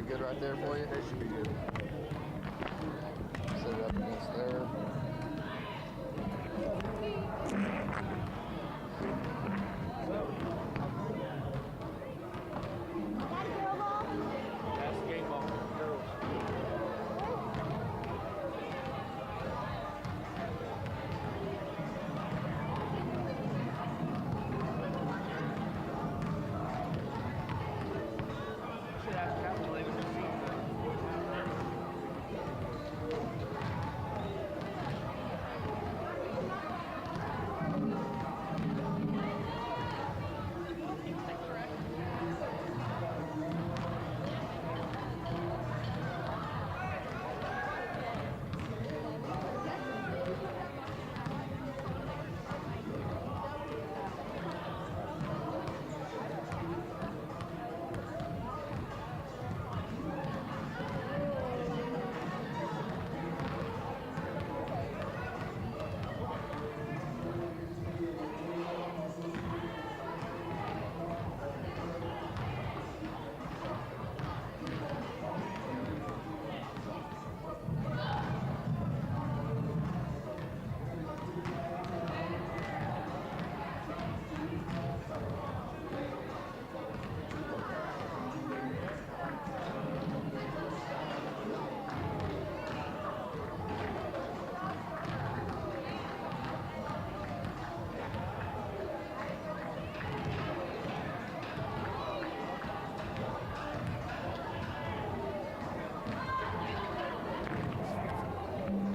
good right there for you? That should be good. Set it up against there. That's the game ball for the girls. Should have calculated the season.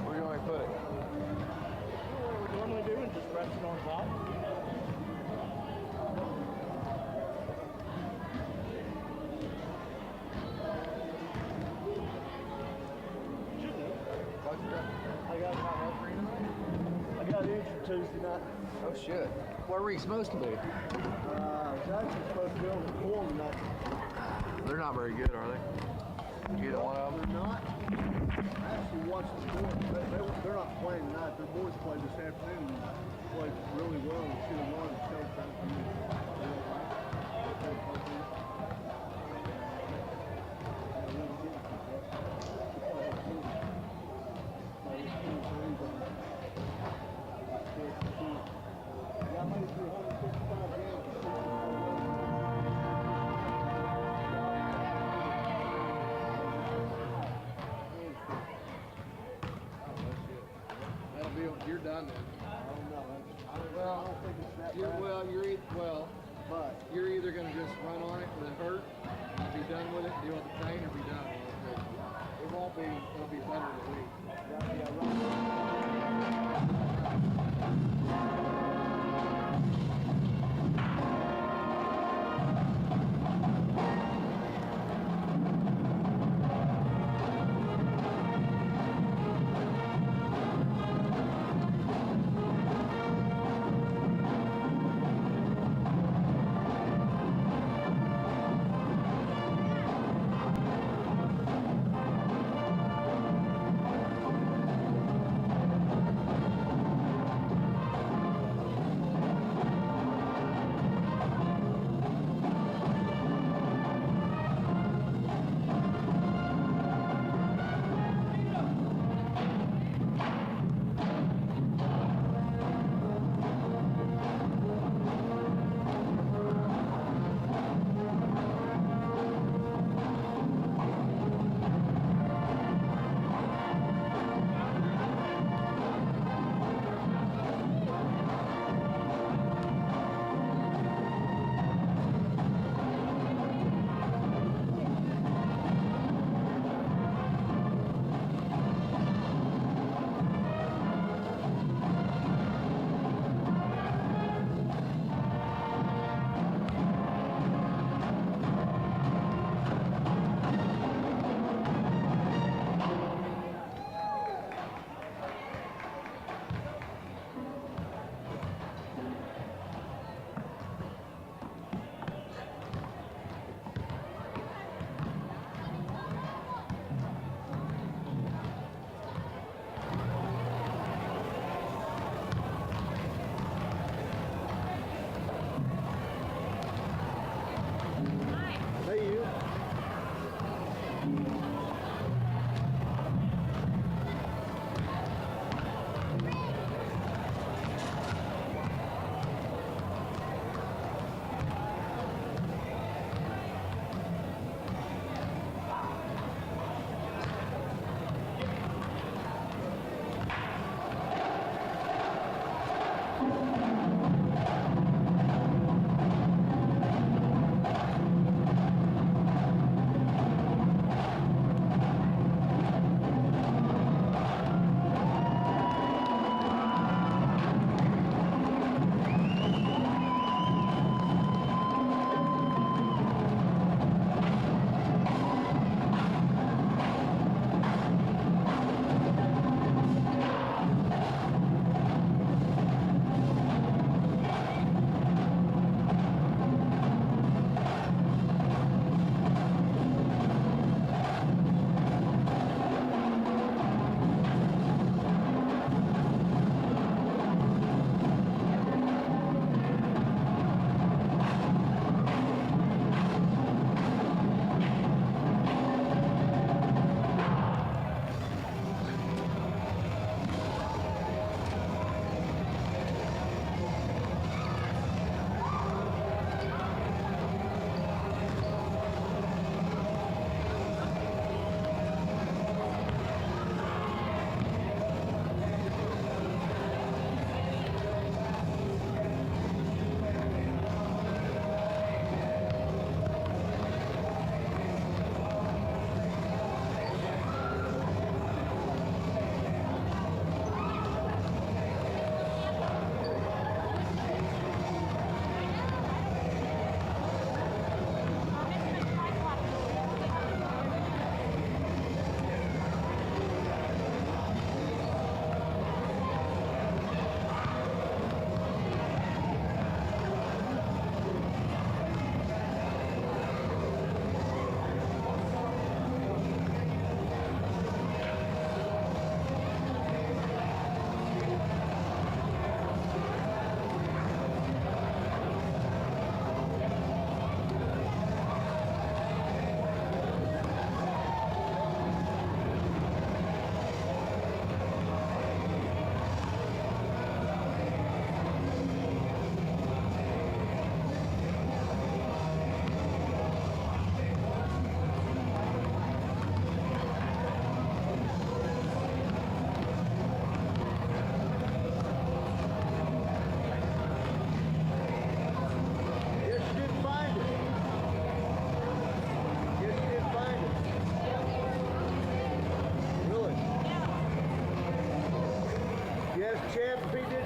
Where do you want me to put it? What we normally do is just rest it on top. I got my free tonight. I got in for Tuesday night. Oh shit. Where were you supposed to be? I was actually supposed to be on the pool tonight. They're not very good, are they? Either one of them? They're not. I actually watched the boys. They're not playing tonight. Their boys played this afternoon and played really well and should have won the show time for me. I made it 355 games. You're done then. I don't know. I don't think it's that bad. But you're either going to just run on it with it hurt, be done with it, deal with the pain, or be done with it. It won't be. It'll be better in a week.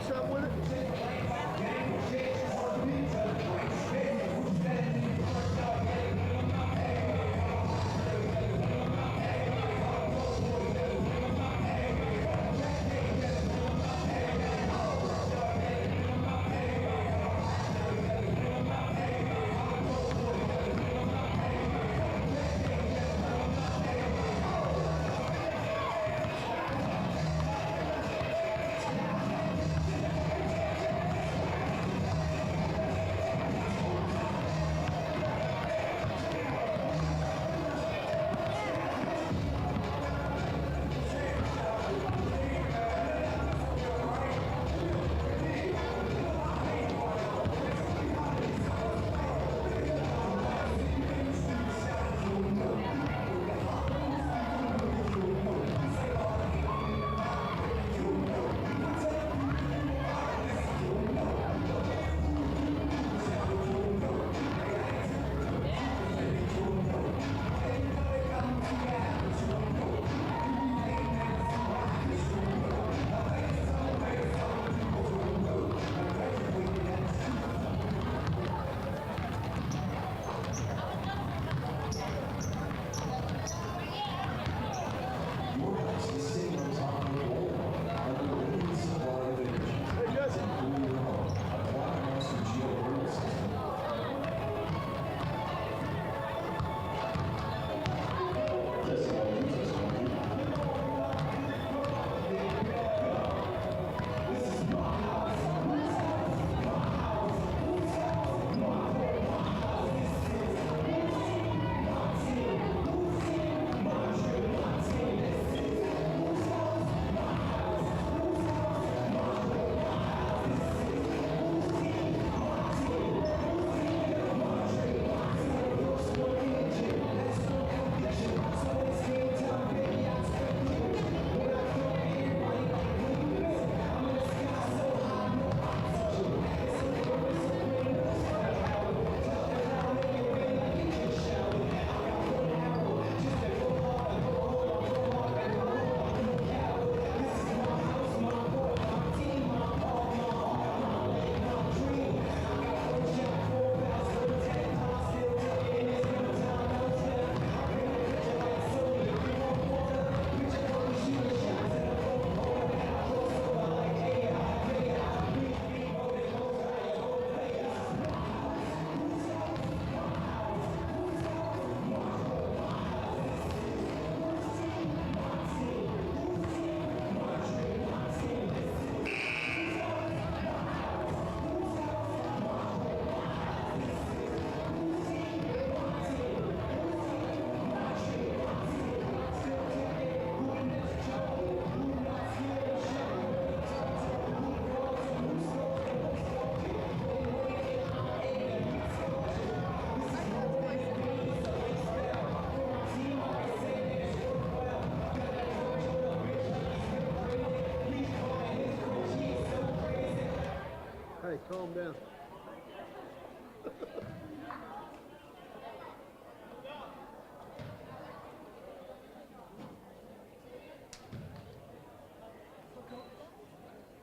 something with it? Hey, Jesse. Hey, calm down.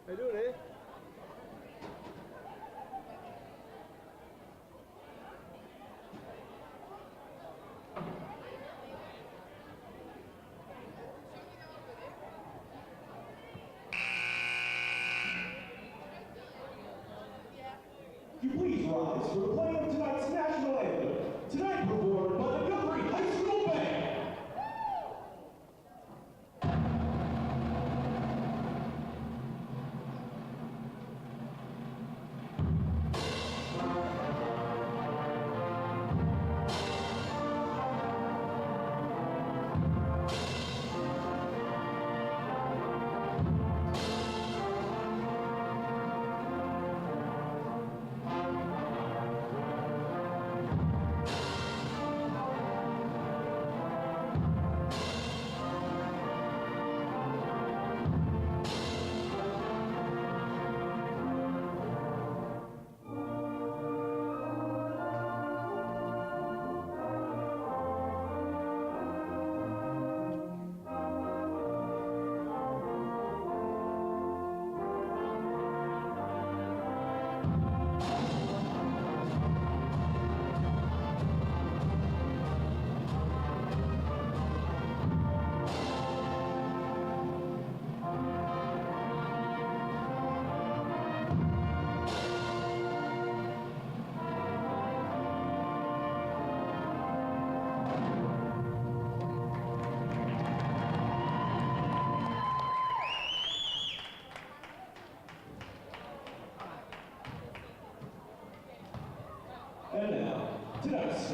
How you doing, Ed? Could you please rise for the playing of tonight's national anthem, tonight performed by the Guthrie High School Band.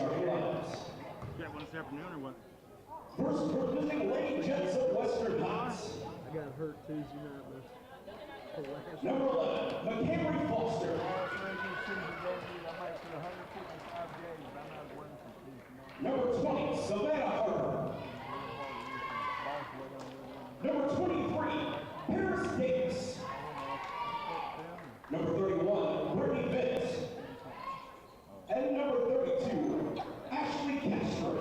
starting lines. Got one this afternoon or what? First, we're visiting Lady Jets of Western Heights. I got hurt Tuesday night, but Number 11, McCamery Foster. Number 20, Savannah Harper. Number 23, Paris Davis. Number 31, Brittany Vince. And number 32, Ashley Castro.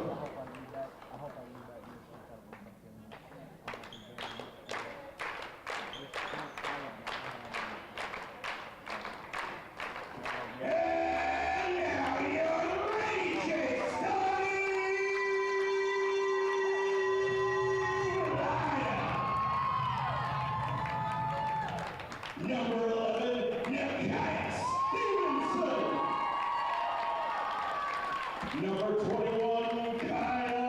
Number 11, Nikias Stevenson. Number 21, Kaya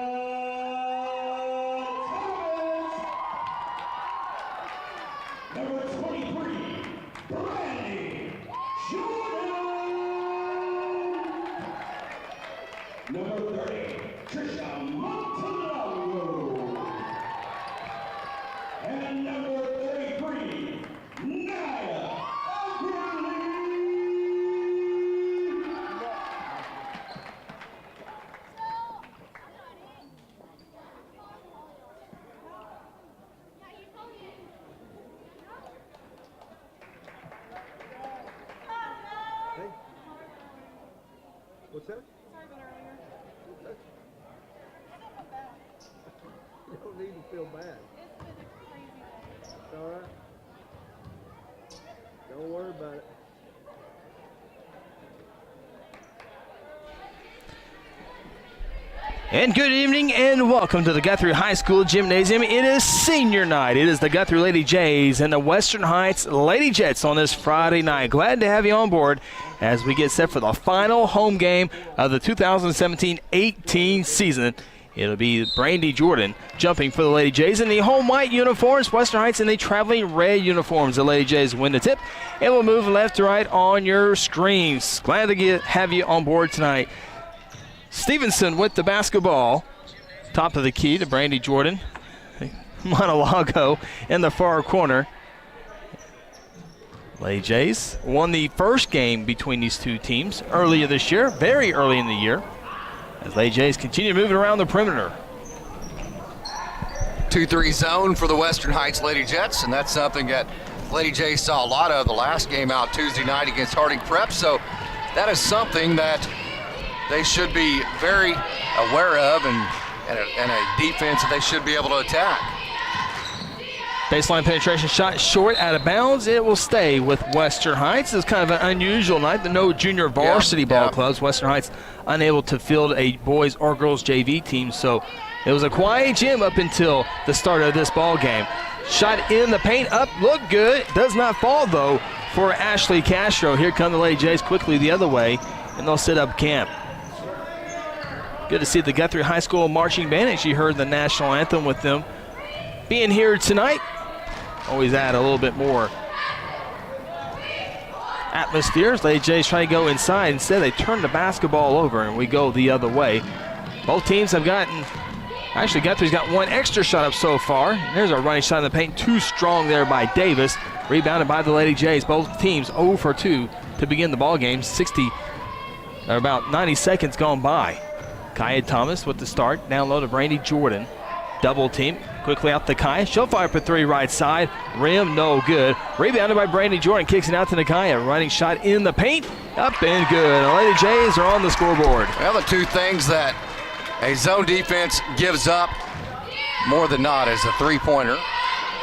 Thomas. Number 23, Brandy Jordan. Number 30, Trisha Montalvo. And number 33, Naya Guthrie. hey, what's that? Sorry about earlier. You don't need to feel bad. It's been a crazy day. It's all right. Don't worry about it. And good evening and welcome to the Guthrie High School Gymnasium. It is senior night. It is the Guthrie Lady Jays and the Western Heights Lady Jets on this Friday night. Glad to have you on board as we get set for the final home game of the 2017-18 season. It'll be Brandy Jordan jumping for the Lady Jays in the home white uniforms. Western Heights in the traveling red uniforms. The Lady Jays win the tip. And we'll move left to right on your screens. Glad to have you on board tonight. Stevenson with the basketball. Top of the key to Brandy Jordan. Monologo in the far corner. Lady Jays won the first game between these two teams earlier this year, very early in the year, as Lady Jays continue moving around the perimeter. 2-3 zone for the Western Heights Lady Jets, and that's something that Lady Jays saw a lot of the last game out Tuesday night against Harding Prep, so that is something that they should be very aware of and a defense that they should be able to attack. Baseline penetration shot short, out of bounds. It will stay with Western Heights. It's kind of an unusual night. No junior varsity ball clubs. Western Heights unable to field a boys or girls JV team, so it was a quiet gym up until the start of this ball game. Shot in the paint, up, looked good. Does not fall though for Ashley Castro. Here come the Lady Jays quickly the other way, and they'll set up camp. Good to see the Guthrie High School marching band. As you heard the national anthem with them being here tonight. Always add a little bit more atmosphere. Lady Jays try to go inside. Instead, they turn the basketball over, and we go the other way. Both teams have gotten, actually Guthrie's got one extra shot up so far. There's a running shot in the paint. Too strong there by Davis. Rebounded by the Lady Jays. Both teams 0 for 2 to begin the ball game. About 90 seconds gone by. Kaya Thomas with the start. Down low to Brandy Jordan. Double team. Quickly out to Kaya. She'll fire for three right side. Rim, no good. Rebounded by Brandy Jordan. Kicks it out to Nakaya. Running shot in the paint. Up and good. The Lady Jays are on the scoreboard. Well, the two things that a zone defense gives up more than not is a three-pointer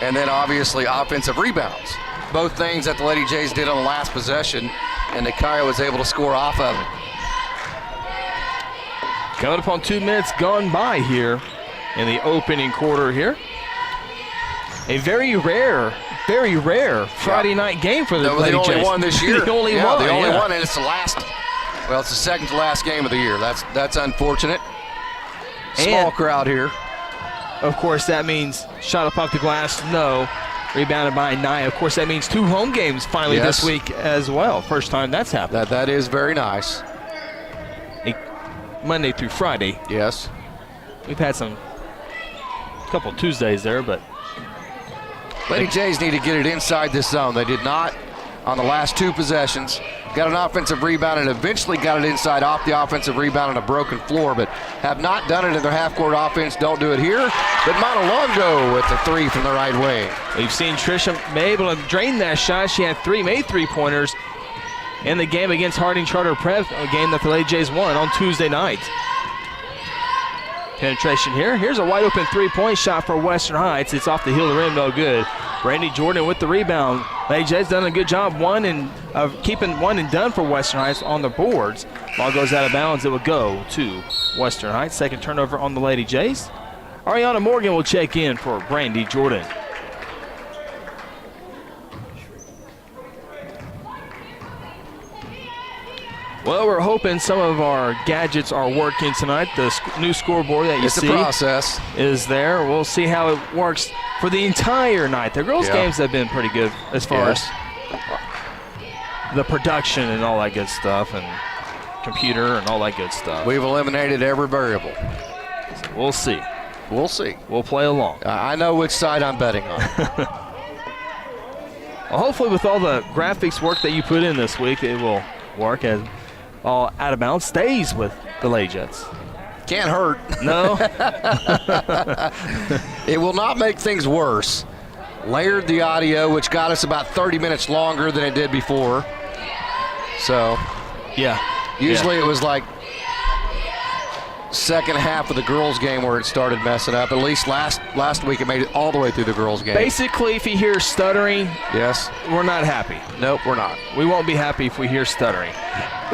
and then obviously offensive rebounds. Both things that the Lady Jays did on the last possession, and Nakaya was able to score off of it. Coming up on 2 minutes gone by here in the opening quarter here. A very rare Friday night game for the Lady Jays. The only one this year. The only one, and it's the last, well, it's the second to last game of the year. That's unfortunate. Small And, crowd here. of course, that means shot up off the glass, no. Rebounded by Naya. Of course, that means 2 home games finally this week as well. First time that's happened. That is very nice. Monday through Friday. Yes. We've had a couple Tuesdays there, but Lady Jays need to get it inside this zone. They did not on the last 2 possessions. Got an offensive rebound and eventually got it inside off the offensive rebound on a broken floor, but have not done it in their half-court offense. Don't do it here. But Montelongo with the 3 from the right wing. we've seen Trisha be able to drain that shot. She had made 3-pointers in the game against Harding Charter Prep, a game that the Lady Jays won on Tuesday night. Penetration here. Here's a wide open 3-point shot for Western Heights. It's off the heel of the rim, no good. Brandy Jordan with the rebound. Lady Jays done a good job of keeping one and done for Western Heights on the boards. Ball goes out of bounds. It will go to Western Heights. Second turnover on the Lady Jays. Ariana Morgan will check in for Brandy Jordan. Well, we're hoping some of our gadgets are working tonight. The new scoreboard that you see process. is there. We'll see how it works for the entire night. The girls' games have been pretty good as far as the production and all that good stuff, and computer and all that good stuff. We've eliminated every variable. So we'll see. We'll see. We'll play along. I know which side I'm betting on. Well, hopefully with all the graphics work that you put in this week, it will work as all out of bounds stays with the Lady Jets. Can't hurt. No. It will not make things worse. Layered the audio, which got us about 30 minutes longer than it did before. So, Yeah. usually it was like second half of the girls' game where it started messing up. At least last week it made it all the way through the girls' game. Basically, if you hear stuttering, Yes. we're not happy. Nope, we're not. We won't be happy if we hear stuttering.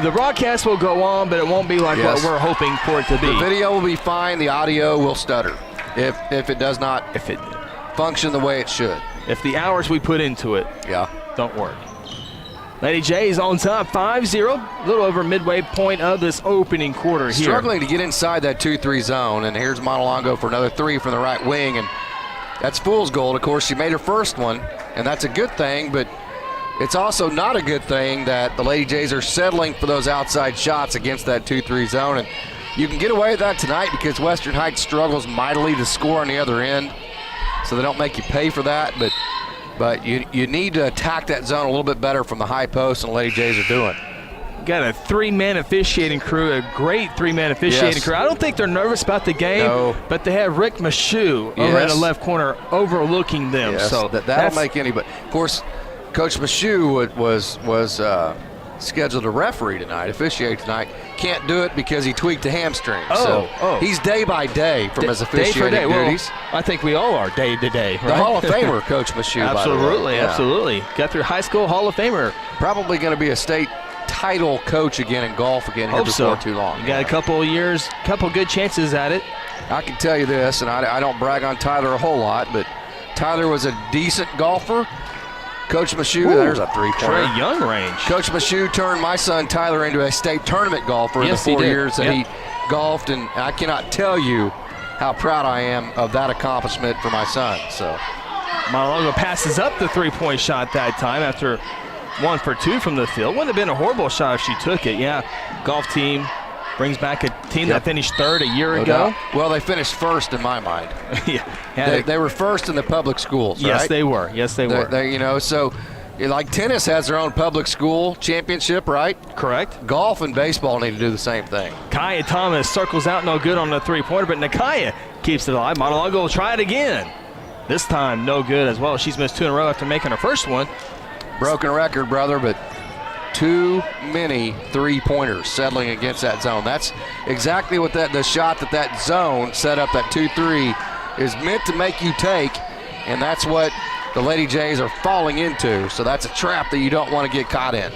The broadcast will go on, but it won't be like what we're hoping for it to be. The video will be fine. The audio will stutter if it does not If function the way it should. the hours we put into it Yeah. don't work. Lady Jays on top, 5-0, a little over midway point of this opening quarter here. Struggling to get inside that 2-3 zone, and here's Montelongo for another 3 from the right wing, and that's fool's gold. Of course, she made her first one, and that's a good thing, but it's also not a good thing that the Lady Jays are settling for those outside shots against that 2-3 zone, and you can get away with that tonight because Western Heights struggles mightily to score on the other end, so they don't make you pay for that, but you need to attack that zone a little bit better from the high post, and the Lady Jays are doing. Got a 3-man officiating crew, a great 3-man officiating crew. I don't think they're nervous about the game, but they have Rick Mashu over in the left corner overlooking them. Yes, so that'll make anybody. Of course, Coach Mashu was scheduled to referee tonight, officiate tonight. Can't do it because he tweaked a hamstring. So he's day by day from his officiating duties. Well, I think we all are day to day, right? The Hall of Famer, Coach Mashu. Absolutely, absolutely. Guthrie High School Hall of Famer. Probably going to be a state title coach again in golf again here before too long. You got a couple of years, couple good chances at it. I can tell you this, and I don't brag on Tyler a whole lot, but Tyler was a decent golfer. Coach Mashu, there's a 3-pointer. Trey Young range. Coach Mashu turned my son Tyler into a state tournament golfer in the 4 years that he golfed, and I cannot tell you how proud I am of that accomplishment for my son. So Montelongo passes up the 3-point shot that time after 1 for 2 from the field. Wouldn't have been a horrible shot if she took it. Yeah, golf team brings back a team that finished third a year ago. Well, they finished first in my mind. They were first in the public schools, right? Yes, they were. Yes, they were. You know, so like tennis has their own public school championship, right? Correct. Golf and baseball need to do the same thing. Kaya Thomas circles out, no good on the 3-pointer, but Nakaya keeps it alive. Montelongo will try it again. This time, no good as well. She's missed 2 in a row after making her first one. Broken record, brother, but too many 3-pointers settling against that zone. That's exactly what the shot that zone set up, that 2-3, is meant to make you take, and that's what the Lady Jays are falling into. So that's a trap that you don't want to get caught in.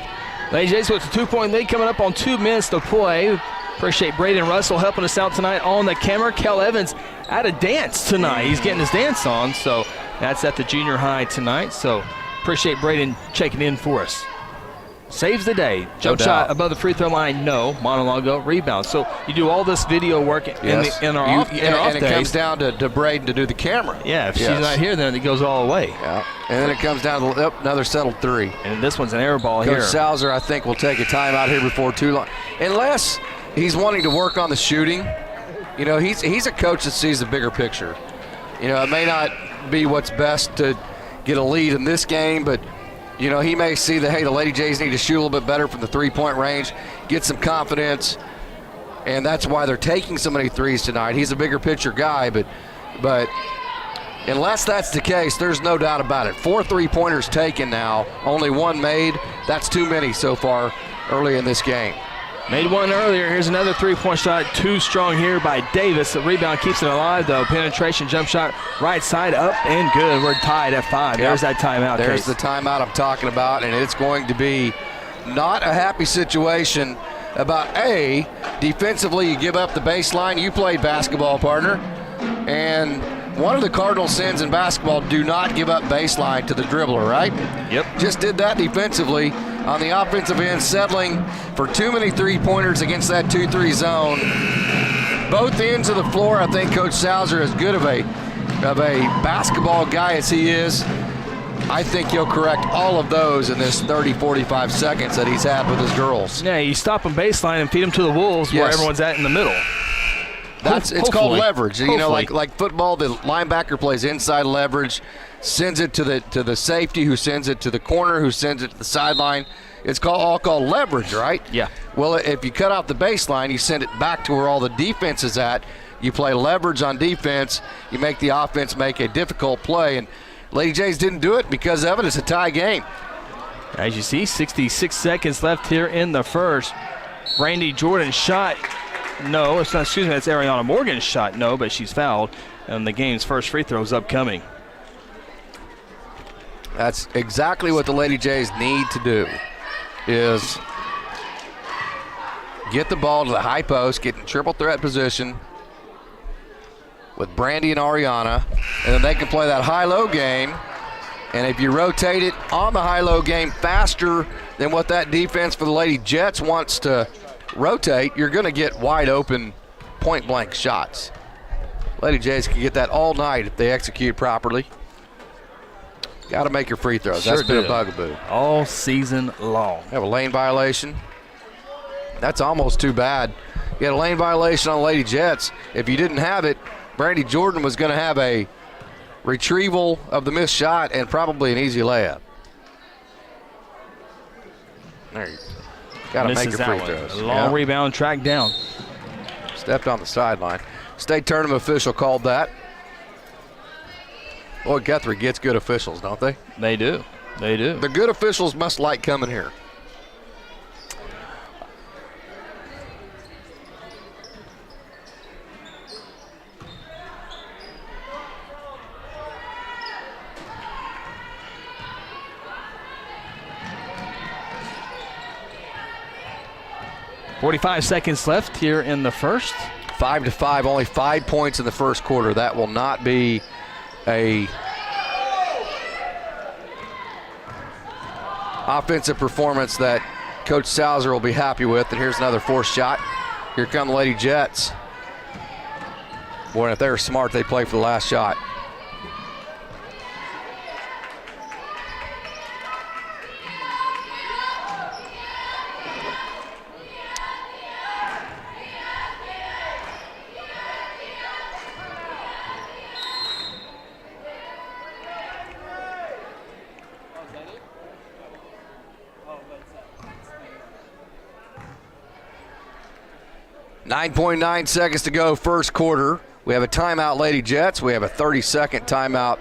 Lady Jays with a 2-point lead coming up on 2 minutes to play. Appreciate Braden Russell helping us out tonight on the camera. Kel Evans at a dance tonight. He's getting his dance on, so that's at the junior high tonight. So appreciate Braden checking in for us. Saves the day. Jump shot above the free throw line, no. Montelongo rebound. So you do all this video work in our off days. And it comes down to Braden to do the camera. Yeah, if she's not here, then it goes all the way. Yeah, and then it comes down to another settled 3. And this one's an air ball here. Coach Salzer, I think, will take a timeout here before too long. Unless he's wanting to work on the shooting. You know, he's a coach that sees the bigger picture. You know, it may not be what's best to get a lead in this game, but, you know, he may see that, hey, the Lady Jays need to shoot a little bit better from the three-point range, get some confidence, and that's why they're taking so many threes tonight. He's a bigger picture guy, but unless that's the case, there's no doubt about it. 4 3-pointers taken now, only 1 made. That's too many so far early in this game. Made one earlier. Here's another 3-point shot. Too strong here by Davis. The rebound keeps it alive, though. Penetration jump shot right side up and good. We're tied at 5. There's that timeout. There's Case. the timeout I'm talking about, and it's going to be not a happy situation about, A, defensively you give up the baseline. You played basketball, partner. And one of the cardinal sins in basketball, do not give up baseline to the dribbler, right? Yep. Just did that defensively. On the offensive end, settling for too many three-pointers against that 2-3 zone. Both ends of the floor, I think Coach Salzer, as good of a basketball guy as he is, I think he'll correct all of those in this 30, 45 seconds that he's had with his girls. Yeah, you stop them baseline and feed them to the Wolves where everyone's at in the middle. It's called leverage. Hopefully. You know, like football, the linebacker plays inside leverage, sends it to the safety, who sends it to the corner, who sends it to the sideline. It's all called leverage, right? Yeah. Well, if you cut off the baseline, you send it back to where all the defense is at. You play leverage on defense. You make the offense make a difficult play. And Lady Jays didn't do it because of it. It's a tie game. As you see, 66 seconds left here in the first. Brandy Jordan's shot. No, it's not. Excuse me, that's Ariana Morgan's shot. No, but she's fouled. And the game's first free throw is upcoming. That's exactly what the Lady Jays need to do, is get the ball to the high post, get in triple threat position with Brandy and Ariana, and then they can play that high-low game. And if you rotate it on the high-low game faster than what that defense for the Lady Jets wants to rotate, you're going to get wide-open point-blank shots. Lady Jays can get that all night if they execute properly. Got to make your free throws. Sure That's been a bugaboo. All season long. Have a lane violation. That's almost too bad. You had a lane violation on Lady Jets. If you didn't have it, Brandy Jordan was going to have a retrieval of the missed shot and probably an easy layup. There you go. Got to make your free throws. A long rebound, tracked down. Stepped on the sideline. State tournament official called that. Boy, Guthrie gets good officials, don't they? They do. They do. The good officials must like coming here. .45 seconds left here in the first. 5-5, only 5 points in the first quarter. That will not be a offensive performance that Coach Salzer will be happy with. And here's another forced shot. Here come the Lady Jets. Boy, if they were smart, they play for the last shot. .9 seconds to go, first quarter. We have a timeout, Lady Jets. We have a 30-second timeout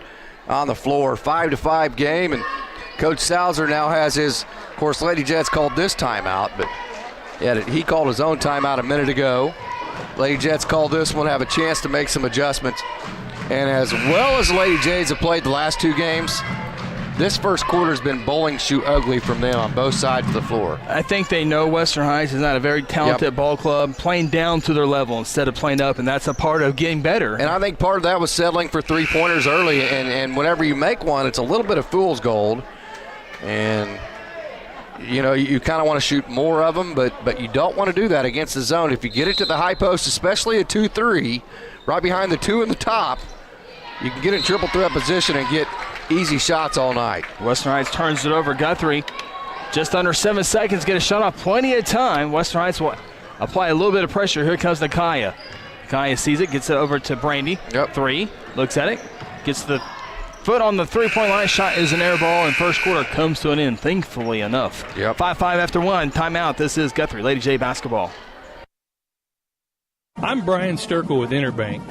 on the floor. 5-5 game, and Coach Salzer now has his, of course, Lady Jets called this timeout, but he called his own timeout a minute ago. Lady Jets called this one, have a chance to make some adjustments. And as well as Lady Jays have played the last 2 games, this first quarter has been bowling shoe ugly from them on both sides of the floor. I think they know Western Heights is not a very talented ball club, playing down to their level instead of playing up, and that's a part of getting better. And I think part of that was settling for 3-pointers early, and whenever you make one, it's a little bit of fool's gold. And, you know, you kind of want to shoot more of them, but you don't want to do that against the zone. If you get it to the high post, especially a 2-3, right behind the 2 in the top, you can get in triple threat position and get easy shots all night. Western Heights turns it over. Guthrie, just under 7 seconds, get a shot off. Plenty of time. Western Heights will apply a little bit of pressure. Here comes Nakaya. Nakaya sees it, gets it over to Brandy. Yep. 3, looks at it, gets the foot on the three-point line. Shot is an air ball, and first quarter comes to an end, thankfully enough. Yep. 5-5 after 1. Timeout. This is Guthrie Lady J basketball. I'm Brian Sturkle with Interbank.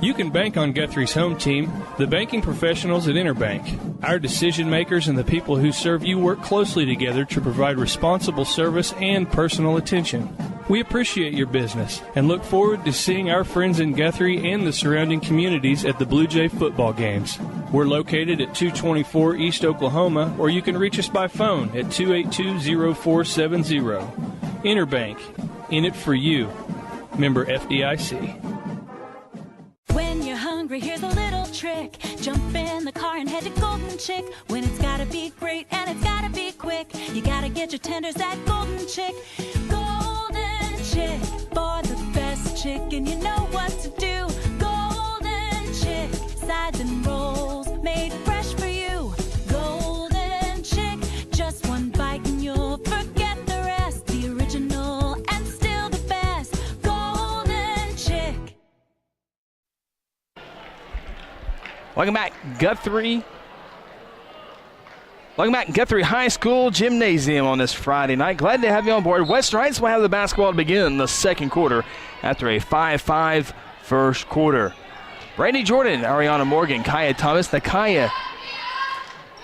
You can bank on Guthrie's home team, the banking professionals at Interbank. Our decision makers and the people who serve you work closely together to provide responsible service and personal attention. We appreciate your business and look forward to seeing our friends in Guthrie and the surrounding communities at the Blue Jay football games. We're located at 224 East Oklahoma, or you can reach us by phone at 282-0470. Interbank, in it for you. Member FDIC. When you're hungry, here's a little trick. Jump in the car and head to Golden Chick. When it's gotta be great and it's gotta be quick, you gotta get your tenders at Golden Chick. Golden Chick, for the best chicken, you know what to do. Golden Chick, sides and rolls, made fresh for you. Golden Chick, just one bite and you'll forget the rest. The original and still the best. Golden Chick. Welcome back, Guthrie. Welcome back, Guthrie High School Gymnasium on this Friday night. Glad to have you on board. Western Heights will have the basketball to begin the second quarter after a 5-5 first quarter. Brandy Jordan, Ariana Morgan, Kaya Thomas, Nakaya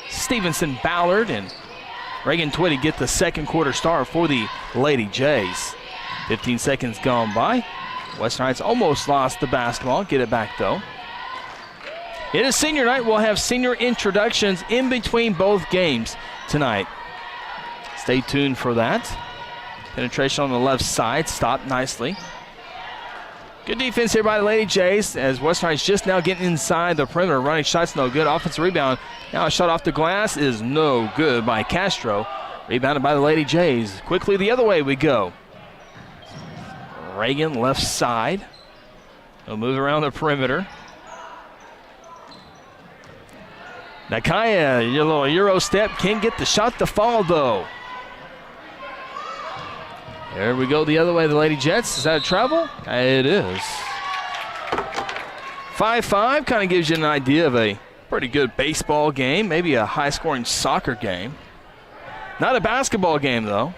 Stevenson Ballard, and Reagan Twitty get the second quarter start for the Lady Jays. 15 seconds gone by. Western Heights almost lost the basketball. Get it back, though. It is senior night. We'll have senior introductions in between both games tonight. Stay tuned for that. Penetration on the left side. Stopped nicely. Good defense here by the Lady Jays as Western Heights just now getting inside the perimeter. Running shots no good. Offensive rebound. Now a shot off the glass is no good by Castro. Rebounded by the Lady Jays. Quickly the other way we go. Reagan left side. He'll move around the perimeter. Nakaya, your little Euro step, can't get the shot to fall, though. There we go the other way, the Lady Jets. Is that a travel? It is. 5-5 kind of gives you an idea of a pretty good baseball game, maybe a high-scoring soccer game. Not a basketball game, though.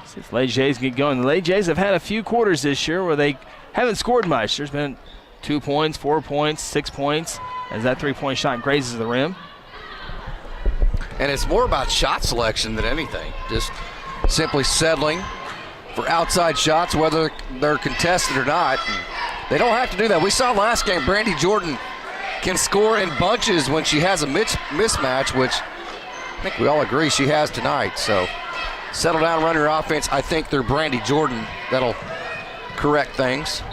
See if Lady Jays get going. The Lady Jays have had a few quarters this year where they haven't scored much. There's been 2 points, 4 points, 6 points as that three-point shot grazes the rim. And it's more about shot selection than anything. Just simply settling for outside shots, whether they're contested or not. And they don't have to do that. We saw last game, Brandy Jordan can score in bunches when she has a mismatch, which I think we all agree she has tonight. So settle down, run your offense. I think they're Brandy Jordan that'll correct things.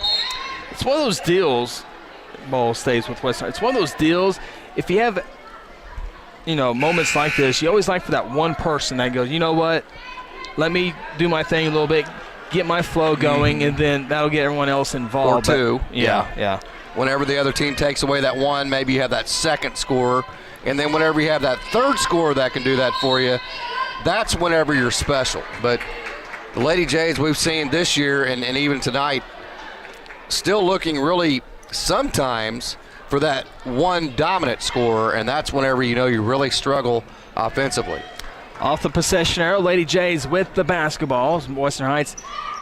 It's one of those deals, ball stays with Western. It's one of those deals, if you have, moments like this, you always like for that one person that goes, you know what, let me do my thing a little bit, get my flow going, and then that'll get everyone else involved. Or two. Yeah. Whenever the other team takes away that one, maybe you have that second scorer, and then whenever you have that third scorer that can do that for you, that's whenever you're special. But the Lady Jays we've seen this year and even tonight, still looking really sometimes for that one dominant scorer, and that's whenever you really struggle offensively. Off the possession arrow, Lady Jays with the basketball. Western Heights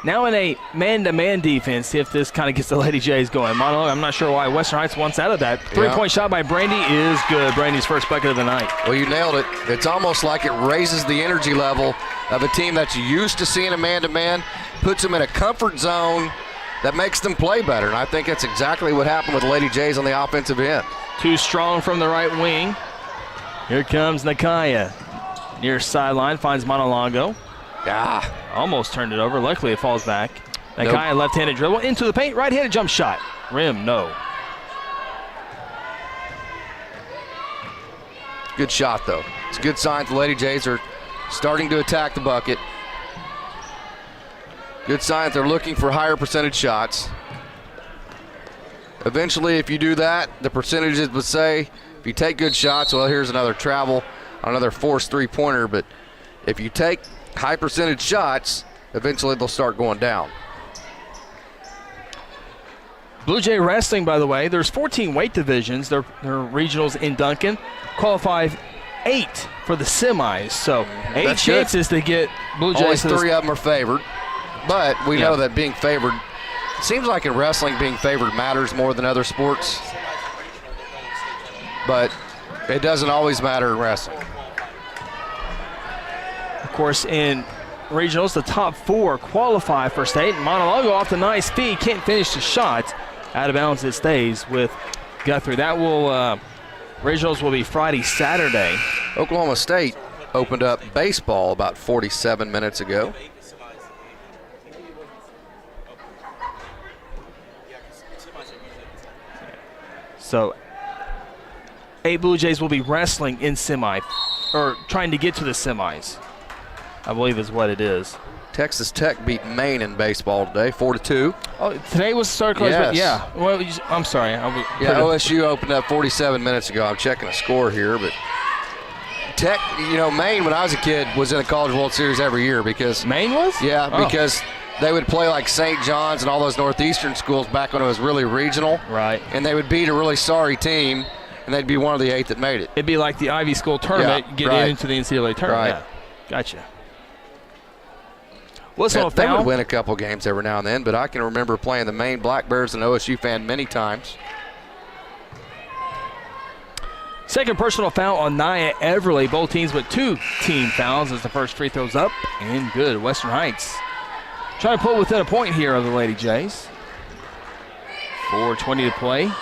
now in a man-to-man defense. See if this kind of gets the Lady Jays going. Monologue, I'm not sure why Western Heights wants out of that. Three-point shot by Brandy is good. Brandy's first bucket of the night. Well, you nailed it. It's almost like it raises the energy level of a team that's used to seeing a man-to-man, puts them in a comfort zone that makes them play better. And I think that's exactly what happened with Lady Jays on the offensive end. Too strong from the right wing. Here comes Nakaya. Near sideline, finds Monolago. Almost turned it over. Luckily, it falls back. Nakaya left-handed dribble into the paint. Right-handed jump shot. Rim, no. Good shot, though. It's a good sign the Lady Jays are starting to attack the bucket. Good sign that they're looking for higher percentage shots. Eventually, if you do that, the percentages would say, if you take good shots, well, here's another travel, another forced three-pointer. But if you take high percentage shots, eventually they'll start going down. Blue Jay Wrestling, by the way, there's 14 weight divisions. Their regionals in Duncan qualify 8 for the semis. So 8 That's chances to get Blue Jays. Only 3 of them are favored. But we know that being favored, it seems like in wrestling being favored matters more than other sports. But it doesn't always matter in wrestling. Of course, in regionals, the top 4 qualify for state. Monologo off the nice feed, can't finish the shot. Out of bounds it stays with Guthrie. That will, regionals will be Friday, Saturday. Oklahoma State opened up baseball about 47 minutes ago. So 8 Blue Jays will be wrestling in semi, or trying to get to the semis, I believe is what it is. Texas Tech beat Maine in baseball today, 4-2. Oh, today was start close, but Yes. yeah. Well, I'm sorry. OSU opened up 47 minutes ago. I'm checking the score here, but Tech, Maine, when I was a kid, was in the College World Series every year because Maine was? Yeah, Oh. because they would play like St. John's and all those Northeastern schools back when it was really regional. Right. And they would beat a really sorry team, and they'd be one of the 8 that made it. It'd be like the Ivy School tournament, get into the NCAA tournament. Right. Yeah. Gotcha. Whistle They foul. would win a couple games every now and then, but I can remember playing the Maine Black Bears, an OSU fan, many times. Second personal foul on Nia Everly. Both teams with 2 team fouls as the first free throw's up and good. Western Heights trying to pull within a point here of the Lady Jays. 4:20 to play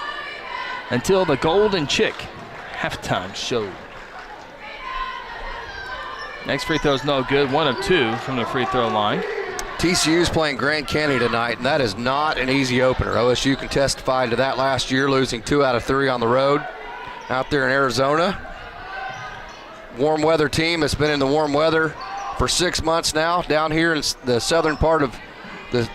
until the Golden Chick halftime show. Next free throw's no good. 1 of 2 from the free throw line. TCU's playing Grand Canyon tonight, and that is not an easy opener. OSU can testify to that last year, losing 2 out of 3 on the road out there in Arizona. Warm weather team that's been in the warm weather for 6 months now. Down here in the southern part of the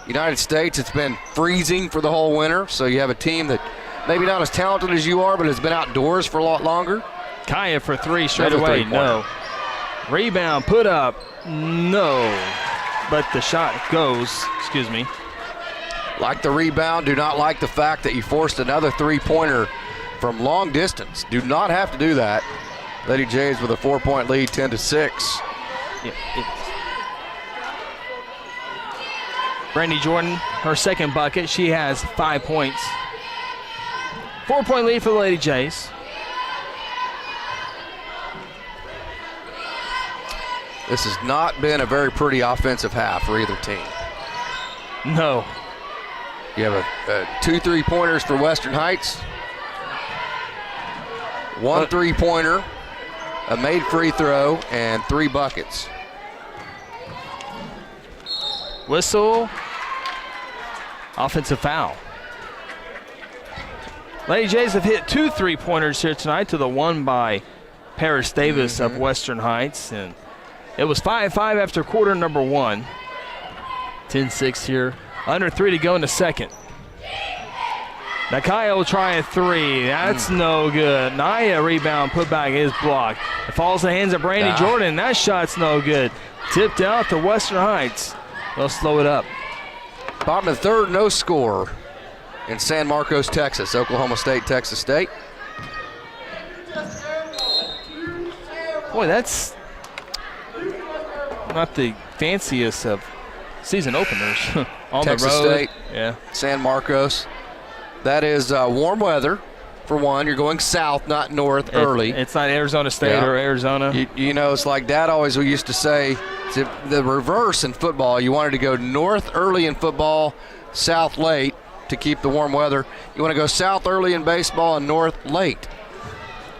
United States, it's been freezing for the whole winter. So you have a team that maybe not as talented as you are, but has been outdoors for a lot longer. Kaya for 3 straight Another away. three-pointer. No. Rebound put up. No. But the shot goes. Excuse me. Like the rebound, do not like the fact that you forced another 3-pointer from long distance. Do not have to do that. Lady Jays with a 4-point lead, 10-6. Yeah, Brandy Jordan, her second bucket. She has 5 points. 4-point lead for the Lady Jays. This has not been a very pretty offensive half for either team. No. You have 2 3-pointers for Western Heights, 1 3-pointer, a made free throw, and 3 buckets. Whistle. Offensive foul. Lady Jays have hit 2 3-pointers here tonight, to the one by Paris Davis of Western Heights. And it was 5-5 after quarter number 1. 10-6 here. Under 3 to go in the second. Nakaya will try a 3. That's no good. Naya rebound, put back is blocked. It falls in the hands of Brandy Jordan. That shot's no good. Tipped out to Western Heights. They'll slow it up. Bottom of the third, no score in San Marcos, Texas. Oklahoma State, Texas State. Boy, that's not the fanciest of season openers. On Texas the road. State, Yeah. San Marcos. That is warm weather, for one. You're going south, not north, early. It's not Arizona State or Arizona. You know, it's like Dad always used to say, it's the reverse in football. You wanted to go north early in football, south late to keep the warm weather. You want to go south early in baseball and north late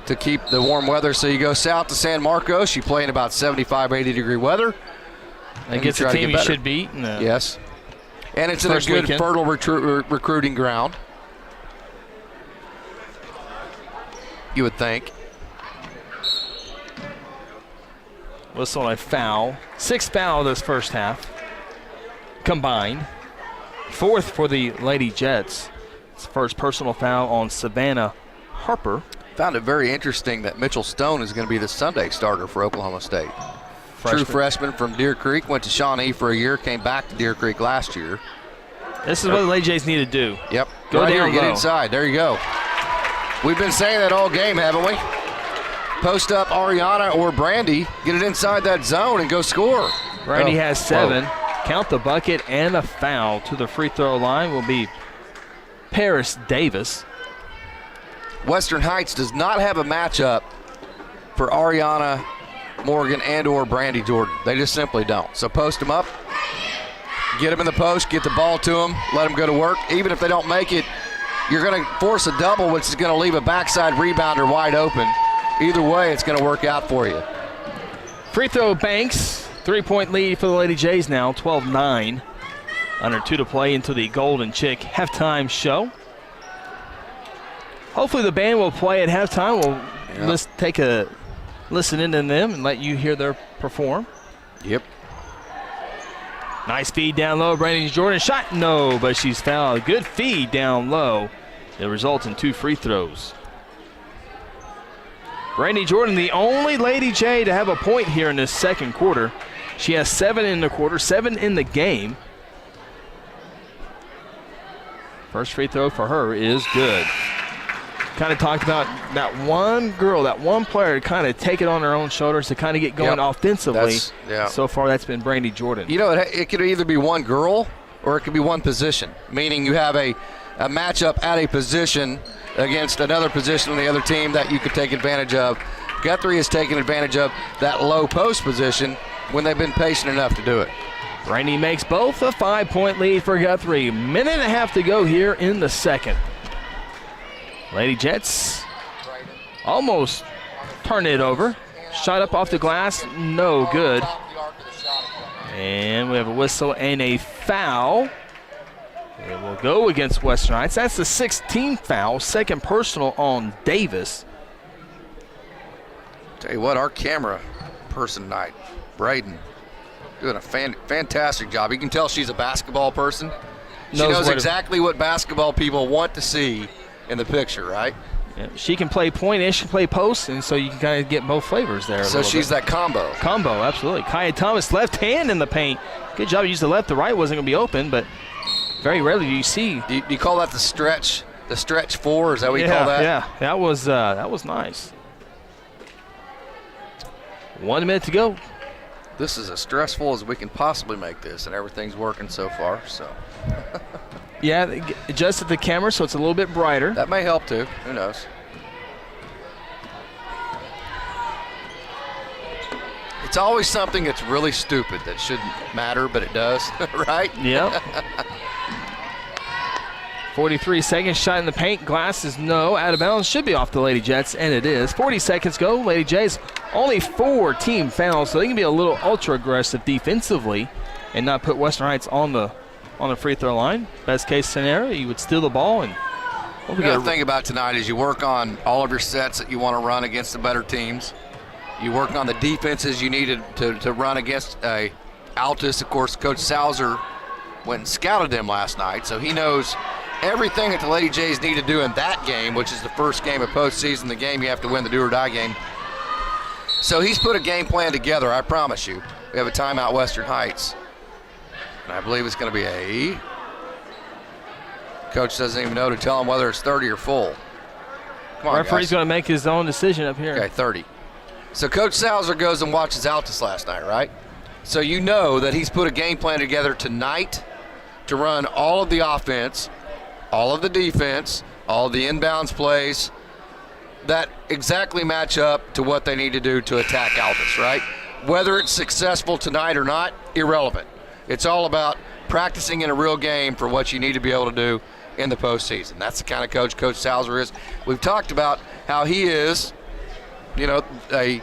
to keep the warm weather. So you go south to San Marcos. You play in about 75, 80-degree weather. Against a team you should beat. Yes. And it's in a good, fertile recruiting ground. You would think. Whistle and a foul. 6th foul this first half combined. 4th for the Lady Jets. It's the first personal foul on Savannah Harper. Found it very interesting that Mitchell Stone is going to be the Sunday starter for Oklahoma State. freshman. True freshman from Deer Creek. Went to Shawnee for a year, came back to Deer Creek last year. This is what the Lady Jays need to do. Yep. Go right down here, get low. inside. There you go. We've been saying that all game, haven't we? Post up Ariana or Brandy, get it inside that zone and go score. Brandy Oh, has 7. whoa. Count the bucket and a foul. To the free throw line will be Paris Davis. Western Heights does not have a matchup for Ariana Morgan and or Brandy Jordan. They just simply don't. So post them up, get them in the post, get the ball to them, let them go to work. Even if they don't make it, you're going to force a double, which is going to leave a backside rebounder wide open. Either way, it's going to work out for you. Free throw banks. 3-point lead for the Lady Jays now, 12-9. Under 2 to play into the Golden Chick halftime show. Hopefully the band will play at halftime. We'll take a listen in to them and let you hear their perform. Yep. Nice feed down low. Brandy Jordan shot. No, but she's fouled. Good feed down low. It results in 2 free throws. Brandy Jordan, the only Lady J to have a point here in this second quarter. She has 7 in the quarter, 7 in the game. First free throw for her is good. Kind of talked about that one girl, that one player to kind of take it on her own shoulders to kind of get going offensively. So far, that's been Brandy Jordan. You know, it could either be one girl or it could be one position, meaning you have a matchup at a position against another position on the other team that you could take advantage of. Guthrie has taken advantage of that low post position when they've been patient enough to do it. Brandy makes both a 5-point lead for Guthrie. Minute and a half to go here in the second. Lady Jets almost turn it over. Shot up off the glass, no good. And we have a whistle and a foul. It will go against Western Heights. That's the 16th foul, second personal on Davis. Tell you what, our camera person tonight, Braden, doing a fantastic job. You can tell she's a basketball person. She knows exactly what basketball people want to see in the picture, right? Yeah, she can play point and she can play post, and so you can kind of get both flavors there. So she's that combo. Combo, absolutely. Kaya Thomas, left hand in the paint. Good job. Use the left. The right wasn't going to be open, but very rarely do you see. Do you call that the stretch? The stretch 4? Is that what you call that? Yeah, that was nice. 1 minute to go. This is as stressful as we can possibly make this, and everything's working so far. So. Yeah, adjusted the camera so it's a little bit brighter. That may help too. Who knows? It's always something that's really stupid that shouldn't matter, but it does, right? Yep. 43 seconds, shot in the paint. Glass is no, out of bounds. Should be off the Lady Jets, and it is. 40 seconds go. Lady Jays only 4 team fouls, so they can be a little ultra aggressive defensively and not put Western Heights on the free throw line. Best case scenario, you would steal the ball. And the other thing about tonight is you work on all of your sets that you want to run against the better teams. You work on the defenses you needed to run against Altus. Of course, Coach Salzer went and scouted them last night, so he knows everything that the Lady Jays need to do in that game, which is the first game of postseason, the game you have to win, the do-or-die game. So he's put a game plan together, I promise you. We have a timeout, Western Heights. And I believe it's going to be a – coach doesn't even know to tell him whether it's 30 or full. Come on, referee's going to make his own decision up here. Okay, 30. So Coach Salzer goes and watches Altus last night, right? So you know that he's put a game plan together tonight to run all of the offense, all of the defense, all of the inbounds plays that exactly match up to what they need to do to attack Altus, right? Whether it's successful tonight or not, irrelevant. It's all about practicing in a real game for what you need to be able to do in the postseason. That's the kind of coach Coach Salzer is. We've talked about how he is, you know, a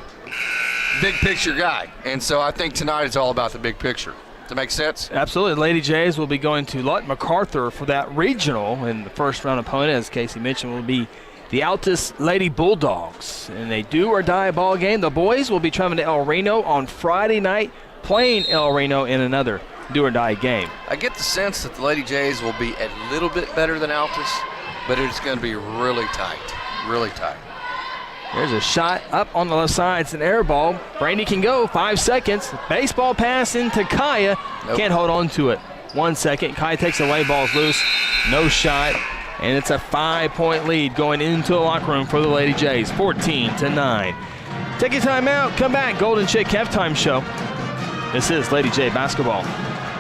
big picture guy. And so I think tonight it's all about the big picture. Does that make sense? Absolutely. Lady Jays will be going to Lawton MacArthur for that regional, and the first round opponent, as Casey mentioned, will be the Altus Lady Bulldogs. And a do-or-die ball game. The boys will be traveling to El Reno on Friday night, playing El Reno in another do-or-die game. I get the sense that the Lady Jays will be a little bit better than Altus, but it's going to be really tight, really tight. There's a shot up on the left side. It's an air ball. Brandy can go. 5 seconds. Baseball pass into Kaya. Nope. Can't hold on to it. 1 second. Kaya takes away. Ball's loose. No shot. And it's a 5-point lead going into the locker room for the Lady Jays. 14-9. Take a timeout. Come back. Golden Chick halftime show. This is Lady J basketball.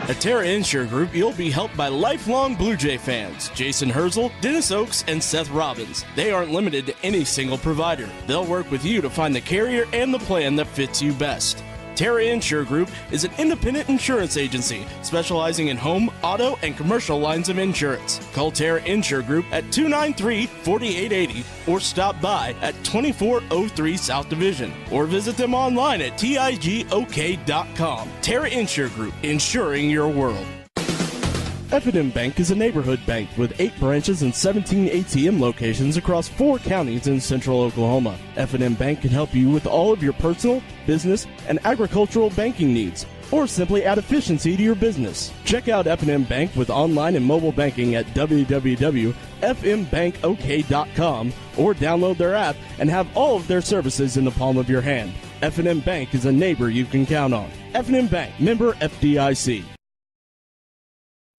At Terra Insure Group, you'll be helped by lifelong Blue Jay fans, Jason Herzl, Dennis Oakes, and Seth Robbins. They aren't limited to any single provider. They'll work with you to find the carrier and the plan that fits you best. Terra Insure Group is an independent insurance agency specializing in home, auto, and commercial lines of insurance. Call Terra Insure Group at 293-4880 or stop by at 2403 South Division or visit them online at tigok.com. Terra Insure Group, insuring your world. F&M Bank is a neighborhood bank with 8 branches and 17 ATM locations across 4 counties in central Oklahoma. F&M Bank can help you with all of your personal, business, and agricultural banking needs, or simply add efficiency to your business. Check out F&M Bank with online and mobile banking at www.fmbankok.com or download their app and have all of their services in the palm of your hand. F&M Bank is a neighbor you can count on. F&M Bank, member FDIC.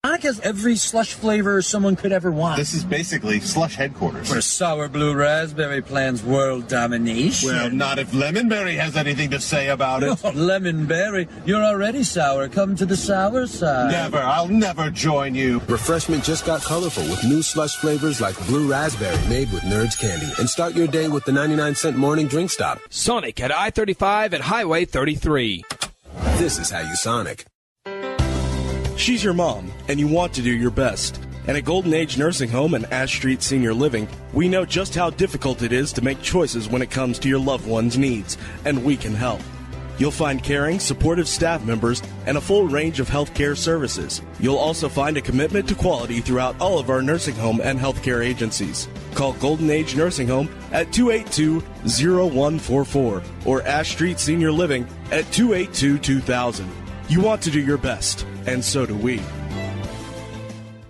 Sonic has every slush flavor someone could ever want. This is basically slush headquarters. Where sour blue raspberry plans world domination. Well, not if Lemonberry has anything to say about it. Lemonberry, you're already sour. Come to the sour side. Never. I'll never join you. Refreshment just got colorful with new slush flavors like blue raspberry made with Nerds candy. And start your day with the 99-cent morning drink stop. Sonic at I-35 and Highway 33. This is how you Sonic. She's your mom, and you want to do your best. And at Golden Age Nursing Home and Ash Street Senior Living, we know just how difficult it is to make choices when it comes to your loved one's needs, and we can help. You'll find caring, supportive staff members and a full range of healthcare services. You'll also find a commitment to quality throughout all of our nursing home and healthcare agencies. Call Golden Age Nursing Home at 282-0144 or Ash Street Senior Living at 282-2000. You want to do your best, and so do we.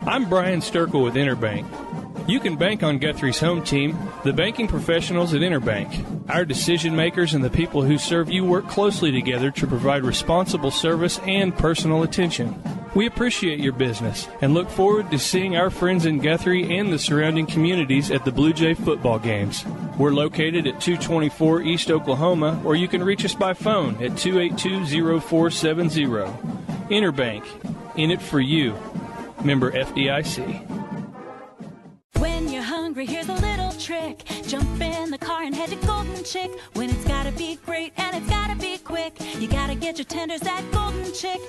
I'm Brian Sturkle with Interbank. You can bank on Guthrie's home team, the banking professionals at Interbank. Our decision makers and the people who serve you work closely together to provide responsible service and personal attention. We appreciate your business and look forward to seeing our friends in Guthrie and the surrounding communities at the Blue Jay football games. We're located at 224 East Oklahoma, or you can reach us by phone at 282-0470. Interbank, in it for you. Member FDIC. When you're hungry, here's a little trick. Jump in the car and head to Golden Chick. When it's gotta be great and it's gotta be quick, you gotta get your tenders at Golden Chick.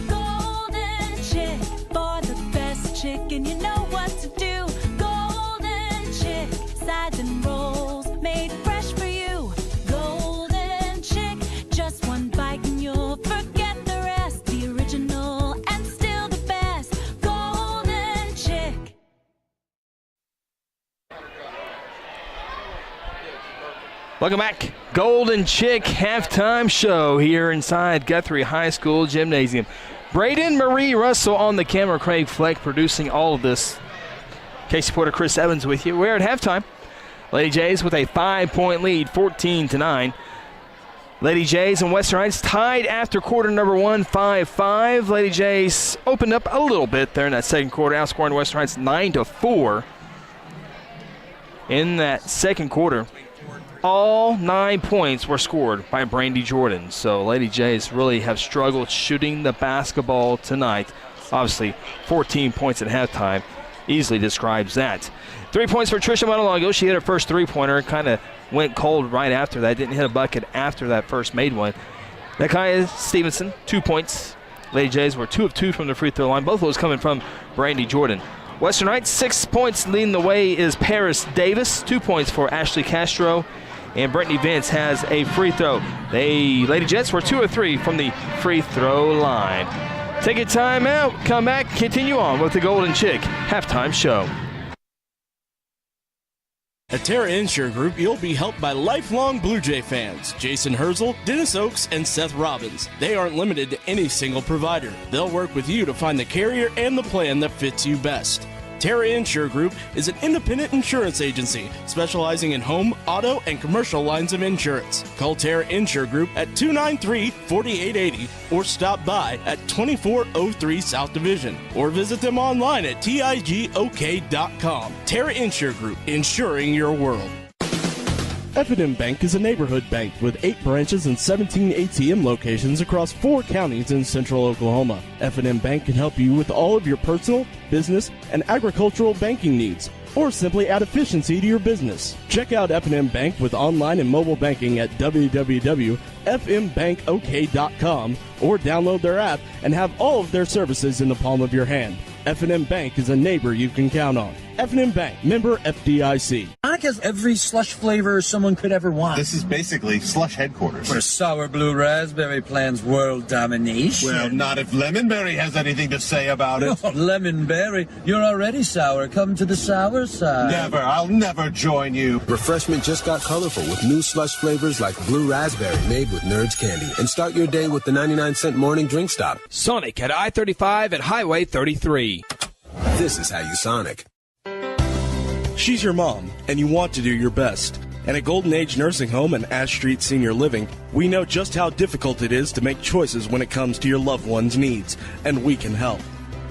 Golden Chick, for the best chicken, you know what to do. Golden Chick, sides and rolls made fresh for you. Golden Chick, just one bite and you'll forget the rest. The original and still the best. Golden Chick. Welcome back. Golden Chick halftime show here inside Guthrie High School Gymnasium. Braden Marie Russell on the camera, Craig Fleck producing all of this. Casey Porter, Chris Evans with you. We're at halftime. Lady Jays with a 5-point lead, 14-9. Lady Jays and Western Heights tied after quarter number 1, 5-5. Lady Jays opened up a little bit there in that second quarter, outscoring Western Heights 9-4. In that second quarter, all 9 points were scored by Brandy Jordan. So Lady Jays really have struggled shooting the basketball tonight. Obviously, 14 points at halftime easily describes that. 3 points for Trisha Montalongo. She hit her first three-pointer, kind of went cold right after that. Didn't hit a bucket after that first made one. Nakaya Stevenson, 2 points. Lady Jays were 2 of 2 from the free throw line. Both of those coming from Brandy Jordan. Western Heights, 6 points leading the way is Paris Davis. 2 points for Ashley Castro. And Brittany Vince has a free throw. Lady Jets were 2 of 3 from the free throw line. Take a time out, come back, continue on with the Golden Chick halftime show. At Terra Insure Group, you'll be helped by lifelong Blue Jay fans, Jason Herzl, Dennis Oakes, and Seth Robbins. They aren't limited to any single provider. They'll work with you to find the carrier and the plan that fits you best. Terra Insure Group is an independent insurance agency specializing in home, auto, and commercial lines of insurance. Call Terra Insure Group at 293-4880 or stop by at 2403 South Division or visit them online at tigok.com. Terra Insure Group, insuring your world. F&M Bank is a neighborhood bank with 8 branches and 17 ATM locations across 4 counties in central Oklahoma. F&M Bank can help you with all of your personal, business, and agricultural banking needs, or simply add efficiency to your business. Check out F&M Bank with online and mobile banking at www.fmbankok.com or download their app and have all of their services in the palm of your hand. F&M Bank is a neighbor you can count on. F&M Bank, member FDIC. Sonic has every slush flavor someone could ever want. This is basically slush headquarters. Where sour blue raspberry plans world domination. Well, not if Lemonberry has anything to say about it. Oh, Lemonberry, you're already sour. Come to the sour side. Never. I'll never join you. Refreshment just got colorful with new slush flavors like blue raspberry made with Nerds candy. And start your day with the 99-cent morning drink stop. Sonic at I-35 at Highway 33. This is how you Sonic. She's your mom, and you want to do your best. And at Golden Age Nursing Home and Ash Street Senior Living, we know just how difficult it is to make choices when it comes to your loved one's needs, and we can help.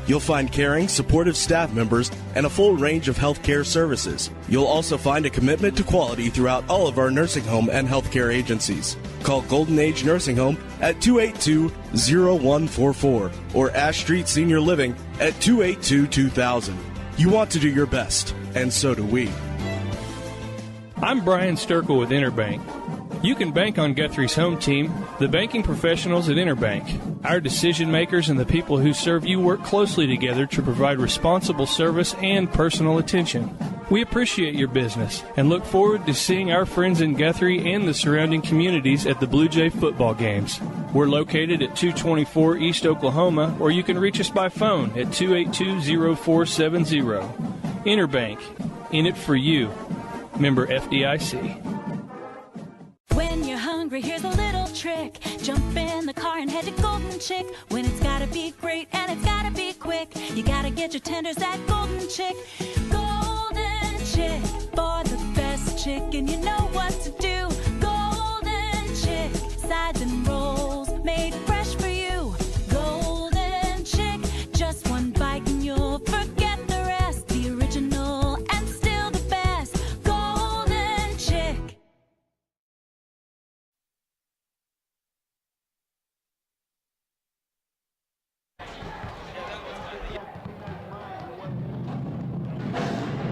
You'll find caring, supportive staff members and a full range of healthcare services. You'll also find a commitment to quality throughout all of our nursing home and healthcare agencies. Call Golden Age Nursing Home at 282-0144 or Ash Street Senior Living at 282-2000. You want to do your best, and so do we. I'm Brian Sturkle with Interbank. You can bank on Guthrie's home team, the banking professionals at Interbank. Our decision makers and the people who serve you work closely together to provide responsible service and personal attention. We appreciate your business and look forward to seeing our friends in Guthrie and the surrounding communities at the Blue Jay football games. We're located at 224 East Oklahoma, or you can reach us by phone at 282-0470. Interbank, in it for you. Member FDIC. When you're hungry, here's a little trick. Jump in the car and head to Golden Chick. When it's gotta be great and it's gotta be quick, you gotta get your tenders at Golden Chick. Golden Chick, for the best chicken, you know what to do. Golden Chick, sides and rolls made fresh for you. Golden Chick, just one bite and you'll forget the rest. The original and still the best. Golden Chick.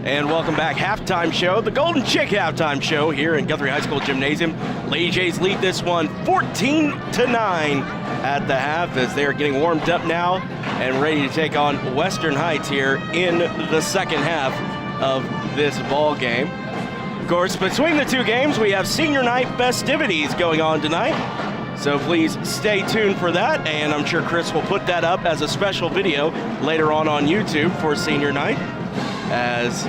And welcome back. Halftime show, the Golden Chick halftime show here in Guthrie High School Gymnasium. Lady Jays lead this one 14-9 at the half as they're getting warmed up now and ready to take on Western Heights here in the second half of this ball game. Of course, between the two games, we have senior night festivities going on tonight. So please stay tuned for that, and I'm sure Chris will put that up as a special video later on YouTube for senior night. As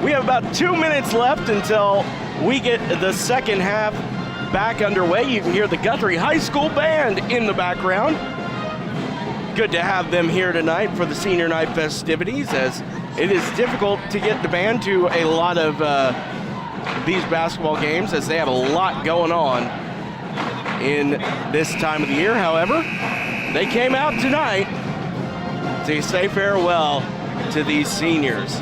we have about 2 minutes left until we get the second half back underway. You can hear the Guthrie High School band in the background. Good to have them here tonight for the senior night festivities, as it is difficult to get the band to a lot of these basketball games, as they have a lot going on in this time of the year. However, they came out tonight to say farewell to these seniors.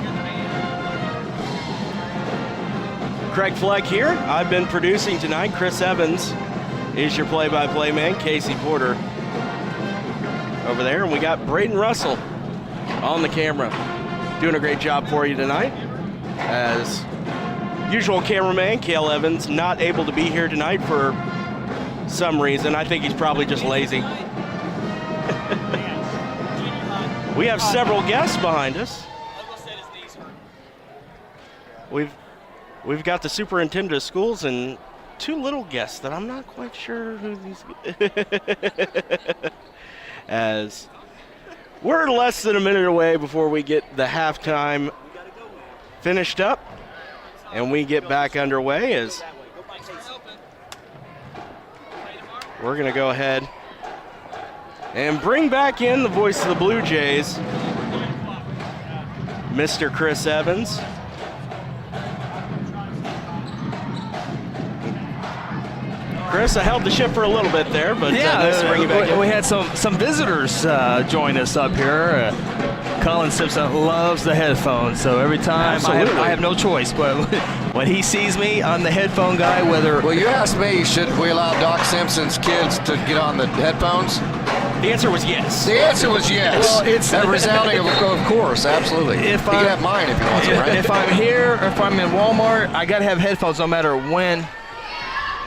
Craig Fleck here. I've been producing tonight. Chris Evans is your play-by-play man. Casey Porter over there. And we got Braden Russell on the camera doing a great job for you tonight. As usual, cameraman Cale Evans not able to be here tonight for some reason. I think he's probably just lazy. We have several guests behind us. We've got the superintendent of schools and two little guests that I'm not quite sure who these. As we're less than a minute away before we get the halftime finished up, and we get back underway. As we're going to go ahead and bring back in the voice of the Blue Jays, Mr. Chris Evans. Chris, I held the ship for a little bit there, but nice to bring you back in. We had some visitors join us up here. Colin Simpson loves the headphones, so every time I have no choice. But when he sees me, I'm the headphone guy. Well, you asked me, should we allow Doc Simpson's kids to get on the headphones? The answer was yes. The answer was yes. Well, it's that resounding of course, absolutely. You can have mine if you want to, right? If I'm here or if I'm in Walmart, I got to have headphones no matter when.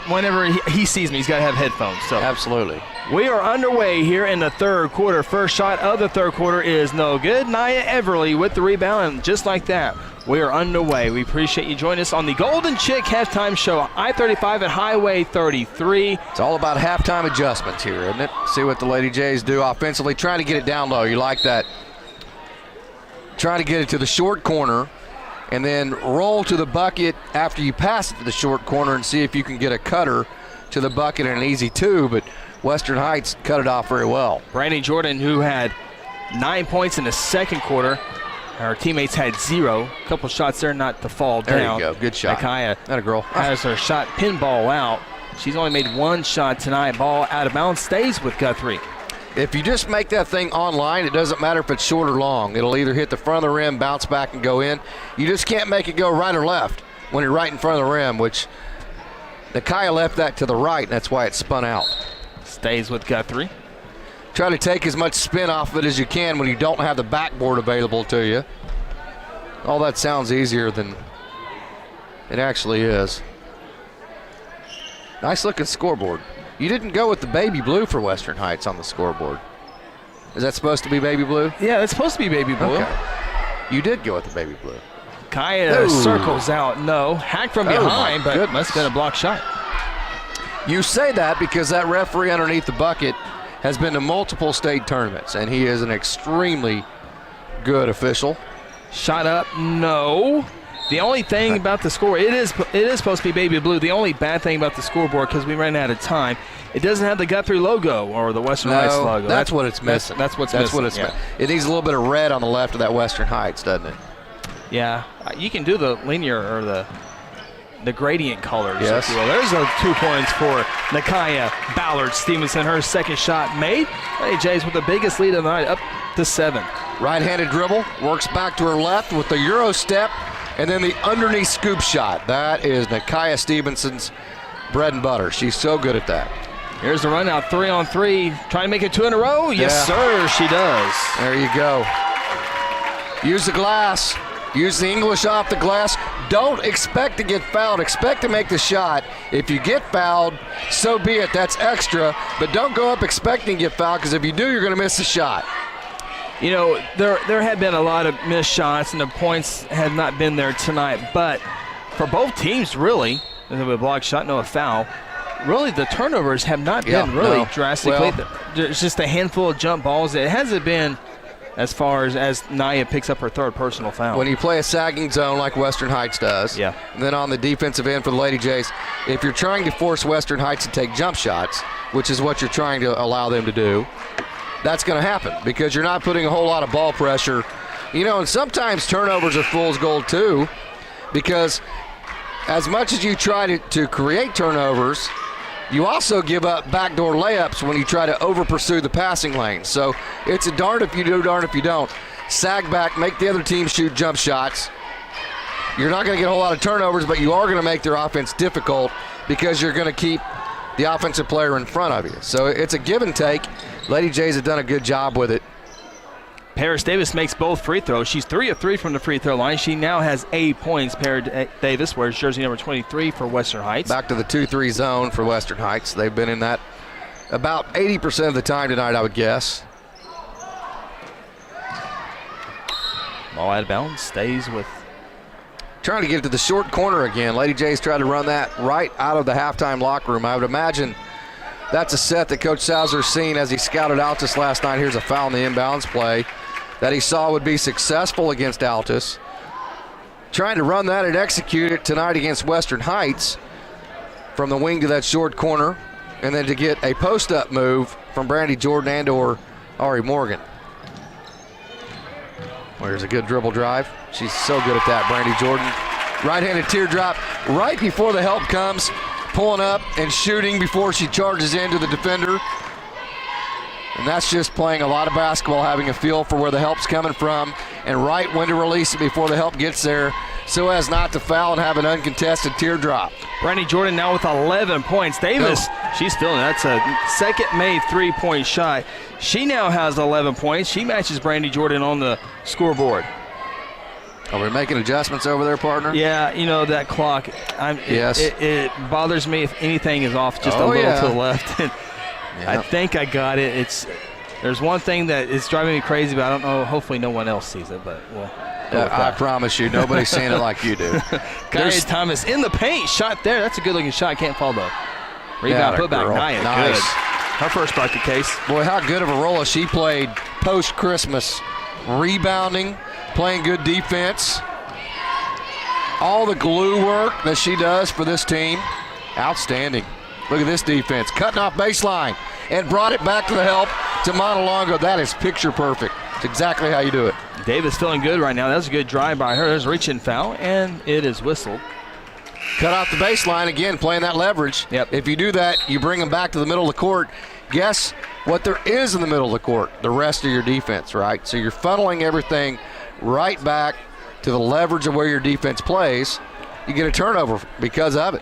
Whenever he sees me, he's got to have headphones. So absolutely. We are underway here in the third quarter. First shot of the third quarter is no good. Nia Everly with the rebound, and just like that, we are underway. We appreciate you joining us on the Golden Chick Halftime Show, I-35 at Highway 33. It's all about halftime adjustments here, isn't it? See what the Lady Jays do offensively, trying to get it down low. You like that. Trying to get it to the short corner, and then roll to the bucket after you pass it to the short corner and see if you can get a cutter to the bucket and an easy two, but Western Heights cut it off very well. Brandy Jordan, who had 9 points in the second quarter. Her teammates had 0. A couple shots there not to fall down. There you go, good shot. Nakaya that a girl. has her shot pinball out. She's only made 1 shot tonight. Ball out of bounds, stays with Guthrie. If you just make that thing online, it doesn't matter if it's short or long. It'll either hit the front of the rim, bounce back, and go in. You just can't make it go right or left when you're right in front of the rim, which Nakaya left that to the right, and that's why it spun out. Stays with Guthrie. Try to take as much spin off of it as you can when you don't have the backboard available to you. All that sounds easier than it actually is. Nice looking scoreboard. You didn't go with the baby blue for Western Heights on the scoreboard. Is that supposed to be baby blue? Yeah, it's supposed to be baby blue. Okay. You did go with the baby blue. Kaya circles out. No. Hack from behind, but must have been a block shot. You say that because that referee underneath the bucket has been to multiple state tournaments, and he is an extremely good official. Shot up, no. The only thing about the score, it is supposed to be baby blue. The only bad thing about the scoreboard, because we ran out of time, it doesn't have the Guthrie logo or the Western Heights logo. That's what it's missing. That's what's missing. It needs a little bit of red on the left of that Western Heights, doesn't it? Yeah, you can do the linear or the gradient colors. Yes. There's 2 points for Nakaya Ballard Stevenson. Her second shot made. Lady Jays with the biggest lead of the night, up to 7. Right-handed dribble, works back to her left with the Euro step, and then the underneath scoop shot. That is Nakaya Stevenson's bread and butter. She's so good at that. Here's the run out, 3-on-3. Trying to make it 2 in a row? Yes, sir, she does. There you go. Use the glass. Use the English off the glass. Don't expect to get fouled. Expect to make the shot. If you get fouled, so be it. That's extra. But don't go up expecting to get fouled, because if you do, you're going to miss the shot. You know, there had been a lot of missed shots, and the points had not been there tonight. But for both teams, really, a block shot, no foul, really the turnovers have not been drastically. Well, there's just a handful of jump balls. It hasn't been as far as Nia picks up her 3rd personal foul. When you play a sagging zone like Western Heights does, and then on the defensive end for the Lady Jays, if you're trying to force Western Heights to take jump shots, which is what you're trying to allow them to do, that's going to happen because you're not putting a whole lot of ball pressure. You know, and sometimes turnovers are fool's gold too, because as much as you try to create turnovers, you also give up backdoor layups when you try to over-pursue the passing lane. So it's a darn if you do, darn if you don't. Sag back, make the other team shoot jump shots. You're not going to get a whole lot of turnovers, but you are going to make their offense difficult because you're going to keep the offensive player in front of you. So it's a give and take. Lady Jays have done a good job with it. Paris Davis makes both free throws. She's 3 of 3 from the free throw line. She now has 8 points. Paris Davis wears jersey number 23 for Western Heights. Back to the 2-3 zone for Western Heights. They've been in that about 80% of the time tonight, I would guess. Ball out of bounds, stays with. Trying to get it to the short corner again. Lady Jays tried to run that right out of the halftime locker room. I would imagine that's a set that Coach Sauser's seen as he scouted Altus last night. Here's a foul in the inbounds play that he saw would be successful against Altus. Trying to run that and execute it tonight against Western Heights from the wing to that short corner, and then to get a post-up move from Brandy Jordan and or Ari Morgan. Well, here's a good dribble drive. She's so good at that, Brandy Jordan. Right-handed teardrop right before the help comes, pulling up and shooting before she charges into the defender. And that's just playing a lot of basketball, having a feel for where the help's coming from and right when to release it before the help gets there so as not to foul and have an uncontested teardrop. Brandy Jordan now with 11 points. Davis, she's feeling it. That's a second-made three-point shot. She now has 11 points. She matches Brandy Jordan on the scoreboard. Are we making adjustments over there, partner? Yeah, you know, that clock. Yes. It bothers me if anything is off just a little to the left. I think I got it. There's one thing that is driving me crazy, but I don't know. Hopefully no one else sees it, but we'll go with I that. promise you, nobody's seeing it like you do. Kaya Thomas in the paint. Shot there. That's a good-looking shot. Can't fall, though. Rebound, put back. Nia, nice. Good. Her first bucket case. Boy, how good of a role has she played post-Christmas. Rebounding, playing good defense. All the glue work that she does for this team, outstanding. Look at this defense, cutting off baseline and brought it back to the help to Montalongo. That is picture perfect. It's exactly how you do it. Davis feeling good right now. That was a good drive by her. There's a reach-in foul, and it is whistled. Cut off the baseline again, playing that leverage. Yep. If you do that, you bring them back to the middle of the court. Guess what there is in the middle of the court? The rest of your defense, right? So you're funneling everything right back to the leverage of where your defense plays. You get a turnover because of it.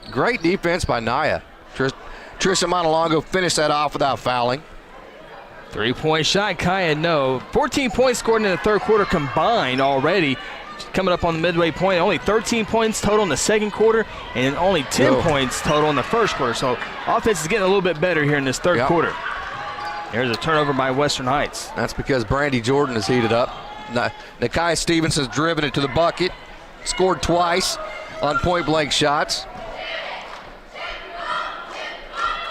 Great defense by Nia. Trisha Montalongo finished that off without fouling. Three-point shot, Kaya, no. 14 points scored in the third quarter combined already. Coming up on the midway point, only 13 points total in the second quarter and only 10 points total in the first quarter. So offense is getting a little bit better here in this third quarter. There's a turnover by Western Heights. That's because Brandy Jordan is heated up. Nakia Stevenson's driven it to the bucket, scored twice on point-blank shots.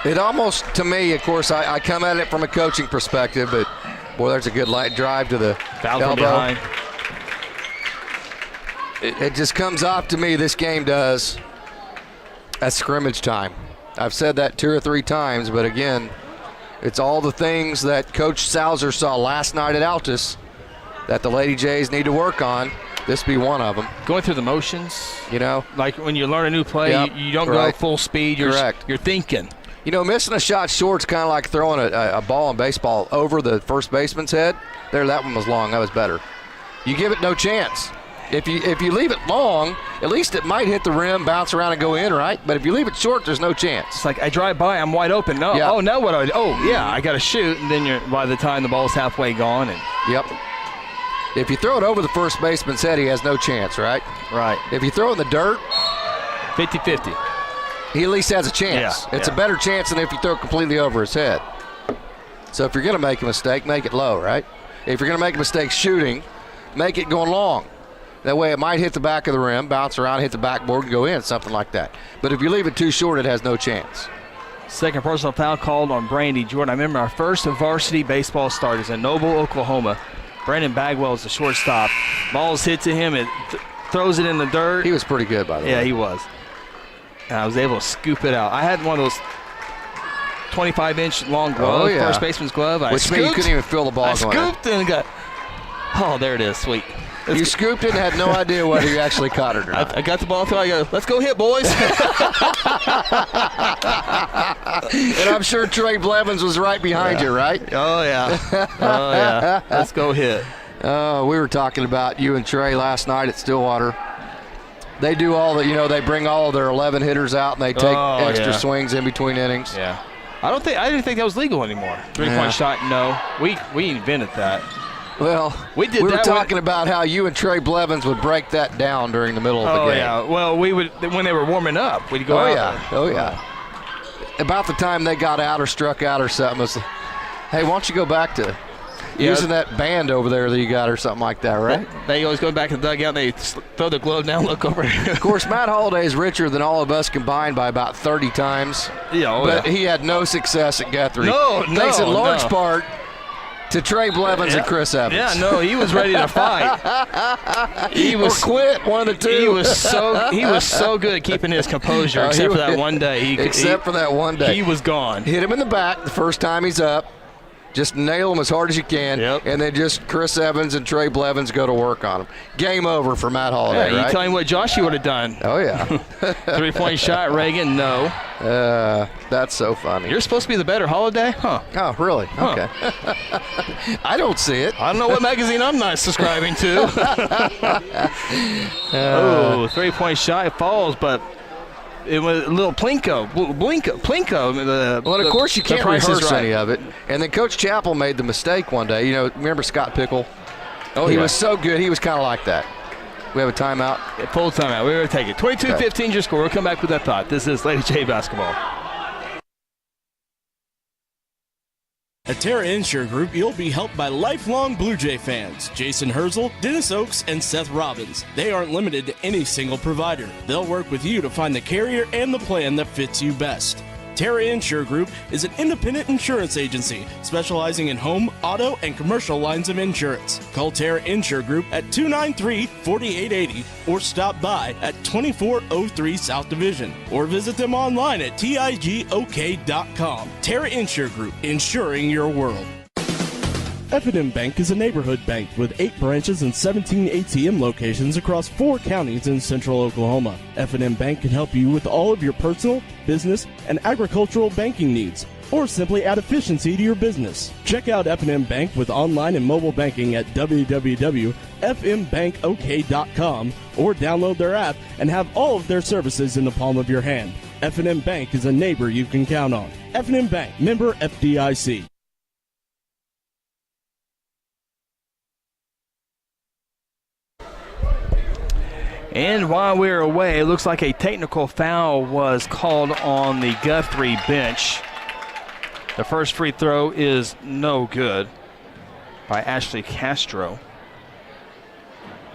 It almost, to me, of course, I come at it from a coaching perspective, but, boy, there's a good light drive to the elbow. Behind. It just comes off to me, this game does, at scrimmage time. I've said that 2 or 3 times, but, again, it's all the things that Coach Salzer saw last night at Altus that the Lady Jays need to work on. This be one of them. Going through the motions. You know. Like when you learn a new play, you don't go full speed. You're thinking. You know, missing a shot short is kind of like throwing a ball in baseball over the first baseman's head. There, that one was long. That was better. You give it no chance. If you leave it long, at least it might hit the rim, bounce around, and go in, right? But if you leave it short, there's no chance. It's like I drive by, I'm wide open. No, oh, now what do I do? Oh, yeah, I got to shoot, and then by the time the ball's halfway gone. Yep. If you throw it over the first baseman's head, he has no chance, right? Right. If you throw it in the dirt, 50-50. He at least has a chance. Yeah, it's a better chance than if you throw it completely over his head. So if you're going to make a mistake, make it low, right? If you're going to make a mistake shooting, make it going long. That way it might hit the back of the rim, bounce around, hit the backboard, and go in, something like that. But if you leave it too short, it has no chance. Second personal foul called on Brandy Jordan. I remember our first varsity baseball start is in Noble, Oklahoma. Brandon Bagwell is the shortstop. Ball's hit to him. It throws it in the dirt. He was pretty good, by the way. Yeah, he was. And I was able to scoop it out. I had one of those 25-inch long gloves, first baseman's glove. Which means you couldn't even feel the ball going. I scooped and got, there it is, sweet. You scooped it and had no idea whether you actually caught it or not. I got the ball through. I go, let's go hit, boys. And I'm sure Trey Blevins was right behind you, right? Oh, yeah. Oh, yeah. Let's go hit. We were talking about you and Trey last night at Stillwater. They do all the, they bring all of their 11 hitters out and they take extra swings in between innings. Yeah. I didn't think that was legal anymore. Three-point shot, no. We invented that. Well, we were talking about how you and Trey Blevins would break that down during the middle of the game. Oh, yeah. Well, we would, when they were warming up, we'd go out. Oh, yeah. About the time they got out or struck out or something, it was, hey, why don't you go back to using that band over there that you got or something like that, right? They always go back to the dugout and they throw the glove down, look over. Of course, Matt Holliday is richer than all of us combined by about 30 times. Yeah, but he had no success at Guthrie. Thanks in large part to Trey Blevins and Chris Evans. Yeah, no, he was ready to fight. Or quit, one of the two. He was so good at keeping his composure, except for that one day. For that one day. He was gone. Hit him in the back the first time he's up. Just nail them as hard as you can, and then just Chris Evans and Trey Blevins go to work on them. Game over for Matt Holliday, you right? tell him what Joshy would have done. Oh, yeah. 3-point shot, Reagan, no. That's so funny. You're supposed to be the better Holiday? Huh. Oh, really? Huh. Okay. I don't see it. I don't know what magazine I'm not subscribing to. 3-point shot. It falls, but it was a little Plinko. Well, of course you can't rehearse right. any of it. And then Coach Chappell made the mistake one day. Remember Scott Pickle? Oh, he was so good. He was kind of like that. We have a timeout? Full timeout. We're going to take it. 22-15 your score. We'll come back with that thought. This is Lady J basketball. At Terra Insure Group, you'll be helped by lifelong Blue Jay fans, Jason Herzl, Dennis Oakes, and Seth Robbins. They aren't limited to any single provider. They'll work with you to find the carrier and the plan that fits you best. Terra Insure Group is an independent insurance agency specializing in home, auto, and commercial lines of insurance. Call Terra Insure Group at 293-4880 or stop by at 2403 South Division or visit them online at tigok.com. Terra Insure Group, insuring your world. F&M Bank is a neighborhood bank with 8 branches and 17 ATM locations across 4 counties in central Oklahoma. F&M Bank can help you with all of your personal, business, and agricultural banking needs, or simply add efficiency to your business. Check out F&M Bank with online and mobile banking at www.fmbankok.com or download their app and have all of their services in the palm of your hand. F&M Bank is a neighbor you can count on. F&M Bank, member FDIC. And while we're away, it looks like a technical foul was called on the Guthrie bench. The first free throw is no good by Ashley Castro.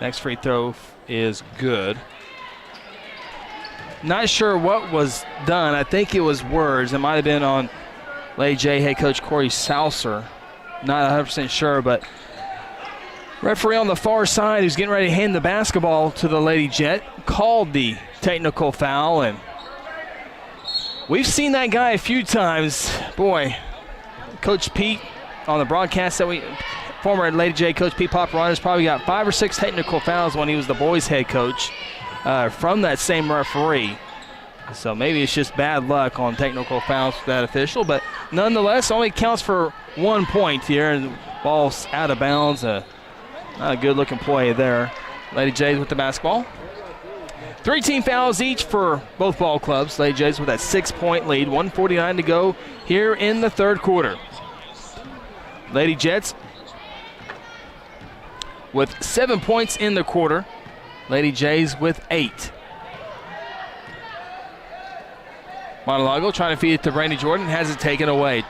Next free throw is good. Not sure what was done. I think it was words. It might have been on Lady J head coach Corey Saucer. Not 100% sure, but referee on the far side who's getting ready to hand the basketball to the Lady Jet called the technical foul, and we've seen that guy a few times. Boy, Coach Pete on the broadcast that former Lady J coach Pete Paparotto has probably got 5 or 6 technical fouls when he was the boys head coach from that same referee. So maybe it's just bad luck on technical fouls for that official, but nonetheless only counts for 1 point here, and the ball's out of bounds. Not a good looking play there. Lady Jays with the basketball. 3 team fouls each for both ball clubs. Lady Jays with that 6-point lead. 1:49 to go here in the third quarter. Lady Jets with 7 points in the quarter. Lady Jays with 8. Montalago trying to feed it to Brandy Jordan. Has it taken away.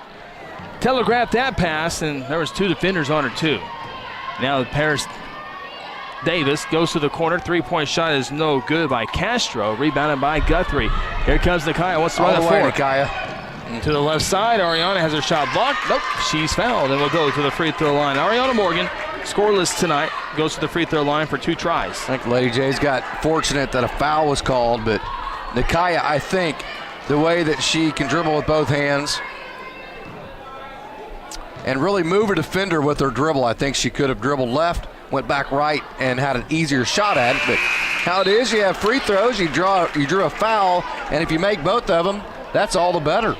Telegraphed that pass, and there was 2 defenders on her too. Now Paris Davis goes to the corner. 3-point shot is no good by Castro. Rebounded by Guthrie. Here comes Nakaya. Wants to run the floor. Nakaya. To the left side. Ariana has her shot blocked. Nope, she's fouled and will go to the free throw line. Ariana Morgan, scoreless tonight, goes to the free throw line for 2 tries. I think Lady J's got fortunate that a foul was called, but Nakaya, I think, the way that she can dribble with both hands and really move her defender with her dribble. I think she could have dribbled left, went back right, and had an easier shot at it. But how it is, you have free throws, you drew a foul, and if you make both of them, that's all the better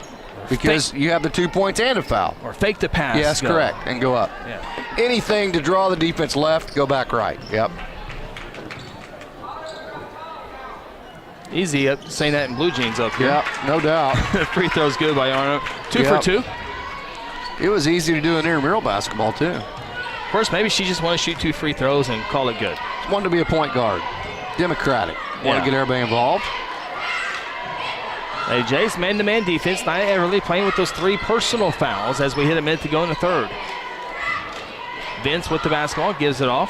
because you have the 2 points and a foul. Or fake the pass. Yes, correct, and go up. Yeah. Anything to draw the defense left, go back right. Yep. Easy saying that in blue jeans up here. Yep, no doubt. Free throw's good by Arno. 2 for 2. It was easy to do in intramural basketball, too. Of course, maybe she just wanted to shoot 2 free throws and call it good. Wanted to be a point guard. Democratic. Want to get everybody involved. Hey, Jace, man-to-man defense. Nia Everly playing with those 3 personal fouls as we hit a minute to go in the third. Vince with the basketball, gives it off.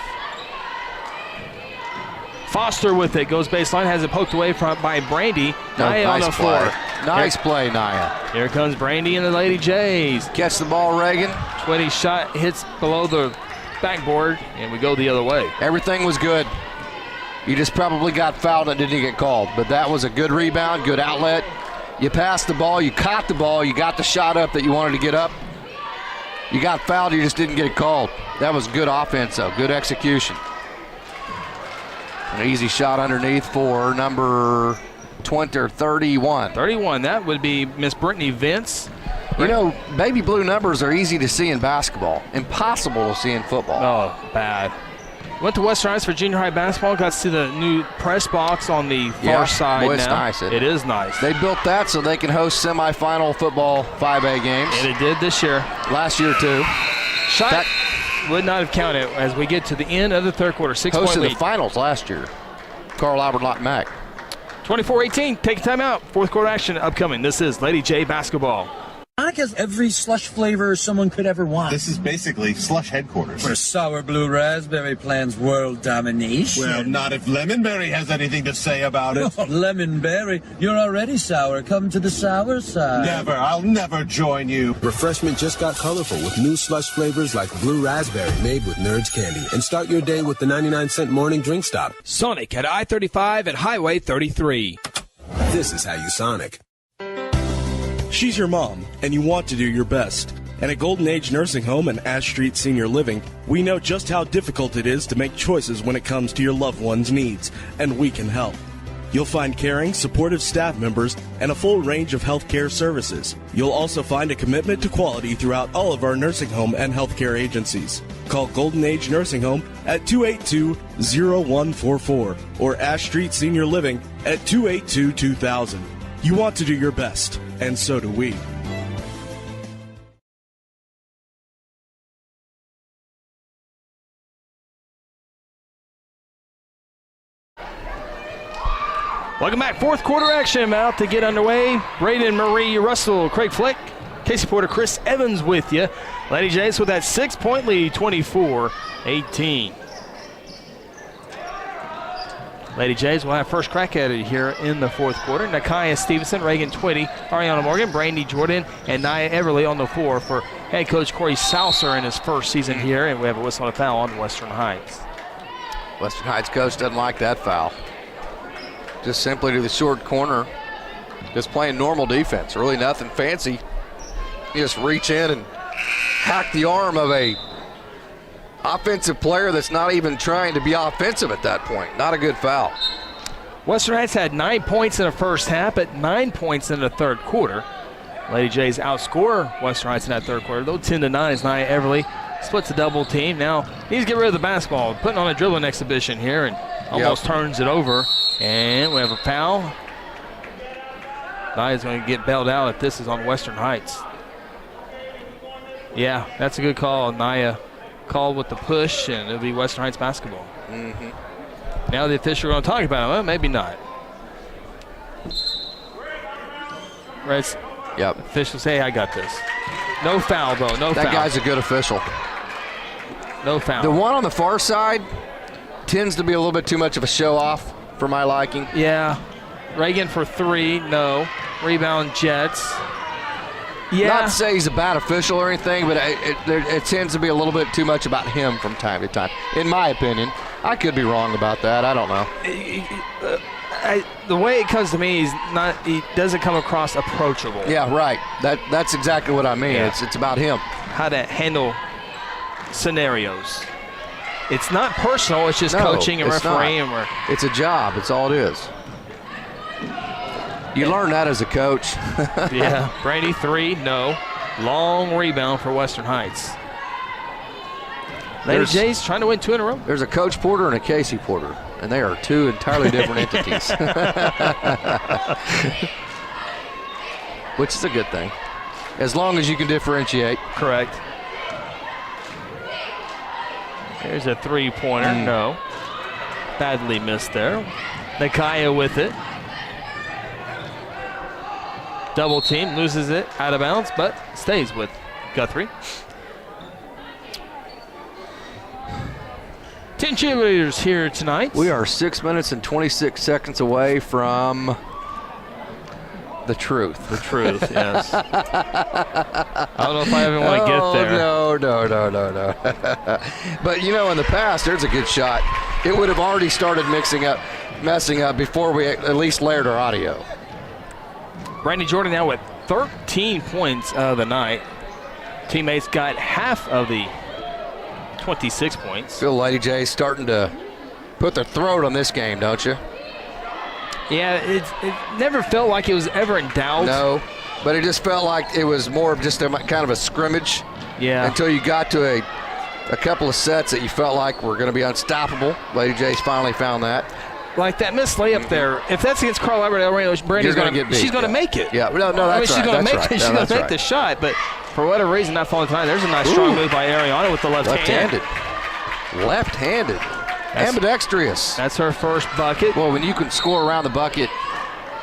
Foster with it, goes baseline, has it poked away by Brandy. Nia on the floor. Nice play, Nia. Here comes Brandy and the Lady Jays. Catch the ball, Reagan. 20 shot hits below the backboard, and we go the other way. Everything was good. You just probably got fouled and didn't get called, but that was a good rebound, good outlet. You passed the ball, you caught the ball, you got the shot up that you wanted to get up. You got fouled, you just didn't get it called. That was good offense, though. Good execution. An easy shot underneath for number 20 or 31. 31, that would be Miss Brittany Vince. You know, baby blue numbers are easy to see in basketball. Impossible to see in football. Oh, bad. Went to Western Heights for junior high basketball. Got to see the new press box on the far side boy, it's now. nice. It is nice. They built that so they can host semifinal football 5A games. And it did this year. Last year, too. Shot would not have counted as we get to the end of the third quarter. 6-point hosted lead. the finals last year. Carl Albert Lott Mac. 24-18. Take a timeout. Fourth quarter action upcoming. This is Lady J basketball. Sonic has every slush flavor someone could ever want. This is basically slush headquarters. Where sour blue raspberry plans world domination. Well, not if Lemonberry has anything to say about it. Lemonberry, you're already sour. Come to the sour side. Never. I'll never join you. Refreshment just got colorful with new slush flavors like blue raspberry made with Nerds candy. And start your day with the 99-cent morning drink stop. Sonic at I-35 and Highway 33. This is how you Sonic. She's your mom, and you want to do your best. And at Golden Age Nursing Home and Ash Street Senior Living, we know just how difficult it is to make choices when it comes to your loved one's needs, and we can help. You'll find caring, supportive staff members and a full range of healthcare services. You'll also find a commitment to quality throughout all of our nursing home and healthcare agencies. Call Golden Age Nursing Home at 282-0144 or Ash Street Senior Living at 282-2000. You want to do your best, and so do we. Welcome back. Fourth quarter action about to get underway. Braden Marie Russell, Craig Flick, Casey Porter, Chris Evans with you. Lady Jays with that 6-point lead, 24-18. Lady Jays will have first crack at it here in the fourth quarter. Nakaya Stevenson, Reagan Twitty, Ariana Morgan, Brandy Jordan, and Nia Everly on the floor for head coach Corey Saucer in his first season here. And we have a whistle and a foul on Western Heights. Western Heights coach doesn't like that foul. Just simply to the short corner. Just playing normal defense. Really nothing fancy. You just reach in and hack the arm of a offensive player that's not even trying to be offensive at that point. Not a good foul. Western Heights had 9 points in the first half, at 9 points in the third quarter. Lady Jays outscore Western Heights in that third quarter, though 10-9 as Nia Everly splits a double team. Now needs to get rid of the basketball, putting on a dribbling exhibition here and almost turns it over. And we have a foul. Nia's going to get bailed out if this is on Western Heights. Yeah, that's a good call. Nia called with the push, and it'll be Western Heights basketball. Mm-hmm. Now the official going to talk about it. Well, maybe not. Reds. Yep. Officials say, hey, I got this. No foul, though. No foul. That guy's a good official. No foul. The one on the far side tends to be a little bit too much of a show-off for my liking. Yeah. Reagan for 3, no. Rebound Jets. Yeah. Not to say he's a bad official or anything, but it tends to be a little bit too much about him from time to time, in my opinion. I could be wrong about that. I don't know. The way it comes to me, he doesn't come across approachable. Yeah, right. That's exactly what I mean. Yeah. It's about him. How to handle scenarios. It's not personal. It's just coaching and refereeing. It's a job. It's all it is. You learn that as a coach. Yeah. Brandy 3, no. Long rebound for Western Heights. Lady Jays trying to win 2 in a row. There's a Coach Porter and a Casey Porter, and they are 2 entirely different entities. Which is a good thing, as long as you can differentiate. Correct. There's a 3-pointer. No. Badly missed there. Nakaya with it. Double team, loses it out of bounds, but stays with Guthrie. 10 cheerleaders here tonight. We are 6 minutes and 26 seconds away from the truth. The truth, yes. I don't know if I even want to get there. No. But, in the past, there's a good shot. It would have already started messing up before we at least layered our audio. Brandy Jordan now with 13 points of the night. teammates got half of the 26 points. Feel Lady J's starting to put their throat on this game, don't you? Yeah, it never felt like it was ever in doubt. No, but it just felt like it was more of just kind of a scrimmage. Yeah. Until you got to a couple of sets that you felt like were going to be unstoppable. Lady J's finally found that. Like that missed layup there. If that's against Carl Albert, Brandy's going to get beat. She's going to make it. Yeah, no, that's she's right. Gonna make right. She's going to make the shot, but for whatever reason, not falling tonight. There's a nice strong move by Ariana with the left hand. Left-handed. Ambidextrous. That's her first bucket. Well, when you can score around the bucket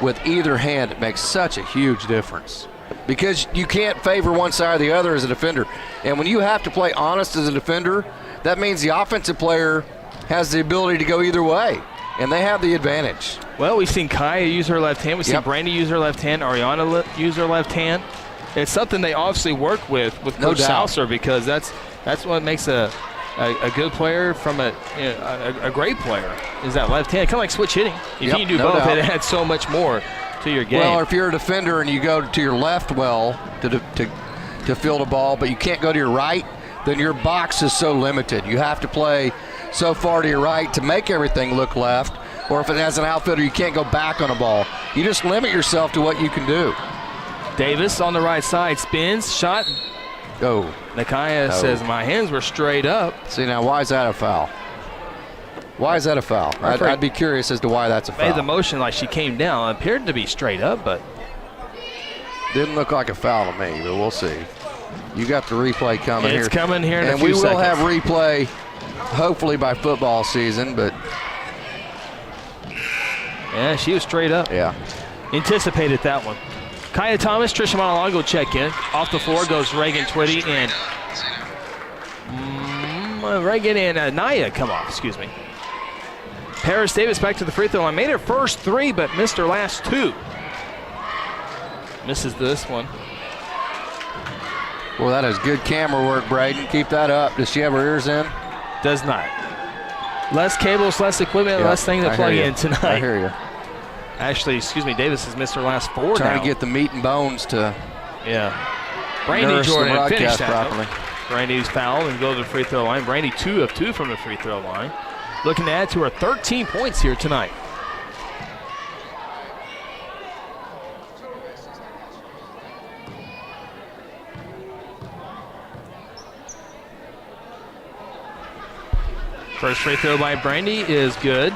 with either hand, it makes such a huge difference. Because you can't favor one side or the other as a defender. And when you have to play honest as a defender, that means the offensive player has the ability to go either way. And they have the advantage. Well, we've seen Kaya use her left hand. We've seen Brandy use her left hand. Ariana use her left hand. It's something they obviously work with Coach Saucer, because that's what makes a good player from a great player is that left hand. Kind of like switch hitting. If you can do both, it adds so much more to your game. Well, if you're a defender and you go to your left to field a ball, but you can't go to your right, then your box is so limited. You have to play so far to your right to make everything look left, or if it has an outfielder, you can't go back on a ball. You just limit yourself to what you can do. Davis on the right side spins, shot. Oh. Nakaya says my hands were straight up. See, now why is that a foul? Why is that a foul? I'd be curious as to why that's a foul. Made the motion like she came down. It appeared to be straight up, but didn't look like a foul to me, but we'll see. You got the replay coming here. It's coming here in a few seconds. And we will seconds. have replay hopefully by football season, but yeah, she was straight up. Yeah. Anticipated that one. Kaya Thomas, Trisha Monalago check in. Off the floor goes Reagan Twitty and Reagan and Naya come off, excuse me. Paris Davis back to the free throw line. Made her first three, but missed her last two. Misses this one. Well, that is good camera work, Braden. Keep that up. Does she have her ears in? Does not. Less cables, less equipment, less thing to plug in tonight. I hear you. Actually, excuse me, Davis has missed her last four Trying to get the meat and bones to Brandy Jordan finished that properly. Brandy's fouled and go to the free throw line. Brandy 2 of 2 from the free throw line. Looking to add to her 13 points here tonight. First free throw by Brandy is good.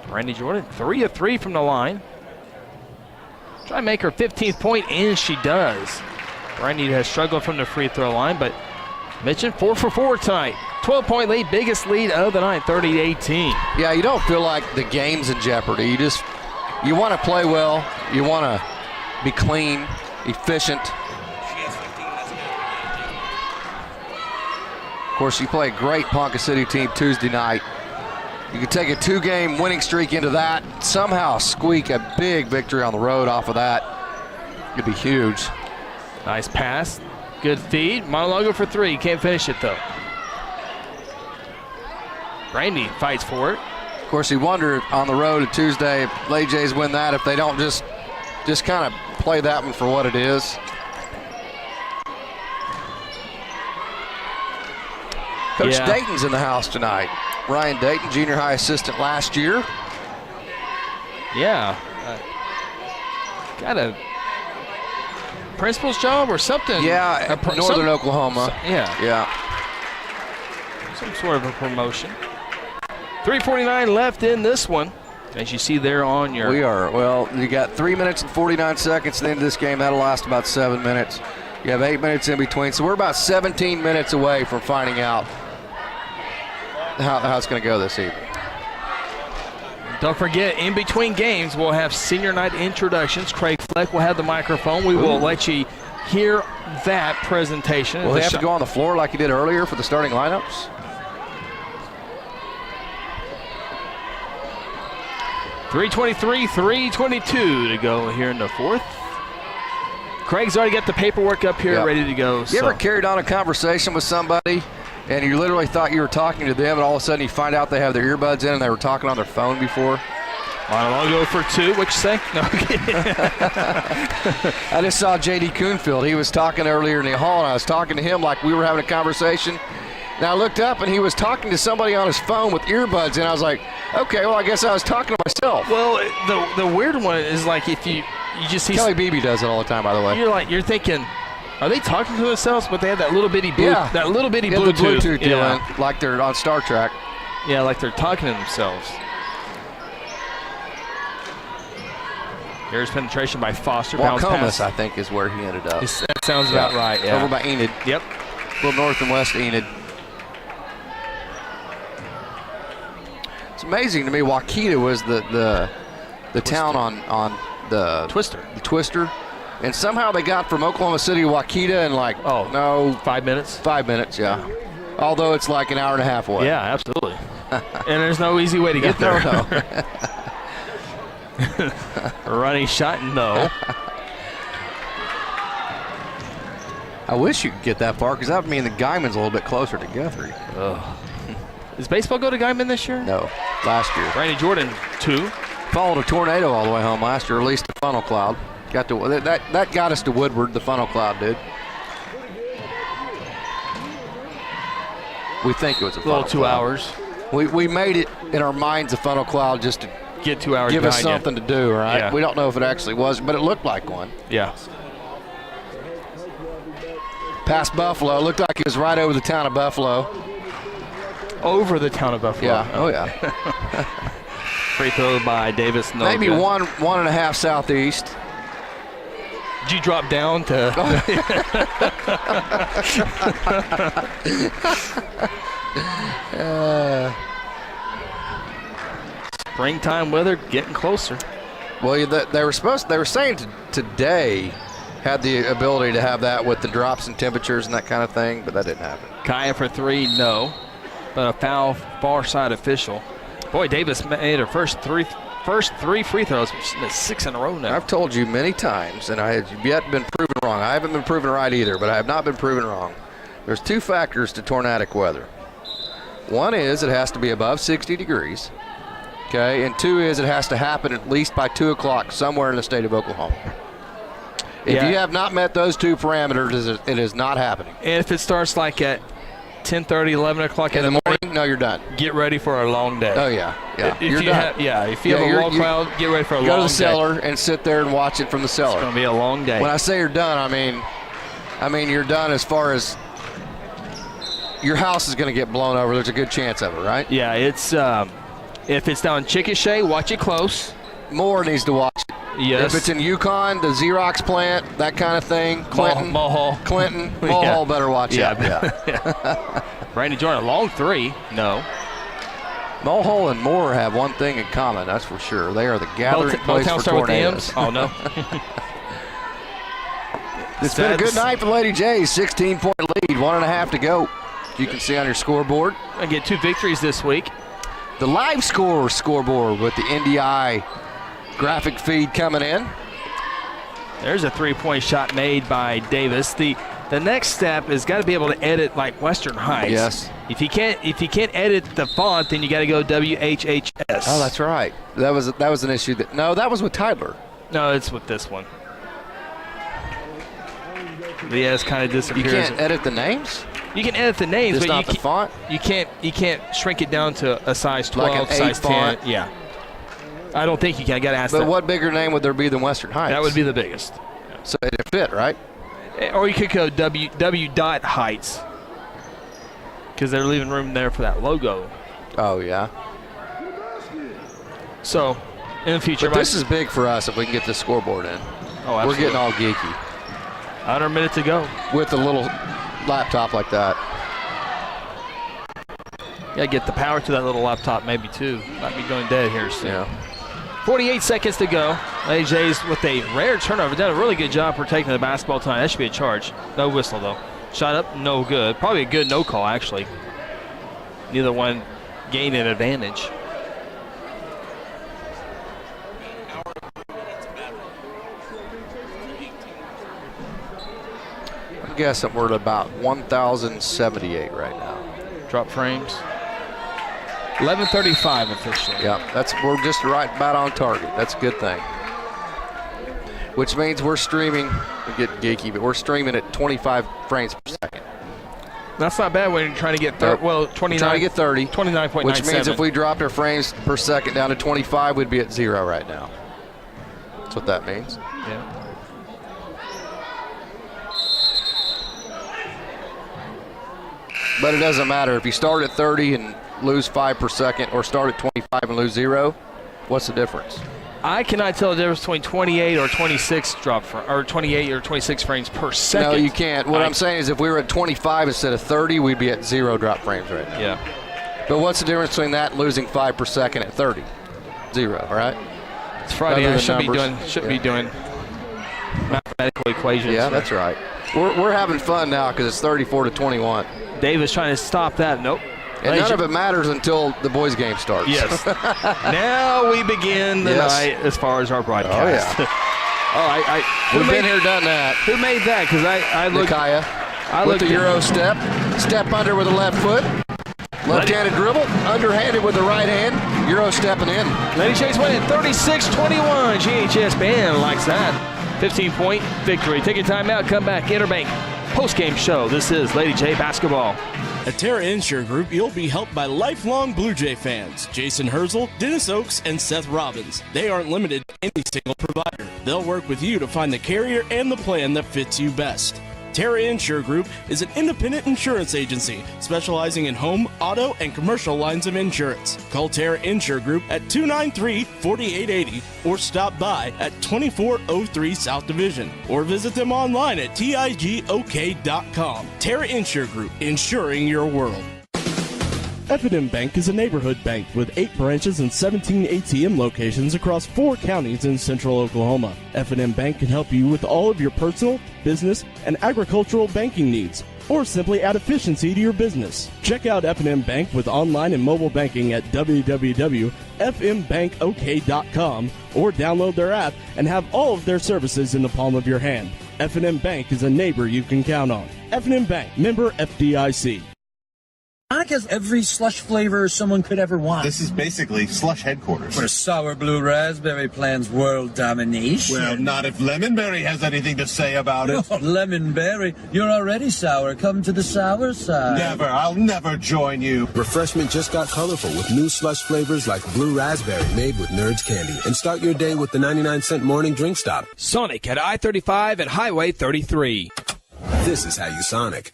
Brandy Jordan, 3 of 3 from the line. Try to make her 15th point, and she does. Brandy has struggled from the free throw line, but mentioned 4 for 4 tonight. 12-point lead, biggest lead of the night, 30-18. Yeah, you don't feel like the game's in jeopardy. You want to play well. You want to be clean, efficient. Of course, you play a great Ponca City team Tuesday night. You can take a 2-game winning streak into that, somehow squeak a big victory on the road off of that. It'd be huge. Nice pass, good feed. Monalago for 3, can't finish it though. Brandy fights for it. Of course, you wonder on the road at Tuesday if Lady Jays win that, if they don't just kind of play that one for what it is. Coach Dayton's in the house tonight. Ryan Dayton, junior high assistant last year. Yeah. Got a principal's job or something? Yeah, Northern Oklahoma. Yeah. Some sort of a promotion. 3:49 left in this one. As you see there on your... You got 3 minutes and 49 seconds at the end of this game. That'll last about 7 minutes. You have 8 minutes in between. So we're about 17 minutes away from finding out how it's going to go this evening. Don't forget, in between games, we'll have senior night introductions. Craig Fleck will have the microphone. We will let you hear that presentation. Will they have to go on the floor like he did earlier for the starting lineups? .323, 3:22 to go here in the fourth. Craig's already got the paperwork up here ready to go. You ever carried on a conversation with somebody and you literally thought you were talking to them, and all of a sudden you find out they have their earbuds in and they were talking on their phone before. I'll go for 2. What you say? No, I'm kidding. I just saw J.D. Coonfield. He was talking earlier in the hall, and I was talking to him like we were having a conversation. And I looked up, and he was talking to somebody on his phone with earbuds, and I was like, okay, well, I guess I was talking to myself. Well, the weird one is like if you just see Kelly Beebe does it all the time, by the way. You're thinking, are they talking to themselves? But they have that little bitty Bluetooth. The Bluetooth deal in, like they're on Star Trek. Yeah, like they're talking to themselves. There's penetration by Foster. Waukomis, I think, is where he ended up. That sounds about right, yeah. Over by Enid. Yep. A little north and west of Enid. It's amazing to me, Waukeeta was the town on the Twister. The Twister. And somehow they got from Oklahoma City to Waukeeta in 5 minutes? 5 minutes, yeah. Although it's like an hour and a half away. Yeah, absolutely. And there's no easy way to get there. No. Running shot, no. I wish you could get that far, because that would mean the Guyman's a little bit closer to Guthrie. Does baseball go to Guyman this year? No, last year. Randy Jordan, 2. Followed a tornado all the way home last year, released a funnel cloud. That got us to Woodward, the funnel cloud did. We think it was a funnel little 2 cloud. hours. We made it in our minds a funnel cloud just to get 2 hours. Give us something to do, right? Yeah. We don't know if it actually was, but it looked like one. Yeah. Past Buffalo, looked like it was right over the town of Buffalo. Over the town of Buffalo. Yeah. Oh yeah. Free throw by Davis. No Maybe good. 1.5 southeast. Did you drop down to? Springtime weather getting closer. Well, they were saying today had the ability to have that with the drops in temperatures and that kind of thing, but that didn't happen. Kaya for 3, no. But a foul, far side official. Boy, Davis made her first three free throws, which is 6 in a row now. I've told you many times, and I have yet been proven wrong. I haven't been proven right either, but I have not been proven wrong. There's 2 factors to tornadic weather. One is it has to be above 60 degrees, okay? And 2 is it has to happen at least by 2 o'clock somewhere in the state of Oklahoma. If you have not met those 2 parameters, it is not happening. And if it starts like at 10:30, 11 o'clock in the morning, no, you're done. Get ready for a long day. Oh, yeah. You're done. If you have a wall cloud, get ready for a long day. Go to the cellar and sit there and watch it from the cellar. It's going to be a long day. When I say you're done, I mean you're done as far as your house is going to get blown over. There's a good chance of it, right? Yeah, it's if it's down Chickasha, watch it close. Moore needs to watch it. Yes. If it's in Yukon, the Xerox plant, that kind of thing, Clinton, Mulhall better watch out. Yeah. Randy Jordan, a long 3, no. Mulhall and Moore have one thing in common, that's for sure. They are the gathering place for tornadoes. Oh, no. It's been a good night for Lady J's. 16-point lead, 1.5 to go. You can see on your scoreboard. I get 2 victories this week. The live scoreboard with the NDI graphic feed coming in. There's a 3-point shot made by Davis. The next step is got to be able to edit like Western Heights. Yes. If you can't edit the font, then you got to go WHHS. Oh, that's right. That was an issue that was with Tyler. No, it's with this one. The S kind of disappears. You can't edit the names? You can edit the names, but not the font? You can't shrink it down to a size 12, like an size 10. font? Yeah. I don't think you can. I got to ask But them. what bigger name would there be than Western Heights? That would be the biggest. So it'd fit, right? Or you could go W dot Heights, because they're leaving room there for that logo. Oh, yeah. So, in the future. But this is big for us if we can get this scoreboard in. Oh, absolutely. We're getting all geeky. Under a minute to go. With a little laptop like that. Got to get the power to that little laptop maybe, too. Might be going dead here soon. Yeah. 48 seconds to go. Lady Jays with a rare turnover. Done a really good job protecting the basketball tonight. That should be a charge. No whistle, though. Shot up, no good. Probably a good no call, actually. Neither one gained an advantage. I'm guessing we're at about 1,078 right now. drop frames. 11:35 officially. Yeah, we're just right about on target. That's a good thing. Which means we're streaming, we get geeky, but we're streaming at 25 frames per second. That's not bad when you're trying to get 30. Well, 29. Trying to get 30. 29.97. Which means if we dropped our frames per second down to 25, we'd be at 0 right now. That's what that means. Yeah. But it doesn't matter. If you start at 30 and lose 5 per second, or start at 25 and lose 0, what's the difference? I cannot tell the difference between 28 or 26 or 28 or 26 frames per second. No, you can't. What I'm saying is if we were at 25 instead of 30, we'd be at 0 drop frames right now. Yeah. But what's the difference between that and losing 5 per second at 30? 0, right? It's Friday. I should be doing mathematical equations. Yeah, that's right. We're having fun now because it's 34-21. Dave is trying to stop that. Nope. And none of it matters until the boys' game starts. Yes. Now we begin the night as far as our broadcast. Oh, yeah. All right. We've been here, done that. Who made that? Because I looked. Nikaya with the Euro step. Step under with the left foot. Left-handed dribble. Underhanded with the right hand. Euro stepping in. Lady Jays win it 36-21. GHS band likes that. 15-point victory. Take your time out. Come back. Interbank post-game show. This is Lady J basketball. At Terra Insure Group, you'll be helped by lifelong Blue Jay fans, Jason Herzl, Dennis Oaks, and Seth Robbins. They aren't limited to any single provider. They'll work with you to find the carrier and the plan that fits you best. Terra Insure Group is an independent insurance agency specializing in home, auto, and commercial lines of insurance. Call Terra Insure Group at 293-4880 or stop by at 2403 South Division or visit them online at tigok.com. Terra Insure Group, insuring your world. F&M Bank is a neighborhood bank with 8 branches and 17 ATM locations across 4 counties in central Oklahoma. F&M Bank can help you with all of your personal, business, and agricultural banking needs, or simply add efficiency to your business. Check out F&M Bank with online and mobile banking at www.fmbankok.com or download their app and have all of their services in the palm of your hand. F&M Bank is a neighbor you can count on. F&M Bank, member FDIC. Monica's every slush flavor someone could ever want. This is basically slush headquarters. Where sour blue raspberry plans world domination. Well, not if Lemonberry has anything to say about it. Oh, Lemonberry, you're already sour. Come to the sour side. Never. I'll never join you. Refreshment just got colorful with new slush flavors like blue raspberry made with Nerds candy. And start your day with the 99-cent morning drink stop. Sonic at I-35 at Highway 33. This is how you Sonic.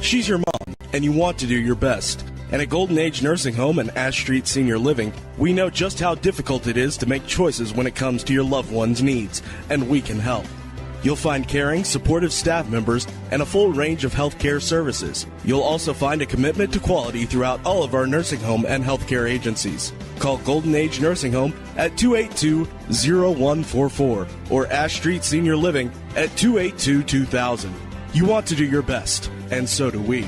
She's your mom, and you want to do your best. And at Golden Age Nursing Home and Ash Street Senior Living, we know just how difficult it is to make choices when it comes to your loved one's needs, and we can help. You'll find caring, supportive staff members and a full range of healthcare services. You'll also find a commitment to quality throughout all of our nursing home and healthcare agencies. Call Golden Age Nursing Home at 282-0144 or Ash Street Senior Living at 282-2000. You want to do your best, and so do we.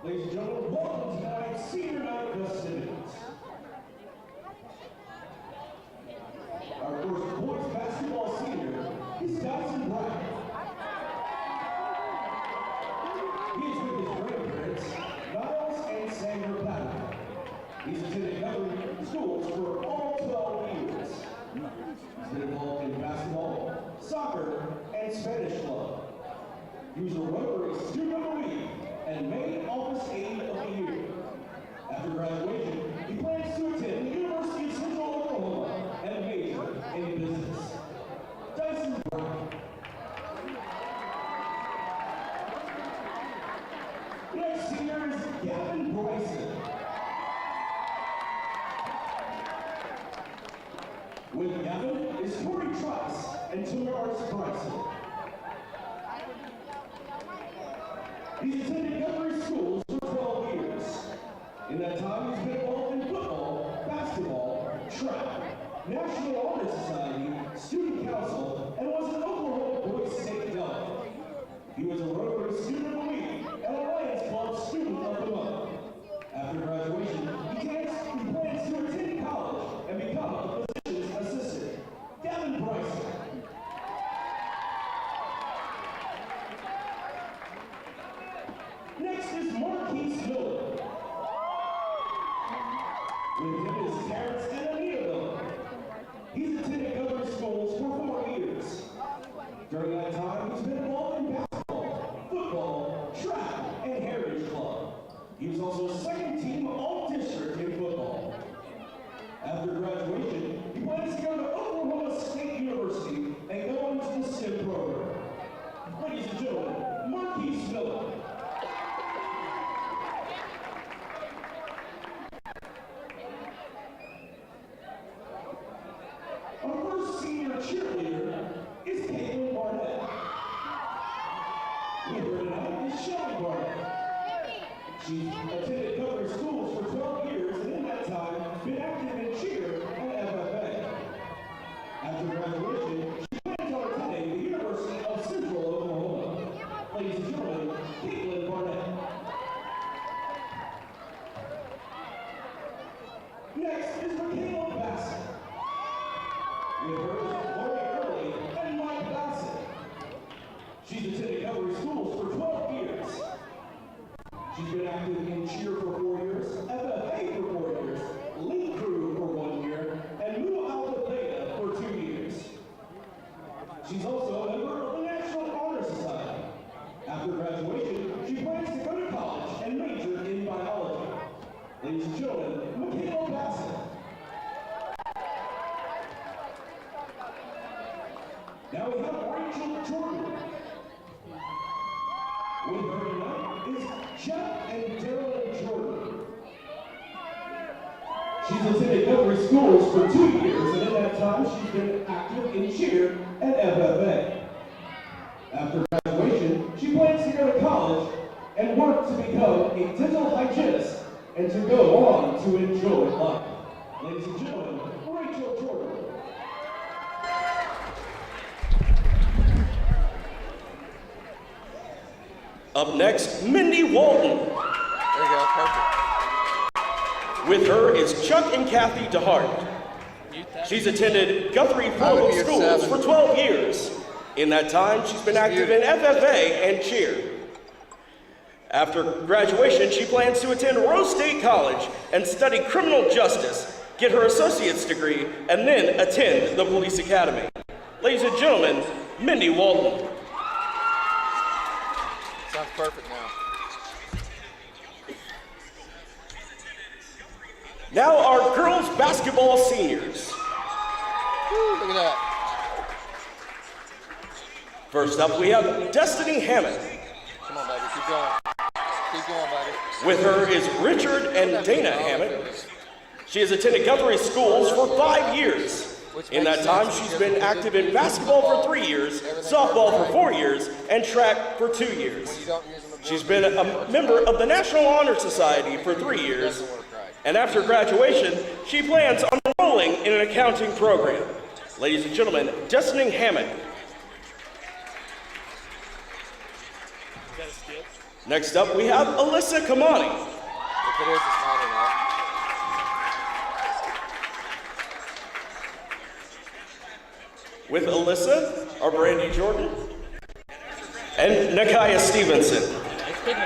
Ladies and gentlemen, welcome to tonight's senior night festivities. Our first boys basketball senior is Dyson Brown. He is with his grandparents, Niles and Sandra Patton. He's attended Guthrie schools for all 12 years. He's been involved in basketball, soccer, and Spanish club. He was a Rotary Student of the Week and Main Office Aide of the Year. After graduation, he plans to attend the University of Central Oklahoma and major in business. Dyson Brown. Next senior is Gavin Bryson. With Gavin is Tori Trice and Tamaris Bryson. He's attended Guthrie schools for 12 years. In that time, he's been involved in football, basketball, track, National Honor Society, Student Council, and was an Oklahoma Boys State Delegate. He was a Rotary Student of the Week and a Lions Club Student of the Month. After graduation, he plans to attend college and become a physician's assistant. Gavin Bryson. Next is Marquise Miller. With him is Terrence and Anita Miller. He's attended Guthrie schools for 4 years. During that time, he's been involved in basketball, football, track, and heritage club. He was also a second team all-district in football. After graduation, he plans to go to Oklahoma State University and go on to the STEM program. Ladies and gentlemen, Marquise Miller. Our first senior cheerleader is Caitlin Barnett. With her tonight is Shelly Barnett. She's attended Guthrie schools for 12 years and in that time been active in cheer and FFA. After graduation, she plans on attending the University of Central Oklahoma. Ladies and gentlemen, Caitlin Barnett. Next is Michaela Bassett. With her is Lori Early and Mike Bassett. She's attended Guthrie schools for 12 years. She's been active in cheer for 4 years, FFA for 4 years, lead crew for 1 year, and Mu Alpha Theta for 2 years. She's also a member of the National Honor Society. After graduation, she plans to go to college and major in biology. Ladies and gentlemen, Michaela Bassett. Now we have Rachel Jordan. With her tonight is Jeff and Darylyn Jordan. She's attended Guthrie schools for 2 years, and in that time she's been active in cheer and FFA. After graduation, she plans to go to college and work to become a dental hygienist and to go on to enjoy life. Ladies and gentlemen, Rachel Jordan. Up next, Mindy Walton. There you go, perfect. With her is Chuck and Kathy DeHart. She's attended Guthrie formal schools for 12 years. In that time, she's been active in FFA and cheer. After graduation, she plans to attend Rose State College and study criminal justice, get her associate's degree, and then attend the police academy. Ladies and gentlemen, Mindy Walton. Sounds perfect now. Now our girls basketball seniors. Woo, look at that. First up, we have Destiny Hammond. Come on, baby, keep going. Keep going, baby. With her is Richard and Dana Hammond. She has attended Guthrie schools for 5 years. In that time, she's been active in basketball for 3 years, softball for 4 years, and track for 2 years. She's been a member of the National Honor Society for 3 years, and after graduation, she plans on enrolling in an accounting program. Ladies and gentlemen, Destiny Hammond. Next up, we have Alyssa Kamani. If it is, it's not enough. With Alyssa are Brandy Jordan and Nakaya Stevenson. Great.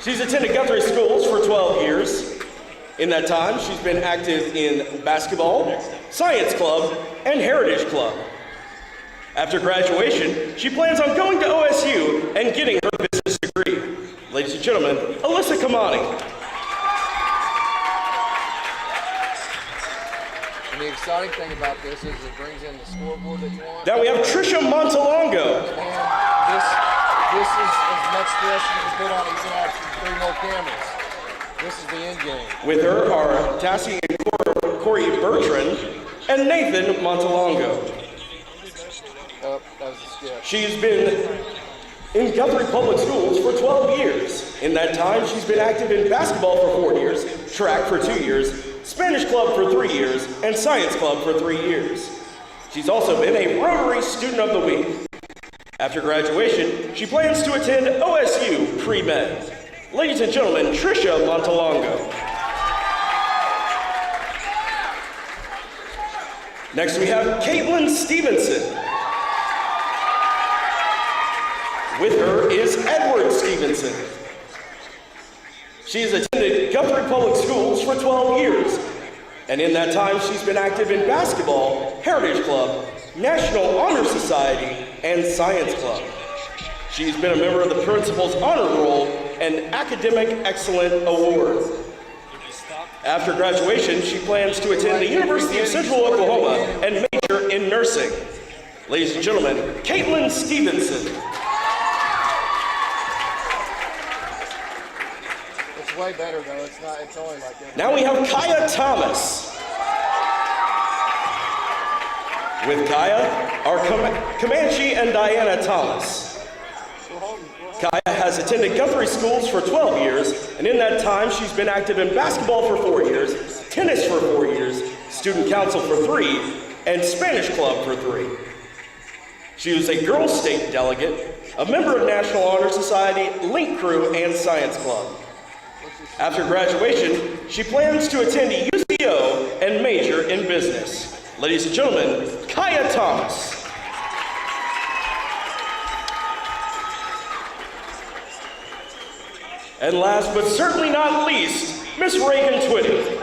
She's attended Guthrie schools for 12 years. In that time, she's been active in basketball, science club, and heritage club. After graduation, she plans on going to OSU and getting her business degree. Ladies and gentlemen, Alyssa Kamani. And the exciting thing about this is it brings in the scoreboard that you want. Now we have Trisha Montalongo. And this is as much stress as you can put on it. You can have 3 more cameras. This is the end game. With her are Tassie and Corey Bertrand and Nathan Montalongo. Oh, that was a skip. She's been in Guthrie Public Schools for 12 years. In that time, she's been active in basketball for 4 years, track for 2 years, Spanish club for 3 years, and science club for 3 years. She's also been a Rotary Student of the Week. After graduation, she plans to attend OSU pre-med. Ladies and gentlemen, Trisha Montalongo. Next we have Caitlin Stevenson. With her is Edward Stevenson. She has attended Guthrie Public Schools for 12 years, and in that time she's been active in basketball, heritage club, National Honor Society, and science club. She's been a member of the Principal's Honor Roll and Academic Excellent Award. After graduation, she plans to attend the University of Central Oklahoma and major in nursing. Ladies and gentlemen, Caitlin Stevenson. It's way better though. It's only like that. Now we have Kaya Thomas. With Kaya are Comanche and Diana Thomas. Kaya has attended Guthrie schools for 12 years, and in that time she's been active in basketball for 4 years, tennis for 4 years, student council for 3, and Spanish club for 3. She was a Girls State delegate, a member of National Honor Society, Link Crew, and Science Club. After graduation, she plans to attend UCO and major in business. Ladies and gentlemen, Kaya Thomas. And last but certainly not least, Miss Reagan Twitty.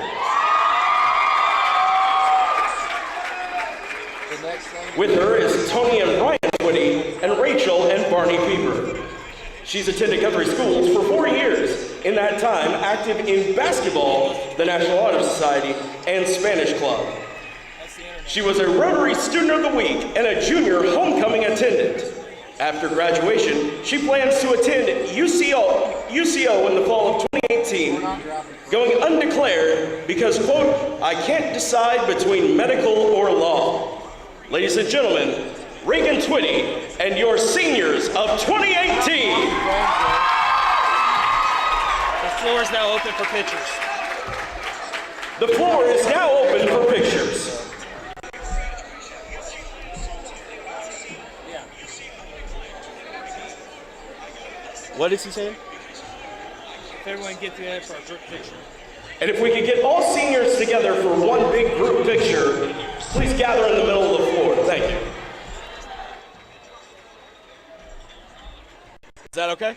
With her is Tony and Brian Twitty and Rachel and Barney Pieper. She's attended Guthrie schools for 4 years. In that time, active in basketball, the National Honor Society, and Spanish club. She was a Rotary Student of the Week and a junior homecoming attendant. After graduation, she plans to attend UCO in the fall of 2018, going undeclared because, quote, I can't decide between medical or law. Ladies and gentlemen, Reagan Twitty and your seniors of 2018. The floor is now open for pictures. The floor is now open for pictures. What is he saying? If everyone get together for a group picture. And if we could get all seniors together for one big group picture, please gather in the middle of the floor. Thank you. Is that okay?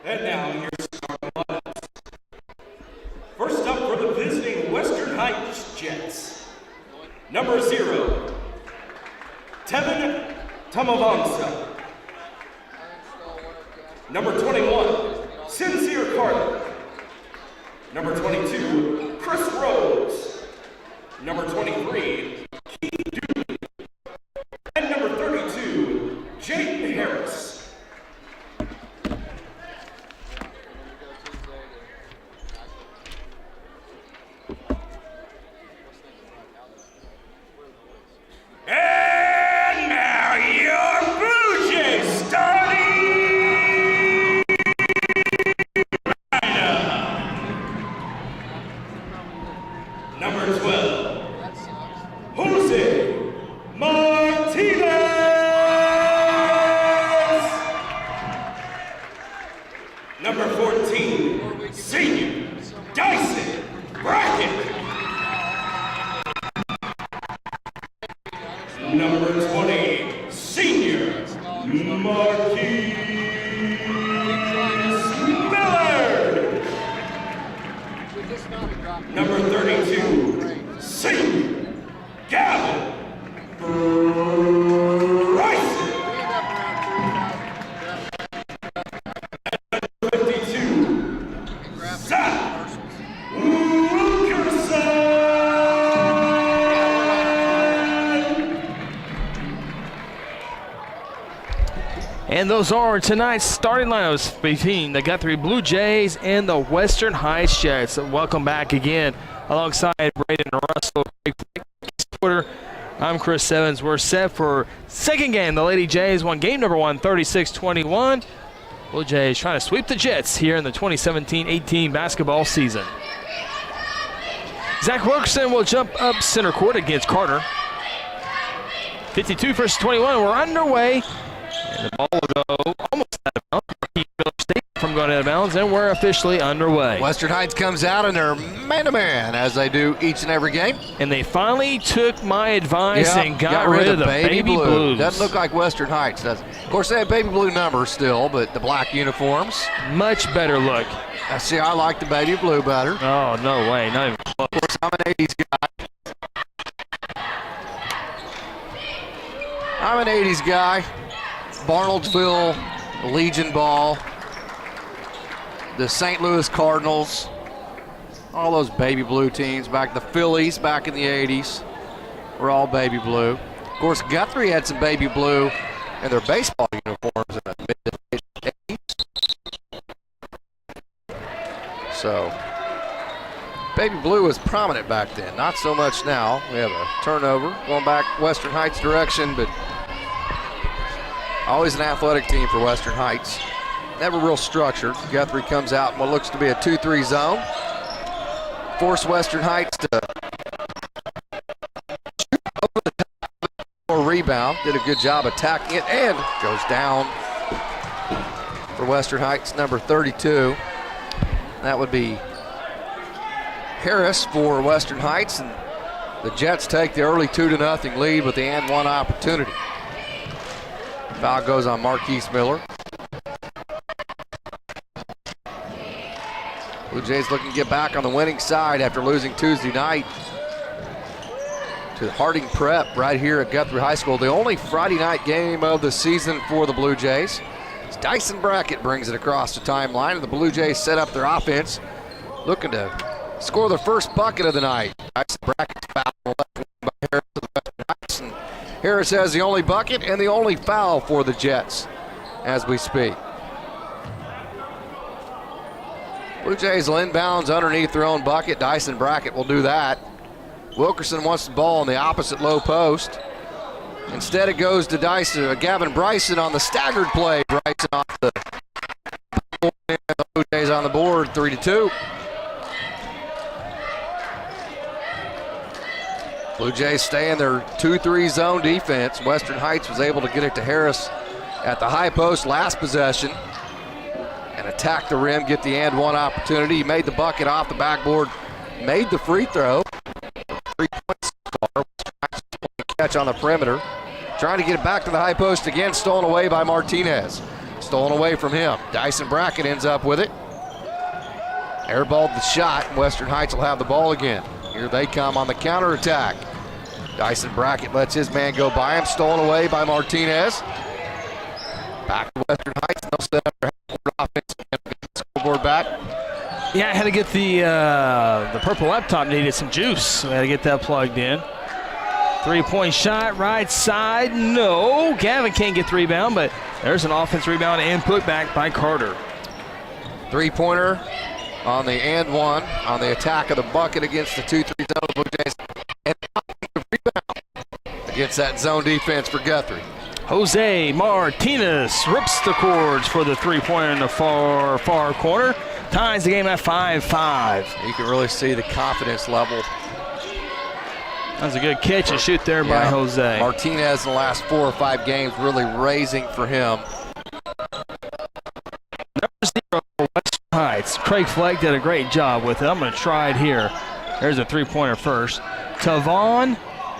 And now your starting lineups. First up for the visiting Western Heights Jets. Number 0, Tevin Tamavangsa. Number 21, Sincere Carter. Number 22, Chris Rose. Number 23, Keith Dooley. And number 32, Jayden Harris. And now your Blue Jays starting lineup. Number 12, Jose Martinez. Number 14, senior Dyson Brackett. Number 20, senior Marquise Miller. Number 32, senior Gavin Bryson. Number 52, Zach Wilkerson. And those are tonight's starting lineups between the Guthrie Blue Jays and the Western Heights Jets. Welcome back again alongside Braden Russell, Twitter. I'm Chris Evans. We're set for second game. The Lady Jays won game number 1, 36-21. Blue Jays trying to sweep the Jets here in the 2017-18 basketball season. Zach Wilkerson will jump up center court against Carter. 52 versus 21. We're underway. And the ball will go almost out of bounds. Keep Miller State from going out of bounds, and we're officially underway. Western Heights comes out and they're man-to-man, as they do each and every game. And they finally took my advice and got rid of the baby blues. Doesn't look like Western Heights does. Of course, they have baby blue numbers still, but the black uniforms. Much better look. See, I like the baby blue better. Oh, no way. Not even close. Of course, I'm an 80s guy. Barnoldsville, Legion Ball, the St. Louis Cardinals, all those baby blue teams, the Phillies back in the 80s were all baby blue. Of course, Guthrie had some baby blue in their baseball uniforms in the mid-80s. So, baby blue was prominent back then, not so much now. We have a turnover going back Western Heights direction, but always an athletic team for Western Heights. Never real structured. Guthrie comes out in what looks to be a 2-3 zone. Force Western Heights to shoot over the top for rebound. Did a good job attacking it and goes down for Western Heights, number 32. That would be Harris for Western Heights, and the Jets take the early 2-0 lead with the and one opportunity. Foul goes on Marquise Miller. Blue Jays looking to get back on the winning side after losing Tuesday night to Harding Prep right here at Guthrie High School. The only Friday night game of the season for the Blue Jays. As Dyson Brackett brings it across the timeline, and the Blue Jays set up their offense, looking to score the first bucket of the night. Dyson Brackett's foul on the left wing by Harris to the Western Heights, and Harris has the only bucket and the only foul for the Jets as we speak. Blue Jays will inbounds underneath their own bucket. Dyson Brackett will do that. Wilkerson wants the ball in the opposite low post. Instead it goes to Gavin Bryson on the staggered play. Bryson off the board, and the Blue Jays on the board, 3-2. Blue Jays stay in their 2-3 zone defense. Western Heights was able to get it to Harris at the high post last possession and attack the rim, get the and one opportunity. He made the bucket off the backboard, made the free throw. 3 points score. Catch on the perimeter. Trying to get it back to the high post again, stolen away by Martinez. Stolen away from him. Dyson Brackett ends up with it. Airballed the shot. Western Heights will have the ball again. Here they come on the counterattack. Dyson Brackett lets his man go by him. Stolen away by Martinez. Back to Western Heights. They'll set up their offense and get the scoreboard back. Yeah, I had to get the purple laptop needed some juice. So I had to get that plugged in. 3-point shot, right side. No, Gavin can't get the rebound, but there's an offense rebound and put back by Carter. 3-pointer on the and one on the attack of the bucket against the 2-3 zone of the Blue Jays. And offensive rebound against that zone defense for Guthrie. Jose Martinez rips the cords for the 3-pointer in the far corner. Ties the game at 5-5. You can really see the confidence level. That's a good catch and shoot there by Jose. Martinez in the last 4 or 5 games really raising for him. Number 0, Western Heights. Craig Fleck did a great job with it. I'm going to try it here. There's a 3-pointer first. Tavon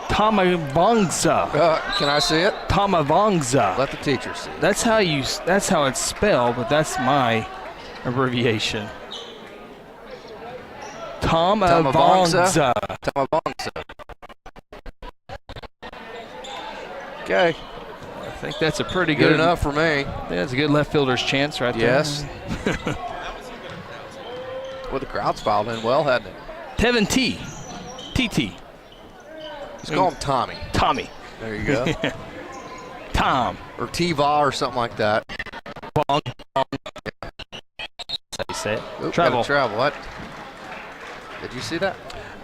Tamavangza. Can I see it? Tamavangza. Let the teacher see it. That's how it's spelled, but that's my abbreviation. Tamavangza. Tamavangza. Okay. I think that's a pretty good enough for me. I think that's a good left fielder's chance right there. Yes. Well, the crowd's filed in well, hadn't it? Tevin T. TT. Let's call him Tommy. Tommy. There you go. Tom. Or Tiva or something like that. Bong. That's how you say it. Oop, Travel. Travel. What? Did you see that?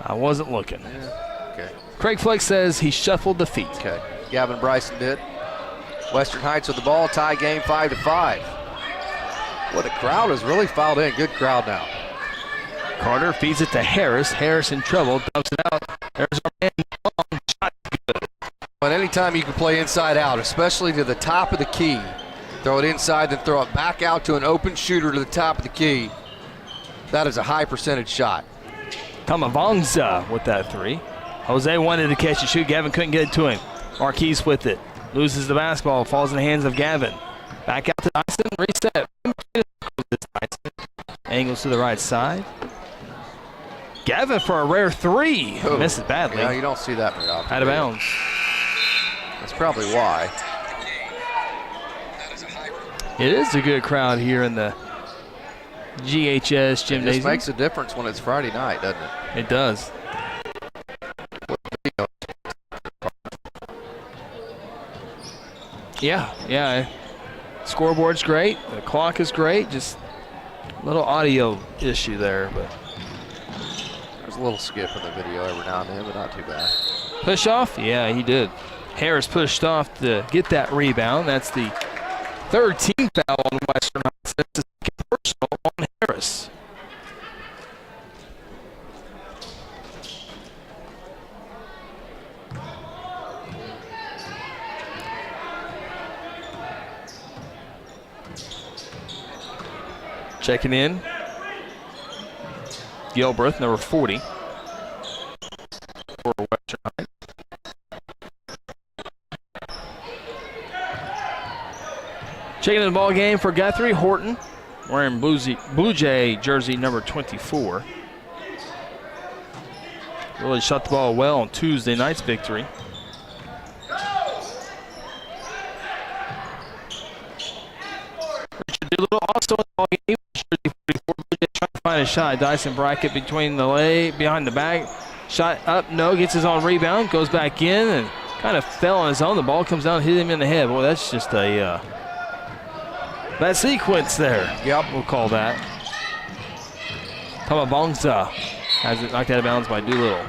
I wasn't looking. Yeah. Okay. Craig Fleck says he shuffled the feet. Okay. Gavin Bryson did. Western Heights with the ball. Tie game 5-5. Well, the crowd has really filed in. Good crowd now. Carter feeds it to Harris. Harris in trouble. Dumps it out. There's our man. Shot good. But anytime you can play inside out, especially to the top of the key, throw it inside, then throw it back out to an open shooter to the top of the key, that is a high percentage shot. Tamavangza with that 3. Jose wanted to catch and shoot. Gavin couldn't get it to him. Marquise with it. Loses the basketball. Falls in the hands of Gavin. Back out to Dyson. Reset. Angles to the right side. Gavin for a rare 3. Ooh. Misses badly. Yeah, you don't see that very often. Out of bounds. That's probably why. It is a good crowd here in the GHS gymnasium. It just makes a difference when it's Friday night, doesn't it? It does. Yeah. Scoreboard's great. The clock is great. Just a little audio issue there, but there's a little skip in the video every now and then, but not too bad. Push off? Yeah, he did. Harris pushed off to get that rebound. That's the 3rd team foul on Western Heights. That's the second personal on Harris. Checking in, Gilbreth, number 40 for Western Heights. Checking in the ball game for Guthrie, Horton, wearing Blue Jay jersey number 24. Really shot the ball well on Tuesday night's victory. Richard Doolittle also in the ball game. Trying to find a shot. Dyson Brackett between the leg, behind the back. Shot up, no, gets his own rebound, goes back in and kind of fell on his own. The ball comes down, hit him in the head. Boy, that's just a bad sequence there. Yep. We'll call that. Tamavangza has it knocked out of bounds by Doolittle.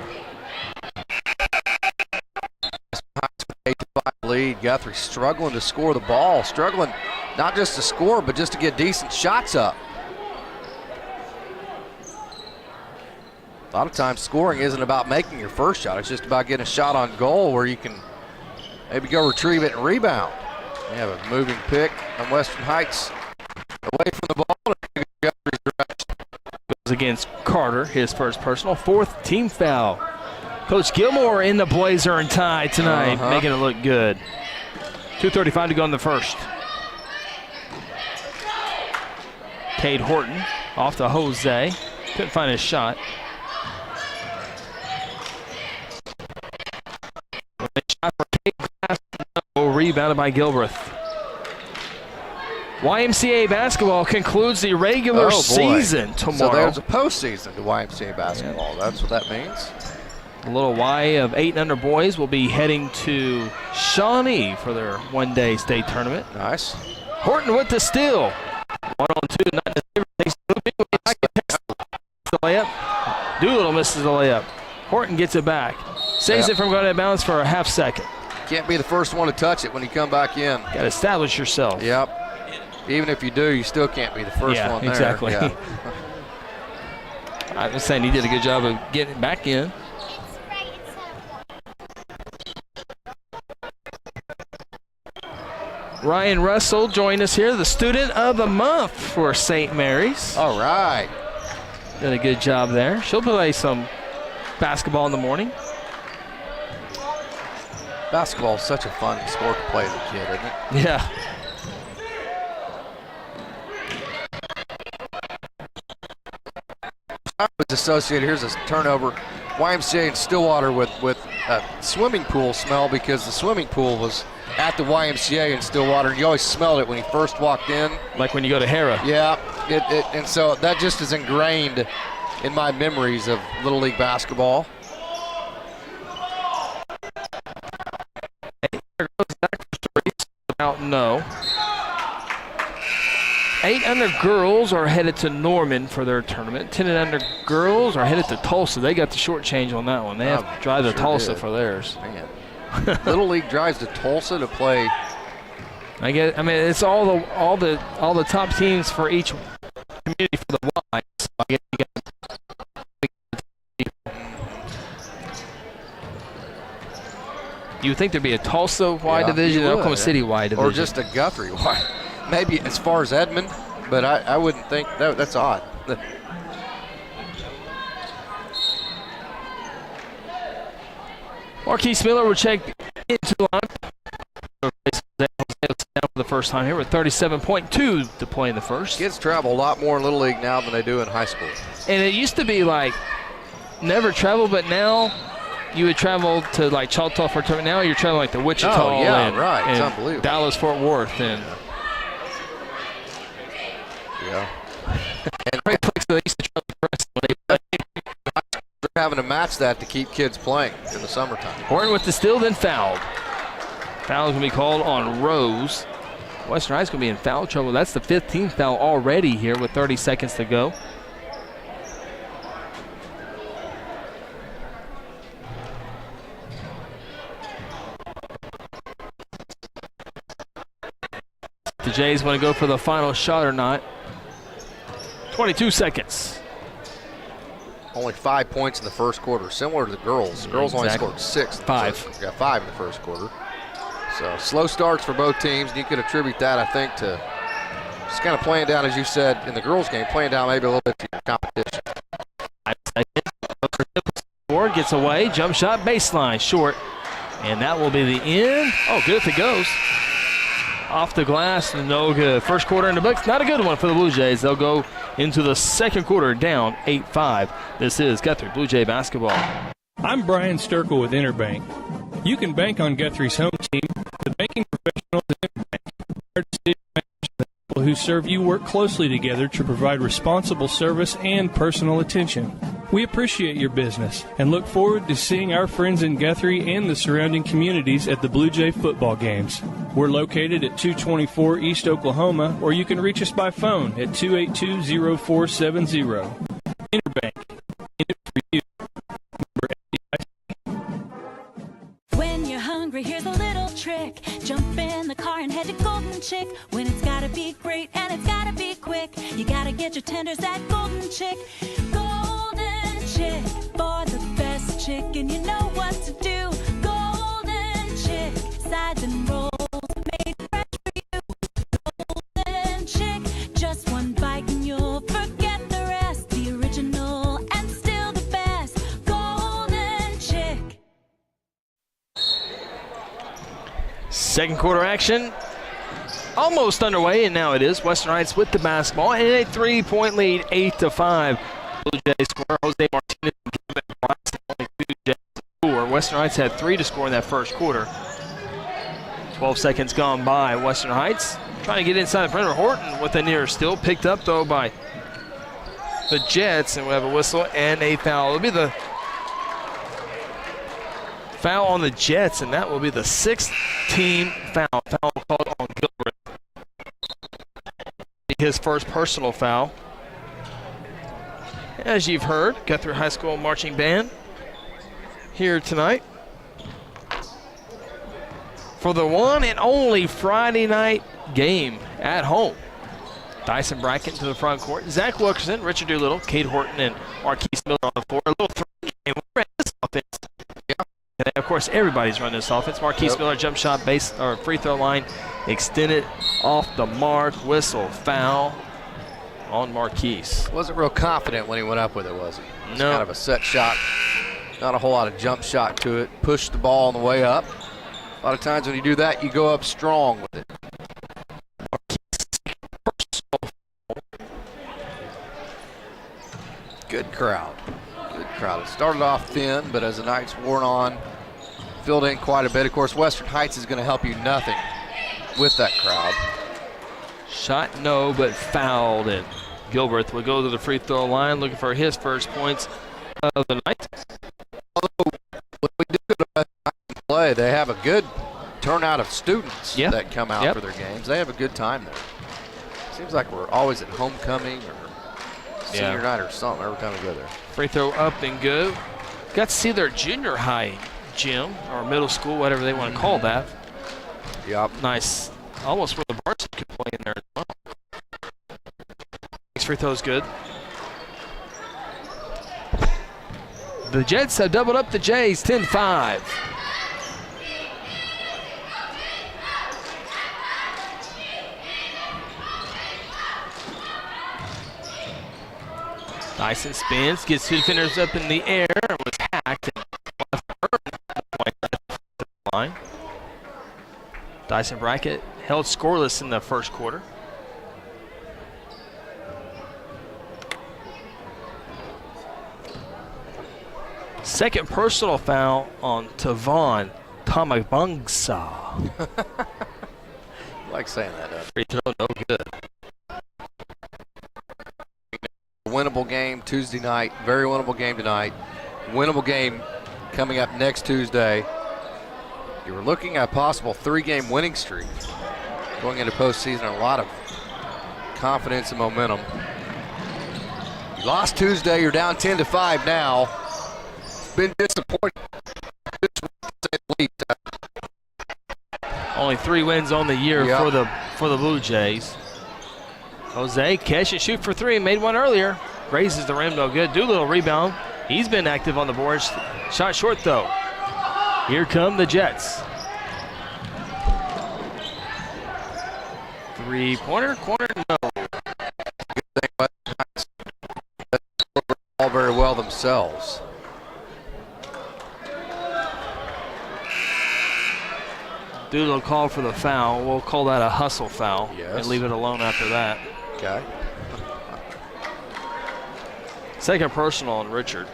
Lead. Guthrie struggling to score the ball. Struggling not just to score, but just to get decent shots up. A lot of times scoring isn't about making your first shot. It's just about getting a shot on goal where you can maybe go retrieve it and rebound. We have a moving pick on Western Heights away from the ball. Guthrie's direction. Goes against Carter, his first personal. 4th team foul. Coach Gilmore in the blazer and tie tonight, making it look good. 2:35 to go in the first. Cade Horton off to Jose. Couldn't find his shot. Shot for Cade Glass. No, rebounded by Gilbreth. YMCA basketball concludes the regular season tomorrow. So there's a postseason to YMCA basketball. Yeah. That's what that means. The little Y of 8 and under boys will be heading to Shawnee for their one-day state tournament. Nice. Horton with the steal. 1-on-2, not the takes the layup. Doolittle misses the layup. Horton gets it back. Saves it from going out of bounds for a half second. Can't be the first one to touch it when you come back in. Got to establish yourself. Yep. Even if you do, you still can't be the first one there. Exactly. Yeah. I was saying he did a good job of getting back in. Ryan Russell joined us here, the student of the month for St. Mary's. All right. Did a good job there. She'll play some basketball in the morning. Basketball is such a fun sport to play as a kid, isn't it? Yeah. I was associated, here's a turnover, YMCA in Stillwater with a swimming pool smell because the swimming pool was at the YMCA in Stillwater, and you always smelled it when you first walked in. Like when you go to Hera. Yeah, and so that just is ingrained in my memories of Little League basketball. Out no. 8 under girls are headed to Norman for their tournament. 10 and under girls are headed to Tulsa. They got the short change on that one. They have to drive to Tulsa for theirs. Man. Little League drives to Tulsa to play. I mean, it's all the top teams for each community for the Y. So I guess you got. You would think there'd be a Tulsa Y division, an Oklahoma City Y division, or just a Guthrie Y. Maybe as far as Edmond, but I wouldn't think that's odd. Marquise Miller will check into the line for the first time here with 37.2 to play in the first. Kids travel a lot more in Little League now than they do in high school. And it used to be like never travel, but now you would travel to like Choctaw for a tournament. Now you're traveling like to Wichita and unbelievable. Dallas, Fort Worth, and and great place they used to travel. They're having to match that to keep kids playing in the summertime. Horton with the steal, then fouled. Foul is going to be called on Rose. Western High is going to be in foul trouble. That's the 15th foul already here with 30 seconds to go. The Jays want to go for the final shot or not. 22 seconds. Only 5 points in the first quarter, similar to the girls. The girls only scored 6. 5. Got 5 in the first quarter. So slow starts for both teams. You could attribute that, I think, to just kind of playing down, as you said, in the girls' game, playing down maybe a little bit to your competition. Ford gets away, jump shot, baseline, short. And that will be the end. Oh, good if it goes. Off the glass, no good. First quarter in the books, not a good one for the Blue Jays. They'll go into the second quarter down 8-5. This is Guthrie Blue Jay basketball. I'm Brian Sturkle with Interbank. You can bank on Guthrie's home team, the banking professionals at Interbank. Our decision makers, the people who serve you, work closely together to provide responsible service and personal attention. We appreciate your business and look forward to seeing our friends in Guthrie and the surrounding communities at the Blue Jay football games. We're located at 224 East Oklahoma, or you can reach us by phone at 282-0470. Interbank, in it for you. When you're hungry, here's a little trick. Jump in the car and head to Golden Chick. When it's gotta be great and it's gotta be quick, you gotta get your tenders at Golden Chick. Golden Chick, for the best chicken, you know what to do. Golden Chick, sides and rolls made fresh for you. Golden Chick, just one bite and you'll forget the rest. The original and still the best. Golden Chick. Second quarter action almost underway, and now it is. Western Heights with the basketball and a 3-point lead, 8-5. Blue Jays score. Jose Martinez and Kevin Bryson, only 2 Jays to score. Western Heights had 3 to score in that first quarter. 12 seconds gone by. Western Heights trying to get inside the perimeter. Horton with a near steal, picked up though by the Jets, and we have a whistle and a foul. It'll be the foul on the Jets, and that will be the 6th team foul. Foul called on Gilbert. His first personal foul. As you've heard, Guthrie High School Marching Band here tonight for the one and only Friday night game at home. Dyson Brackett to the front court. Zach Wilkerson, Richard Doolittle, Cade Horton, and Marquise Miller on the floor. A little three game. We're at this offense. Yeah. And of course, everybody's running this offense. Marquise Miller, jump shot, base or free throw line, extended off the mark. Whistle, foul on Marquise. Wasn't real confident when he went up with it, was he? It was no. Kind of a set shot. Not a whole lot of jump shot to it. Pushed the ball on the way up. A lot of times when you do that, you go up strong with it. Good crowd. Good crowd. It started off thin, but as the nights wore on, filled in quite a bit. Of course, Western Heights is going to help you nothing with that crowd. Shot no, but fouled it. Gilbert will go to the free throw line looking for his first points of the night. Although, when we do go to play, they have a good turnout of students that come out for their games. They have a good time there. Seems like we're always at homecoming or senior night or something every time we go there. Free throw up and good. Got to see their junior high gym or middle school, whatever they want to call that. Yep. Nice. Almost where the varsity could play in there as well. Next free throw is good. The Jets have doubled up the Jays, 10-5. Dyson spins, gets 2 defenders up in the air, was hacked and line. Dyson Brackett held scoreless in the first quarter. Second personal foul on Tavon Tamabangsa. I like saying that. Free throw, no good. Winnable game Tuesday night, very winnable game tonight. Winnable game coming up next Tuesday. You were looking at a possible 3-game winning streak going into postseason. A lot of confidence and momentum. You lost Tuesday. You're down 10-5 now. It's been disappointing. Only 3 wins on the year for the Blue Jays. Jose catch and shoot for 3. Made one earlier. Raises the rim, no good. Doolittle rebound. He's been active on the boards. Shot short though. Here come the Jets. 3-pointer, corner, no. Good thing about all very well themselves. Doolittle called for the foul. We'll call that a hustle foul and leave it alone after that. Okay. Second personal on Richard.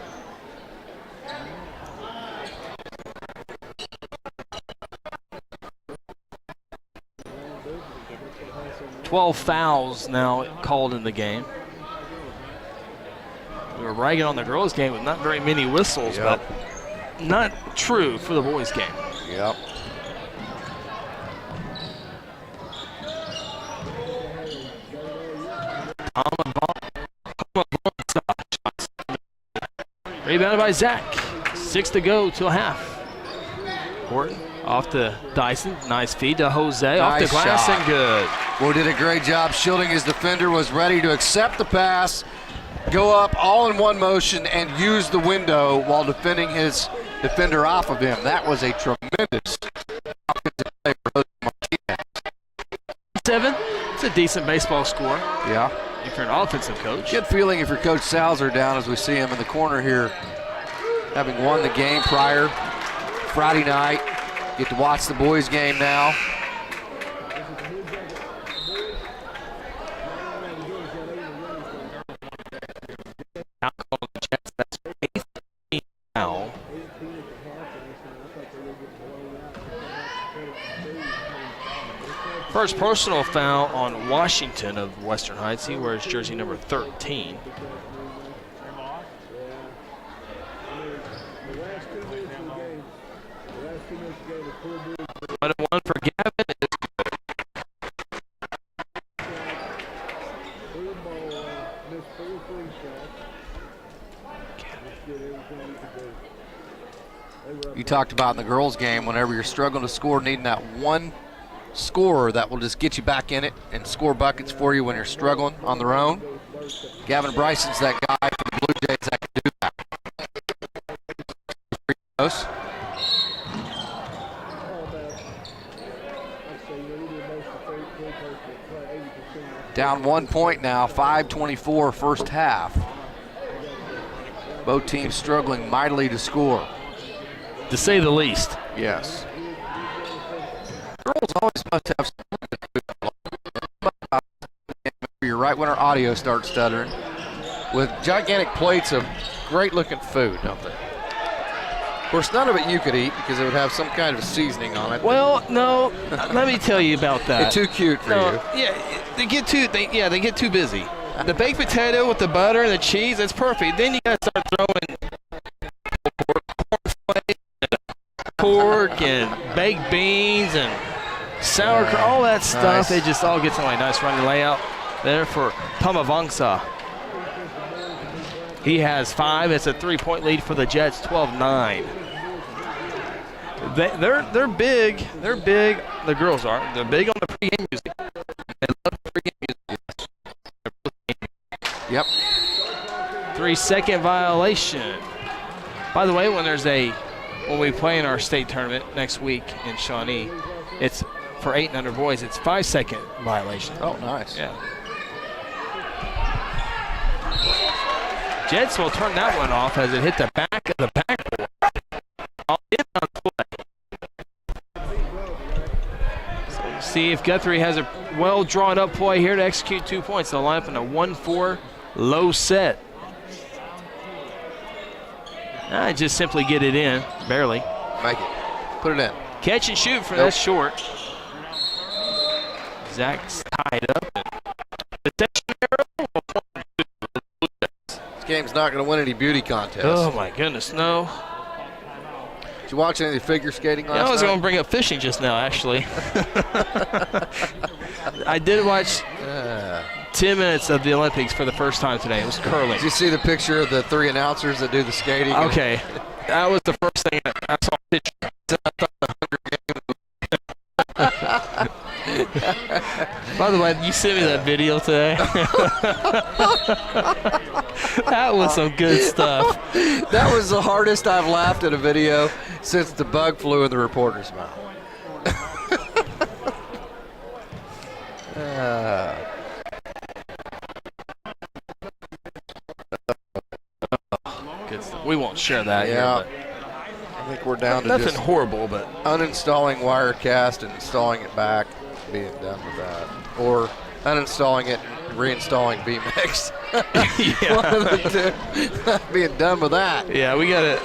$12 fouls now called in the game. We were bragging on the girls' game with not very many whistles, but not true for the boys' game. Yep. Rebounded by Zach. 6 to go till half. Horton off to Dyson. Nice feed to Jose. Off the glass and good. Boy, did a great job shielding his defender. Was ready to accept the pass, go up all in one motion, and use the window while defending his defender off of him. That was a tremendous offensive play for Jose Martinez. 7. It's a decent baseball score. Yeah. If you're an offensive coach. Good feeling if your Coach Salzer down as we see him in the corner here, having won the game prior. Friday night, get to watch the boys game now. foul. First personal foul on Washington of Western Heights. He wears jersey number 13. One and one for Gavin. You talked about in the girls' game, whenever you're struggling to score, needing that one scorer that will just get you back in it and score buckets for you when you're struggling on their own. Gavin Bryson's that guy for the Blue Jays that can do that. Down 1 point now, 5:24 first half. Both teams struggling mightily to score. To say the least. Yes. Girls always must have something to do. You're right when our audio starts stuttering. With gigantic plates of great-looking food, don't they? Of course, none of it you could eat because it would have some kind of seasoning on it. Well, no, let me tell you about that. It's too cute for you. Yeah, they get too busy. The baked potato with the butter and the cheese, that's perfect. Then you gotta start throwing pork and baked beans and sauerkraut, all that stuff. Nice. It just all gets in a nice running layout there for Pamavangsa. He has 5. It's a 3-point lead for the Jets, 12-9. They're big. They're big. The girls are. They're big on the pregame music. They love the pregame music. Yep. 3-second violation. By the way, when we play in our state tournament next week in Shawnee, it's for 8 and under boys. It's 5-second violation. Oh, nice. Yeah. Jets will turn that one off as it hit the back of the backboard. All in on play. So we'll see if Guthrie has a well drawn up play here to execute 2 points. They'll line up in a 1-4 low set. Just simply get it in, barely. Make it. Put it in. Catch and shoot for that short. Zach's tied up. The section arrow. This game's not going to win any beauty contests. Oh my goodness, no. Did you watch any of the figure skating last night? I was going to bring up fishing just now, actually. I did watch 10 minutes of the Olympics for the first time today. It was curling. Did you see the picture of the 3 announcers that do the skating? Okay. That was the first thing I saw a picture. By the way, you sent me that video today. That was some good stuff. That was the hardest I've laughed at a video since the bug flew in the reporter's mouth. Good stuff. We won't share that here. I think we're down to nothing just horrible, but uninstalling Wirecast and installing it back, being done with that, or uninstalling it and reinstalling vMix. One of the two. Being done with that. Yeah, we got it.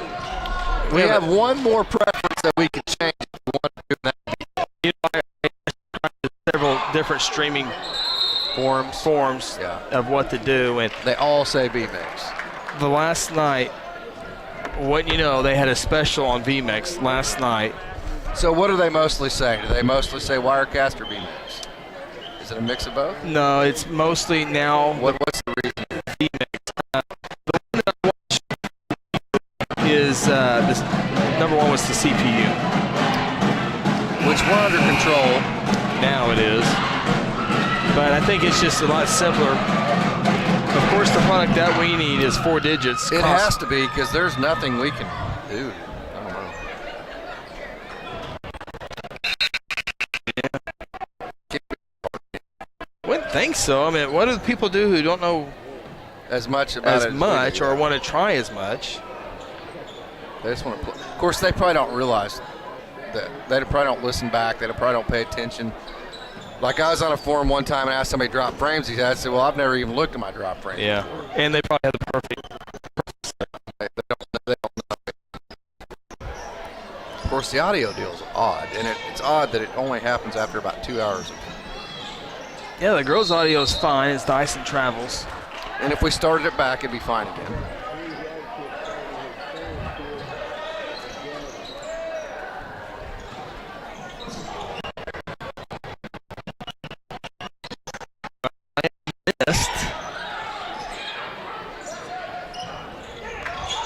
We have one more preference that we can change if we want to do that. You know, I tried several different streaming forums of what to do, and they all say vMix. The last night, what you know, they had a special on vMix last night. So what do they mostly say? Do they mostly say Wirecast or vMix? Is it a mix of both? No, it's mostly now. What's the reason? vMix. The one that I watched is this number 1 was the CPU, which we're under control. Now it is, but I think it's just a lot simpler. Of course, the product that we need is 4 digits. It has to be, because there's nothing we can do. I don't know. Wouldn't think so. I mean, what do people do who don't know as much about it or want to try as much? They just want to play. Of course, they probably don't realize that. They probably don't listen back. They probably don't pay attention. Like I was on a forum one time and asked somebody drop frames he had. I said, well, I've never even looked at my drop frames. Yeah, and they probably have the perfect they don't know. The audio deal's odd, and it's odd that it only happens after about 2 hours. Yeah, the girls' audio is fine as Dyson travels. And if we started it back, it'd be fine again.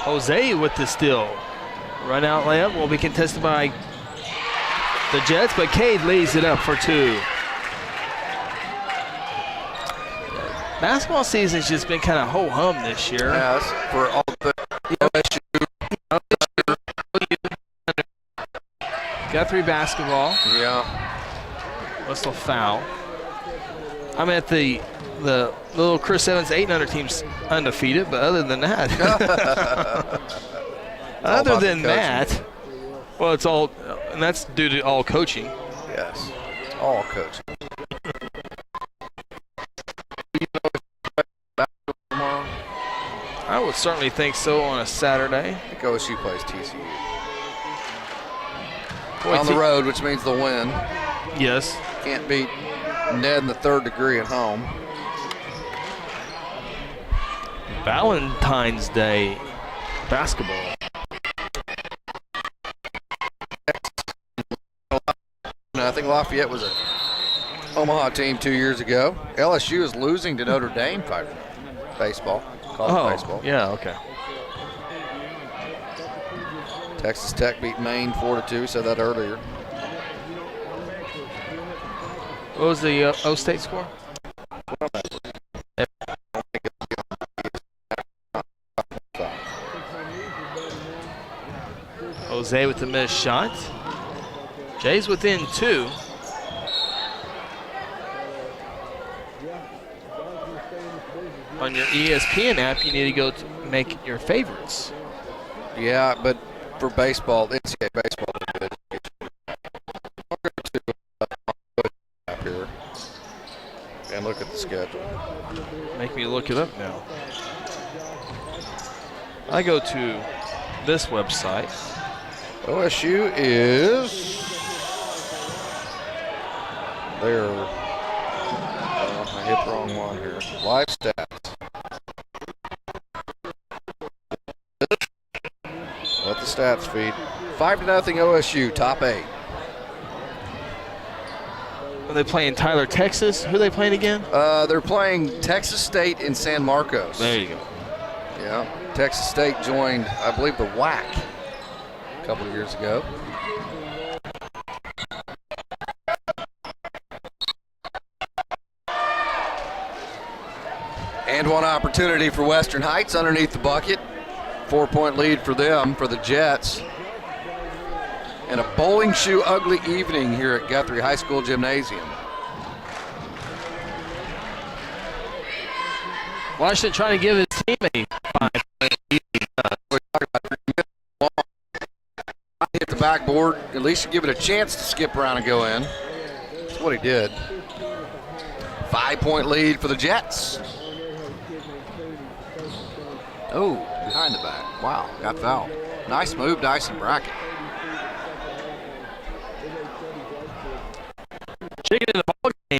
Jose with the steal. Run out layup will be contested by the Jets, but Cade lays it up for 2. Basketball season's just been kind of ho-hum this year. Yes, for all the Guthrie basketball. Yeah. Whistle foul. I'm at the little Chris Evans 800 team's undefeated, but other than that, well, it's all, and that's due to all coaching. Yes, all coaching. I would certainly think so on a Saturday. I think OSU plays TCU. Boy, on the road, which means they'll win. Yes. Can't beat Ned in the 3rd degree at home. Valentine's Day basketball. I think Lafayette was a Omaha team 2 years ago. LSU is losing to Notre Dame 5-0. Baseball. College baseball. Yeah, okay. Texas Tech beat Maine 4-2. We said that earlier. What was the O State score? Jose with the missed shot. Jay's within 2. On your ESPN app, you need to go to make your favorites. Yeah, but for baseball, NCAA baseball is good. I'll go to app here and look at the schedule. Make me look it up now. I go to this website. OSU is there. I hit the wrong one here. Live stats. Let the stats feed. 5-0 OSU, top 8. Are they playing Tyler, Texas? Who are they playing again? They're playing Texas State in San Marcos. There you go. Yeah. Texas State joined, I believe, the WAC a couple of years ago. And one opportunity for Western Heights underneath the bucket. 4-point lead for them, for the Jets. And a bowling shoe ugly evening here at Guthrie High School Gymnasium. Washington trying to give his team a 5-point lead. Hit the backboard. At least give it a chance to skip around and go in. That's what he did. 5-point lead for the Jets. Oh, behind the back. Wow, got fouled. Nice move, Dyson Brackett. Chicken in the ball game.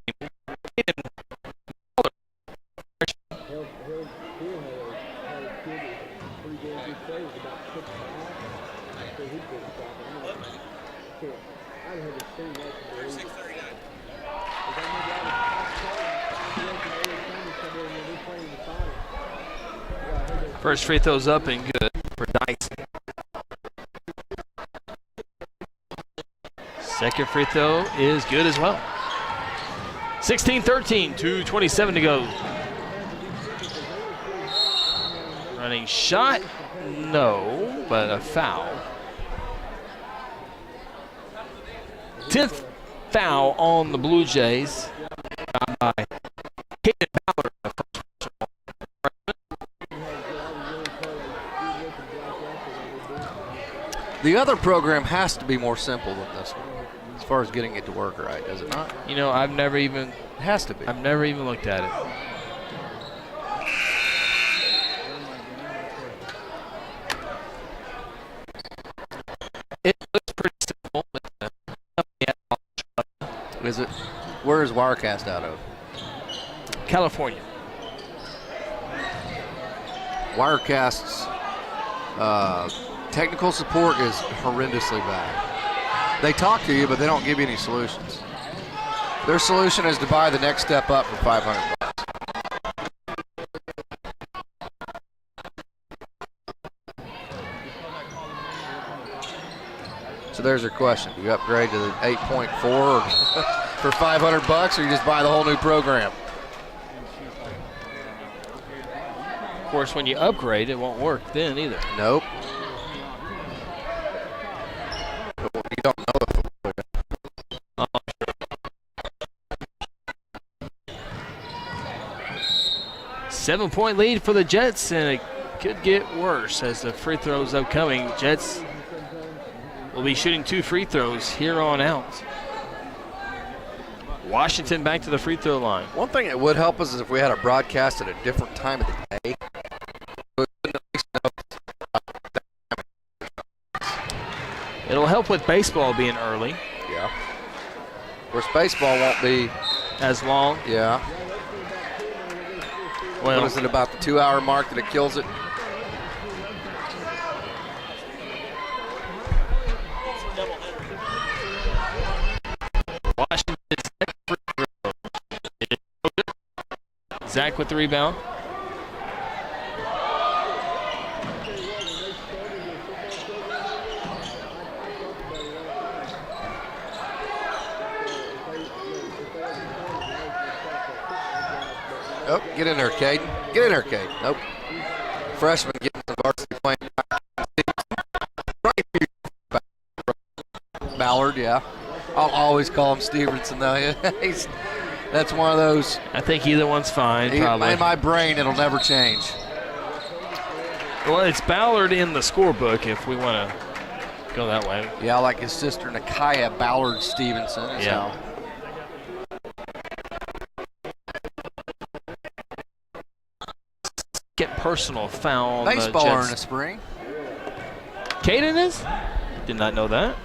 First free throw's up and good for Dyson. Second free throw is good as well. 16-13, 2:27 to go. Running shot, no, but a foul. 10th foul on the Blue Jays by Caden Ballard. The other program has to be more simple than this one, as far as getting it to work right, does it not? You know, I've never even... It has to be. I've never even looked at it. It looks pretty simple. where is Wirecast out of? California. Wirecast's technical support is horrendously bad. They talk to you, but they don't give you any solutions. Their solution is to buy the next step up for $500. So there's your question. Do you upgrade to the 8.4 for $500, or you just buy the whole new program? Of course, when you upgrade, it won't work then either. Nope. You don't know if it will. 7-point lead for the Jets, and it could get worse as the free throws upcoming. Jets will be shooting 2 free throws here on out. Washington back to the free throw line. One thing that would help us is if we had a broadcast at a different time of the day. It'll help with baseball being early. Yeah. Of course, baseball won't be as long. Yeah. Well, what is it, about the 2-hour mark that it kills it? Washington's next free throw. Zach with the rebound. Oh, get in there, Caden. Get in there, Caden. Nope. Freshman getting some varsity playing. Ballard, yeah. I'll always call him Stevenson, though. That's one of those. I think either one's fine, probably. In my brain, it'll never change. Well, it's Ballard in the scorebook if we want to go that way. Yeah, like his sister, Nakaya Ballard Stevenson. Yeah. Get personal foul. Baseballer in the spring. Caden is? Did not know that.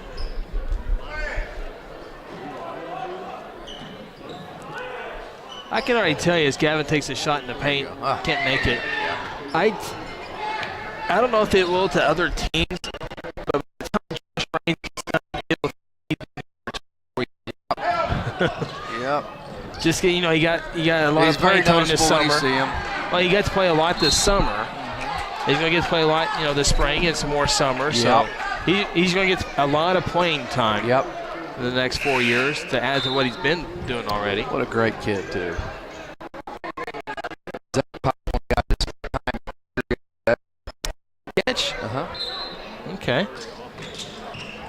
I can already tell you as Gavin takes a shot in the paint, can't make it. I don't know if it will to other teams, but by the time Josh Raines gets done, Yep. Just you know, you got a lot of playing time this summer. When you see him. Well, you got to play a lot this summer. He's going to get to play a lot, this spring and some more summer. So he's going to get a lot of playing time. Yep. In the next 4 years to add to what he's been doing already. What a great kid, too. Catch? Okay.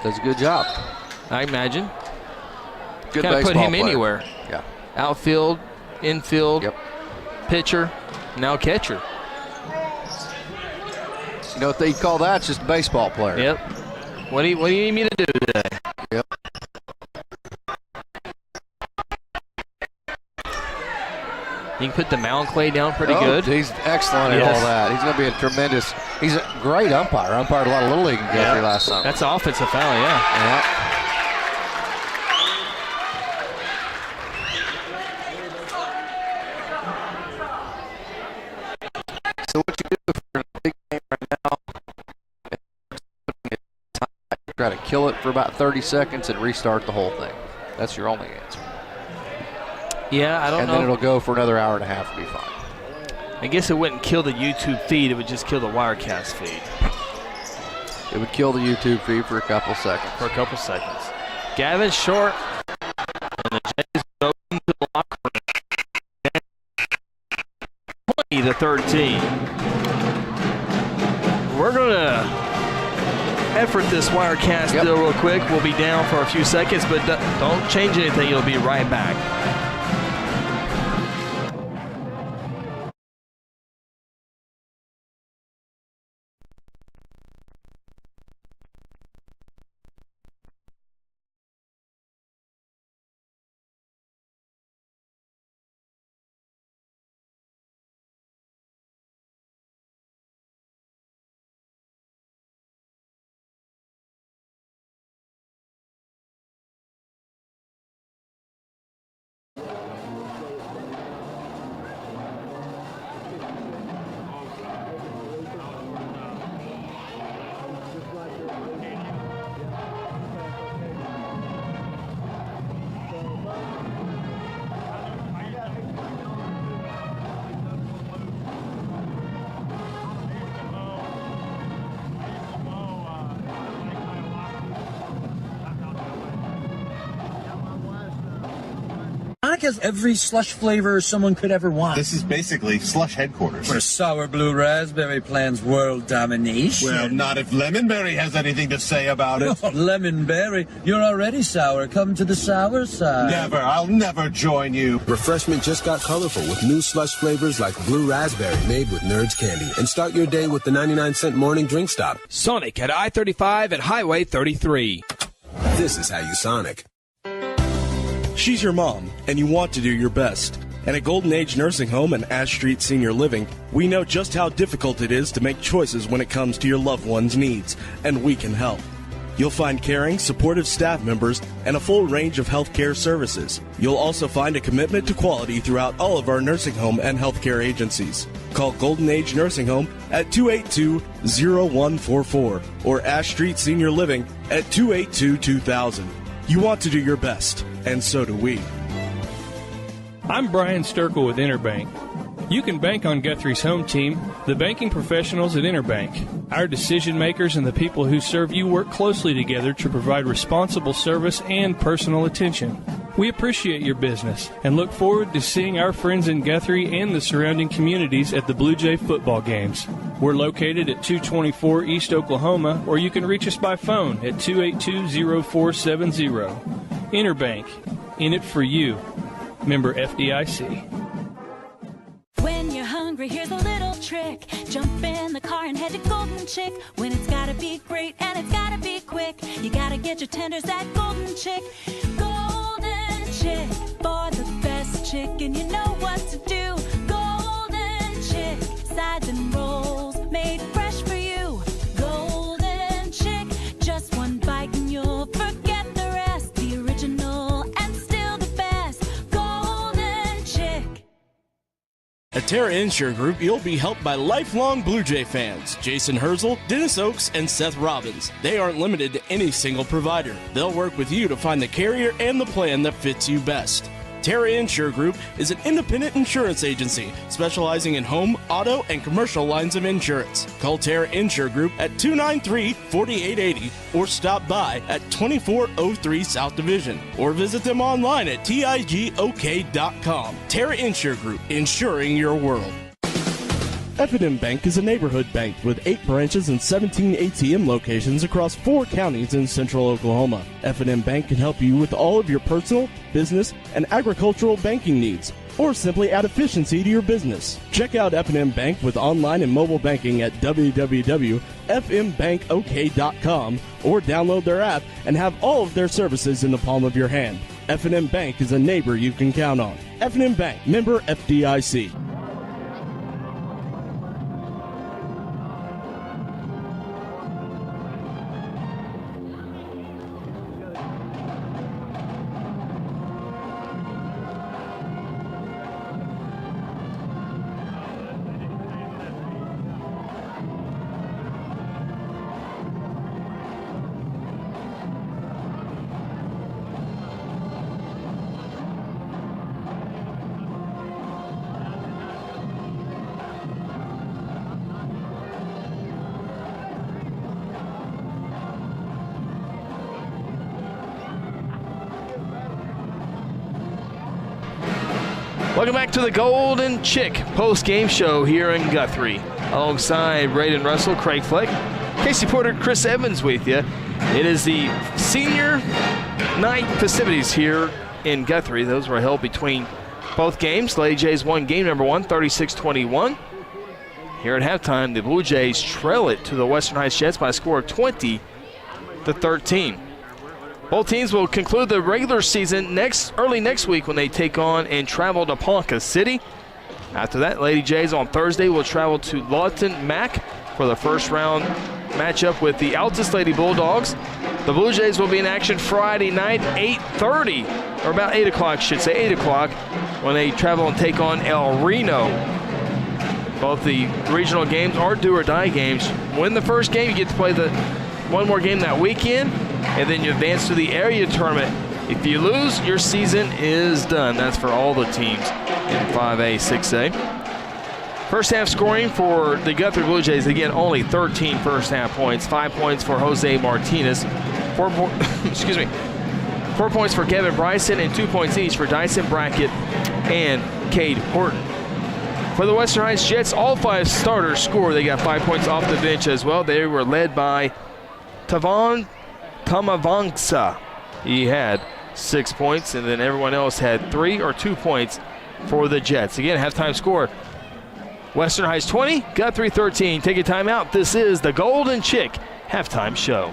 Does a good job. I imagine. Good Kind of put him player. anywhere. Yeah. Outfield, infield, pitcher, now catcher. You know what they call that? It's just a baseball player. Yep. What do you need me to do today? Yep. You can put the mound clay down pretty good. He's excellent at all that. He's going to be a tremendous. He's a great umpire. Umpired a lot of Little League in Guthrie last summer. That's an offensive foul, yeah. So what you do if you're in a big game right now, try to kill it for about 30 seconds and restart the whole thing. That's your only answer. Yeah, I don't know. And then it'll go for another hour and a half and be fine. I guess it wouldn't kill the YouTube feed. It would just kill the Wirecast feed. It would kill the YouTube feed for a couple seconds. Gavin short. And the Jays go into the locker room. 20-13. We're going to effort this Wirecast deal real quick. We'll be down for a few seconds, but don't change anything. You'll be right back. Sonic has every slush flavor someone could ever want. This is basically slush headquarters. Where sour blue raspberry plans world domination. Well, not if Lemonberry has anything to say about it. Lemonberry, you're already sour. Come to the sour side. Never. I'll never join you. Refreshment just got colorful with new slush flavors like blue raspberry made with Nerds candy. And start your day with the 99-cent morning drink stop. Sonic at I-35 and Highway 33. This is how you Sonic. She's your mom, and you want to do your best. And at Golden Age Nursing Home and Ash Street Senior Living, we know just how difficult it is to make choices when it comes to your loved one's needs, and we can help. You'll find caring, supportive staff members and a full range of healthcare services. You'll also find a commitment to quality throughout all of our nursing home and healthcare agencies. Call Golden Age Nursing Home at 282-0144 or Ash Street Senior Living at 282-2000. You want to do your best, and so do we. I'm Brian Sturkle with Interbank. You can bank on Guthrie's home team, the banking professionals at Interbank. Our decision makers and the people who serve you work closely together to provide responsible service and personal attention. We appreciate your business and look forward to seeing our friends in Guthrie and the surrounding communities at the Blue Jay football games. We're located at 224 East Oklahoma, or you can reach us by phone at 282-0470. Interbank, in it for you. Member FDIC. When you're hungry, here's a little trick. Jump in the car and head to Golden Chick. When it's gotta be great and it's gotta be quick, you gotta get your tenders at Golden Chick. Golden Chick, for the best chicken, you know what to do. Golden Chick, sides and rolls made fresh for you. Golden Chick, just one bite and you'll forget the rest. The original and still the best. Golden Chick. At Terra Insure Group, you'll be helped by lifelong Blue Jay fans, Jason Herzl, Dennis Oakes, and Seth Robbins. They aren't limited to any single provider. They'll work with you to find the carrier and the plan that fits you best. Terra Insure Group is an independent insurance agency specializing in home, auto, and commercial lines of insurance. Call Terra Insure Group at 293-4880 or stop by at 2403 South Division or visit them online at tigok.com. Terra Insure Group, insuring your world. F&M Bank is a neighborhood bank with 8 branches and 17 ATM locations across 4 counties in central Oklahoma. F&M Bank can help you with all of your personal, business, and agricultural banking needs, or simply add efficiency to your business. Check out F&M Bank with online and mobile banking at www.fmbankok.com or download their app and have all of their services in the palm of your hand. F&M Bank is a neighbor you can count on. F&M Bank, member FDIC. Welcome back to the Golden Chick post-game show here in Guthrie. Alongside Braden Russell, Craig Fleck, Casey Porter, Chris Evans with you. It is the senior night festivities here in Guthrie. Those were held between both games. Lady Jays won game number 1, 36-21. Here at halftime, the Blue Jays trail it to the Western Heights Jets by a score of 20-13. Both teams will conclude the regular season early next week when they take on and travel to Ponca City. After that, Lady Jays on Thursday will travel to Lawton Mac for the first round matchup with the Altus Lady Bulldogs. The Blue Jays will be in action Friday night, 8:30, or about 8 o'clock, should say, 8 o'clock, when they travel and take on El Reno. Both the regional games are do-or-die games. Win the first game, you get to play one more game that weekend, and then you advance to the area tournament. If you lose, your season is done. That's for all the teams in 5A, 6A. First half scoring for the Guthrie Blue Jays, again, only 13 first half points. 5 points for Jose Martinez. 4 points for Kevin Bryson, and 2 points each for Dyson Brackett and Cade Horton. For the Western Heights Jets, all 5 starters scored. They got 5 points off the bench as well. They were led by Tavon Tamavangsa. He had 6 points, and then everyone else had 3 or 2 points for the Jets. Again, halftime score, Western Heights 20, Guthrie 13. Take a timeout. This is the Golden Chick halftime show.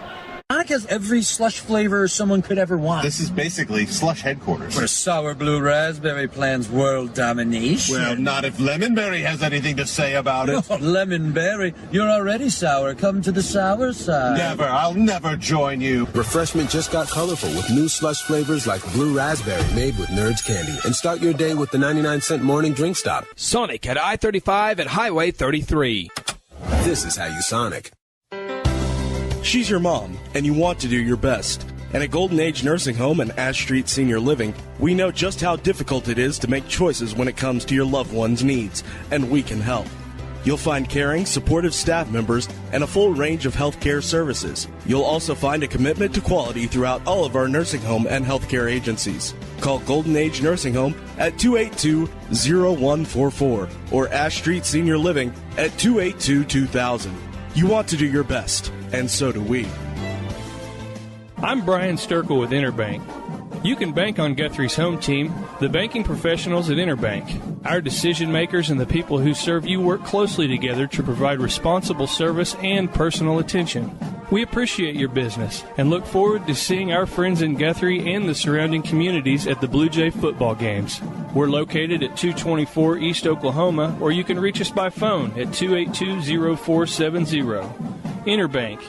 Sonic has every slush flavor someone could ever want. This is basically slush headquarters. Where sour blue raspberry plans world domination. Well, not if Lemonberry has anything to say about it. Lemonberry, you're already sour. Come to the sour side. Never. I'll never join you. Refreshment just got colorful with new slush flavors like blue raspberry made with Nerds candy. And start your day with the 99-cent morning drink stop. Sonic at I-35 at Highway 33. This is how you Sonic. She's your mom, and you want to do your best. And at Golden Age Nursing Home and Ash Street Senior Living, we know just how difficult it is to make choices when it comes to your loved one's needs, and we can help. You'll find caring, supportive staff members and a full range of healthcare services. You'll also find a commitment to quality throughout all of our nursing home and healthcare agencies. Call Golden Age Nursing Home at 282-0144 or Ash Street Senior Living at 282-2000. You want to do your best, and so do we. I'm Brian Sturkle with Interbank. You can bank on Guthrie's home team, the banking professionals at Interbank. Our decision makers and the people who serve you work closely together to provide responsible service and personal attention. We appreciate your business and look forward to seeing our friends in Guthrie and the surrounding communities at the Blue Jay football games. We're located at 224 East Oklahoma, or you can reach us by phone at 282-0470. Interbank,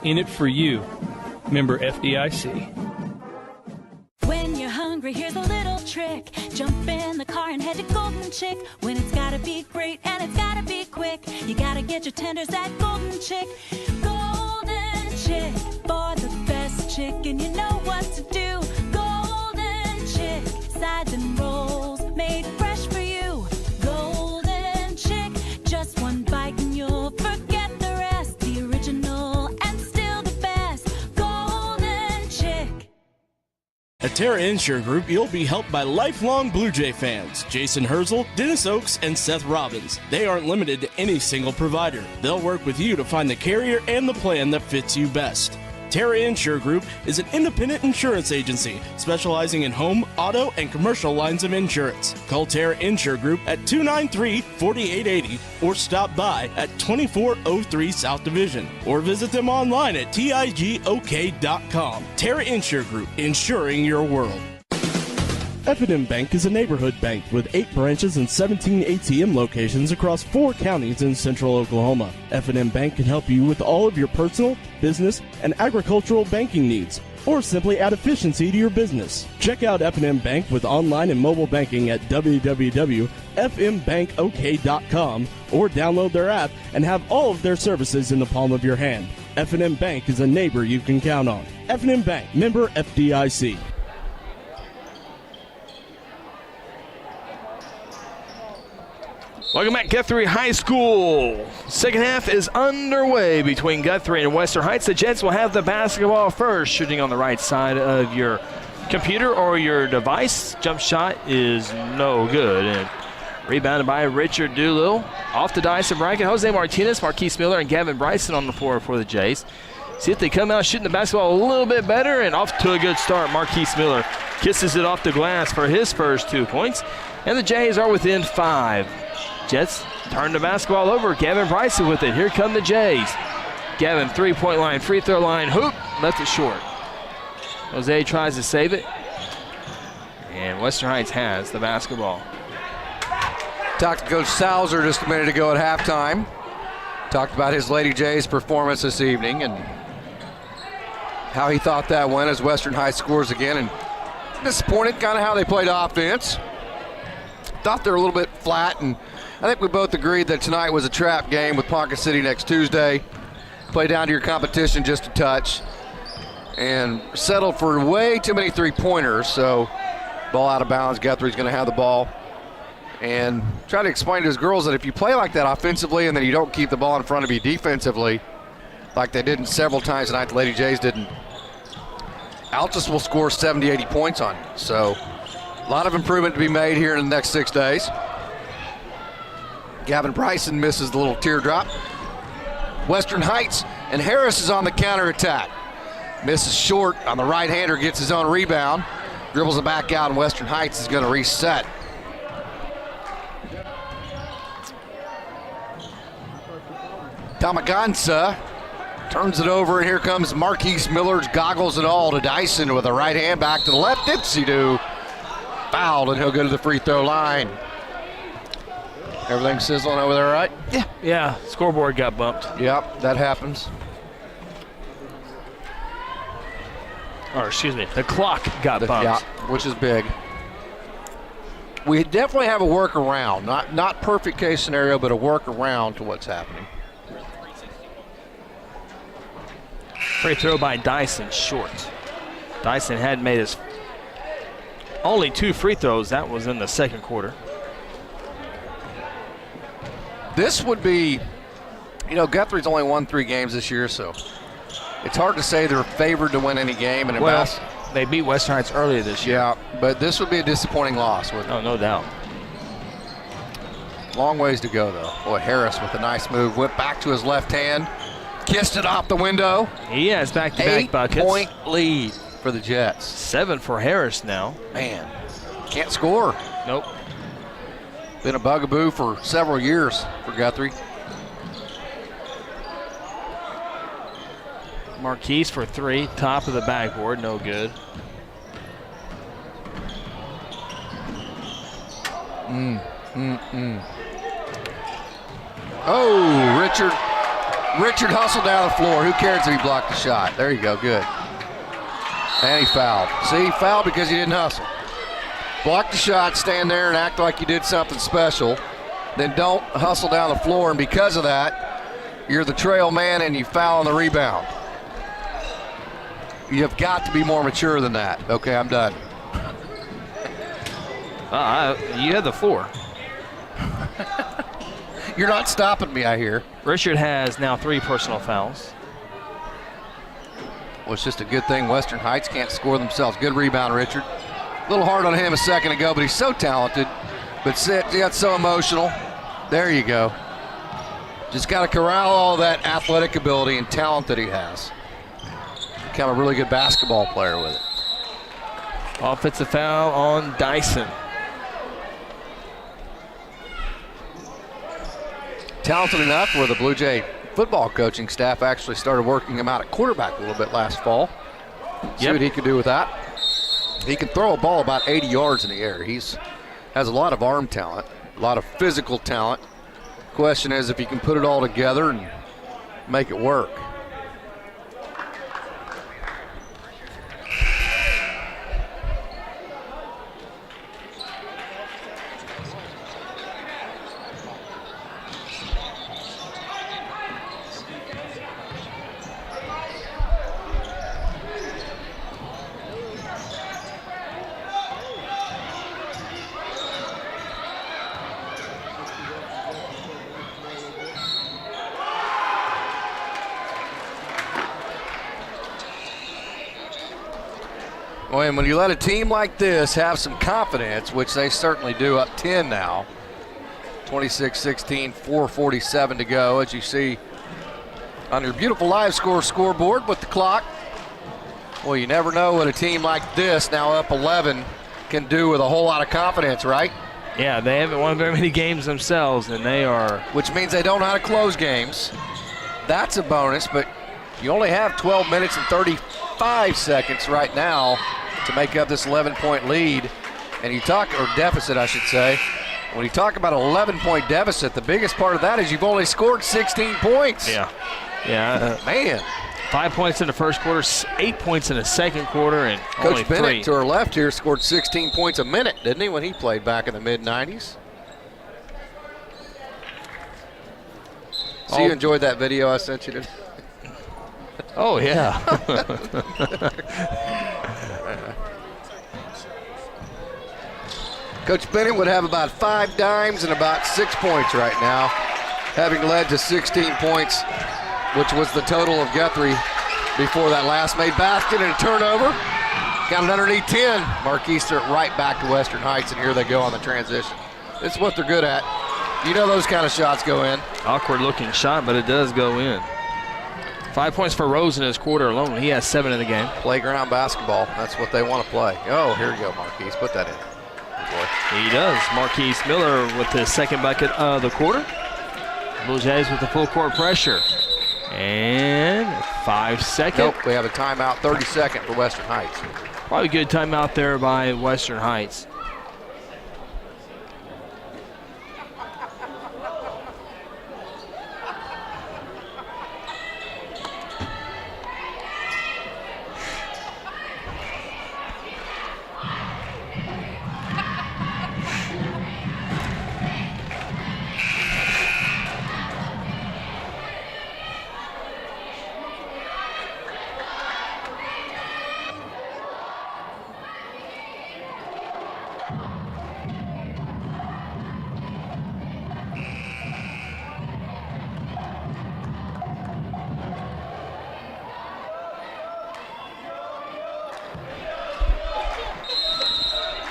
in it for you. Member FDIC. When you're hungry, here's a little trick. Jump in the car and head to Golden Chick. When it's gotta be great and it's gotta be quick, you gotta get your tenders at Golden Chick. Golden Chick, for the best chicken, you know what to do. Golden Chick, sides and rolls made fresh for you. Golden Chick, just one bite and you'll forget the rest. The original and still the best. Golden Chick. At Terra Insure Group, you'll be helped by lifelong Blue Jay fans, Jason Herzl, Dennis Oakes, and Seth Robbins. They aren't limited to any single provider. They'll work with you to find the carrier and the plan that fits you best. Terra Insure Group is an independent insurance agency specializing in home, auto, and commercial lines of insurance. Call Terra Insure Group at 293-4880 or stop by at 2403 South Division or visit them online at tigok.com. Terra Insure Group, insuring your world. F&M Bank is a neighborhood bank with 8 branches and 17 ATM locations across 4 counties in central Oklahoma. F&M Bank can help you with all of your personal, business, and agricultural banking needs, or simply add efficiency to your business. Check out F&M Bank with online and mobile banking at www.fmbankok.com or download their app and have all of their services in the palm of your hand. F&M Bank is a neighbor you can count on. F&M Bank, member FDIC. Welcome back, Guthrie High School. Second half is underway between Guthrie and Western Heights. The Jets will have the basketball first, shooting on the right side of your computer or your device. Jump shot is no good. And rebounded by Richard Doolittle. Off to Dyson Brackett, Jose Martinez, Marquise Miller, and Gavin Bryson on the floor for the Jays. See if they come out shooting the basketball a little bit better, and off to a good start. Marquise Miller kisses it off the glass for his first 2 points. And the Jays are within 5. Jets turn the basketball over. Gavin Bryson with it. Here come the Jays. Gavin, three-point line, free throw line, hoop, left it short. Jose tries to save it. And Western Heights has the basketball. Talked to Coach Salzer just a minute ago at halftime. Talked about his Lady Jays performance this evening, and how he thought that went as Western Heights scores again, and disappointed kind of how they played offense. Thought they were a little bit flat, and I think we both agreed that tonight was a trap game with Ponca City next Tuesday. Play down to your competition just a touch and settled for way too many three-pointers, so ball out of bounds. Guthrie's going to have the ball. And try to explain to his girls that if you play like that offensively and then you don't keep the ball in front of you defensively, like they did several times tonight, the Lady Jays didn't, Altus will score 70, 80 points on you. So a lot of improvement to be made here in the next 6 days. Gavin Bryson misses the little teardrop. Western Heights, and Harris is on the counterattack. Misses short on the right-hander, gets his own rebound, dribbles it back out, and Western Heights is going to reset. Tamagansa turns it over, and here comes Marquise Miller's goggles and all to Dyson with a right hand back to the left. Dipsy-doo. Fouled, and he'll go to the free throw line. Everything sizzling over there, right? Yeah, scoreboard got bumped. Yep, that happens. Or excuse me, the clock got bumped. Yeah, which is big. We definitely have a workaround. Not perfect case scenario, but a workaround to what's happening. Free throw by Dyson, short. Dyson had made his only 2 free throws. That was in the second quarter. This would be, Guthrie's only won 3 games this year, so it's hard to say they're favored to win any game. And they beat Western Heights earlier this year. Yeah, but this would be a disappointing loss, wouldn't it? Oh, no doubt. Long ways to go, though. Boy, Harris with a nice move. Whipped back to his left hand. Kissed it off the window. He has back-to-back buckets. 8-point lead for the Jets. 7 for Harris now. Man, can't score. Nope. Been a bugaboo for several years for Guthrie. Marquise for 3, top of the backboard, no good. Oh, Richard hustled down the floor. Who cares if he blocked the shot? There you go, good. And he fouled. See, he fouled because he didn't hustle. Block the shot, stand there and act like you did something special. Then don't hustle down the floor, and because of that, you're the trail man and you foul on the rebound. You've got to be more mature than that. Okay, I'm done. You had the floor. You're not stopping me, I hear. Richard has now 3 personal fouls. Well, it's just a good thing Western Heights can't score themselves. Good rebound, Richard. A little hard on him a second ago, but he's so talented. But he got so emotional. There you go. Just got to corral all that athletic ability and talent that he has. Become a really good basketball player with it. Offensive foul on Dyson. Talented enough where the Blue Jay football coaching staff actually started working him out at quarterback a little bit last fall. See what he could do with that. He can throw a ball about 80 yards in the air. Has a lot of arm talent, a lot of physical talent. Question is if he can put it all together and make it work. And when you let a team like this have some confidence, which they certainly do, up 10 now, 26-16, 4:47 to go, as you see on your beautiful live scoreboard with the clock. Well, you never know what a team like this, now up 11, can do with a whole lot of confidence, right? Yeah, they haven't won very many games themselves, and they are. Which means they don't know how to close games. That's a bonus, but you only have 12 minutes and 35 seconds right now to make up this 11-point lead. And you talk, or deficit, I should say. When you talk about an 11-point deficit, the biggest part of that is you've only scored 16 points. Yeah. Man. 5 points in the first quarter, 8 points in the second quarter, and only Coach Bennett 3. to our left here scored 16 points a minute, didn't he, when he played back in the mid-90s? So you enjoyed that video I sent you today? Oh, yeah. Coach Bennett would have about 5 dimes and about 6 points right now, having led to 16 points, which was the total of Guthrie before that last made basket and a turnover. Got it underneath 10. Marquise threw it right back to Western Heights, and here they go on the transition. It's what they're good at. You know those kind of shots go in. Awkward looking shot, but it does go in. 5 points for Rose in his quarter alone. He has 7 in the game. Playground basketball. That's what they want to play. Oh, here you go, Marquise. Put that in. Good boy. He does. Marquise Miller with his second bucket of the quarter. Blue Jays with the full court pressure. And 5 seconds. Nope, we have a timeout, 30-second for Western Heights. Probably a good timeout there by Western Heights.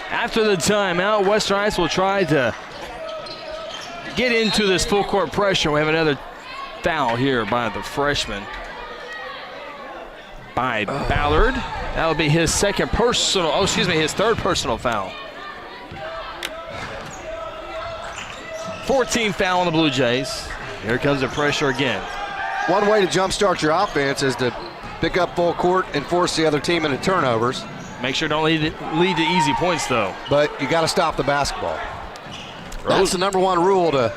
After the timeout, Western Heights will try to get into this full court pressure. We have another foul here by the freshman, by Ballard. That would be his his third personal foul. 14th foul on the Blue Jays. Here comes the pressure again. One way to jumpstart your offense is to pick up full court and force the other team into turnovers. Make sure don't lead to easy points, though. But you got to stop the basketball. That's the number one rule to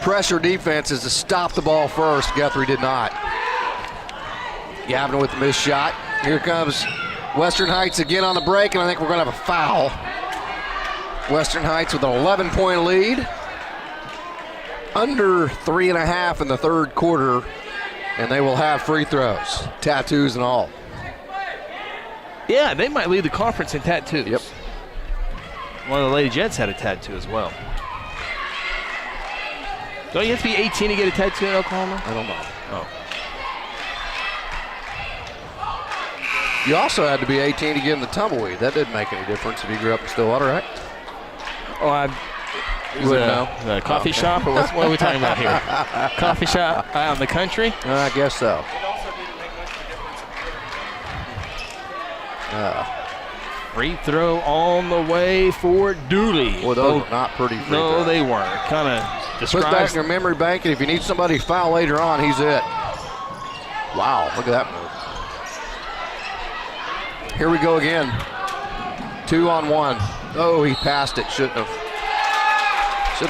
pressure defense, is to stop the ball first. Guthrie did not. Gavin with the missed shot. Here comes Western Heights again on the break, and I think we're going to have a foul. Western Heights with an 11-point lead. Under 3.5 in the third quarter, and they will have free throws, tattoos and all. Yeah, they might lead the conference in tattoos. Yep. One of the Lady Jets had a tattoo as well. Don't you have to be 18 to get a tattoo in Oklahoma? I don't know. Oh. You also had to be 18 to get in the tumbleweed. That didn't make any difference if you grew up in Stillwater, right? Oh, you wouldn't know. The coffee shop, or what are we talking about here? Coffee shop out in the country? I guess so. Free throw on the way for Dooley. Well, those were not pretty free No, throws. they weren't. Kind of Put back describes. in your memory bank, and if you need somebody to foul later on, he's it. Wow, look at that move. Here we go again. 2-on-1. Oh, he passed it. Should have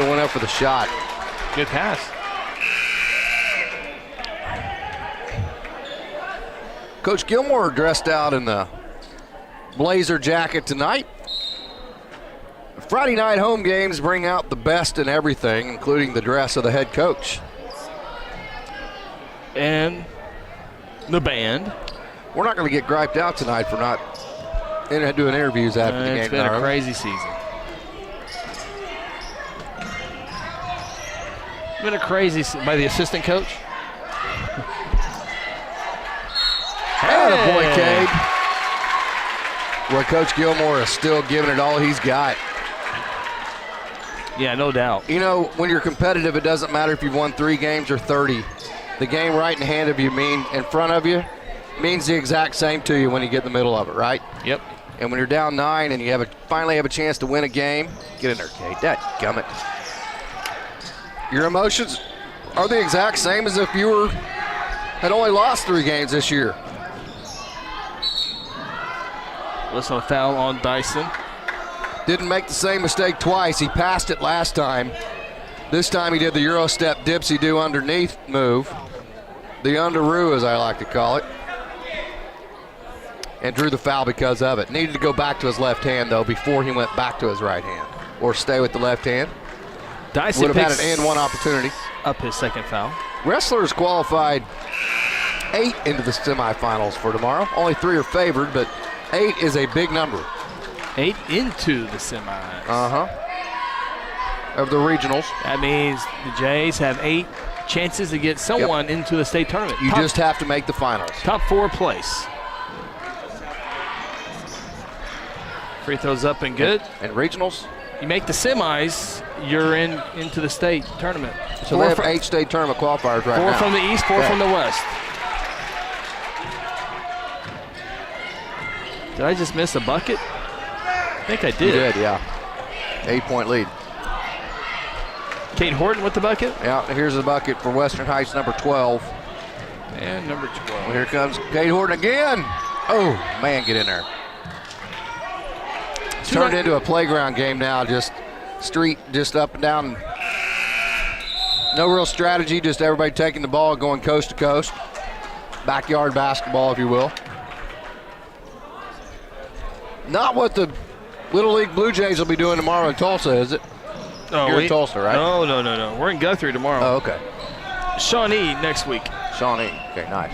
went up for the shot. Good pass. Coach Gilmore dressed out in the Blazer jacket tonight. Friday night home games bring out the best in everything, including the dress of the head coach. And the band. We're not going to get griped out tonight for not doing interviews after the game. It's been a crazy season. Been a crazy by the assistant coach. Attaboy, Cade. Well, Coach Gilmore is still giving it all he's got. Yeah, no doubt. You know, when you're competitive, it doesn't matter if you've won 3 games or 30. The game right in hand of you, in front of you, means the exact same to you when you get in the middle of it, right? Yep. And when you're down 9 and you finally have a chance to win a game, get in there, Cade. Dadgummit. Your emotions are the exact same as if you had only lost 3 games this year. Listen, a foul on Dyson. Didn't make the same mistake twice. He passed it last time. This time he did the Euro step dipsy-do underneath move. The underoo, as I like to call it. and drew the foul because of it. Needed to go back to his left hand, though, before he went back to his right hand. Or stay with the left hand. Dicey would have had an and one opportunity. Up his second foul. Wrestlers qualified 8 into the semifinals for tomorrow. Only 3 are favored, but 8 is a big number. 8 into the semis. Of the regionals. That means the Jays have 8 chances to get someone into the state tournament. You just have to make the finals. Top 4 place. Free throws up and good. And regionals? You make the semis, you're into the state tournament. So they have 8 state tournament qualifiers right now. 4 from the east, 4 from the west. Did I just miss a bucket? I think I did. You did, yeah. 8-point lead. Kate Horton with the bucket. Yeah, here's the bucket for Western Heights, number 12. And number 12. Well, here comes Kate Horton again. Oh, man, get in there. It's turned into a playground game now, just street, just up and down. No real strategy, just everybody taking the ball, going coast to coast. Backyard basketball, if you will. Not what the Little League Blue Jays will be doing tomorrow in Tulsa, is it? No, You're in Tulsa, right? No. We're in Guthrie tomorrow. Oh, okay. Shawnee next week. Shawnee. Okay, nice.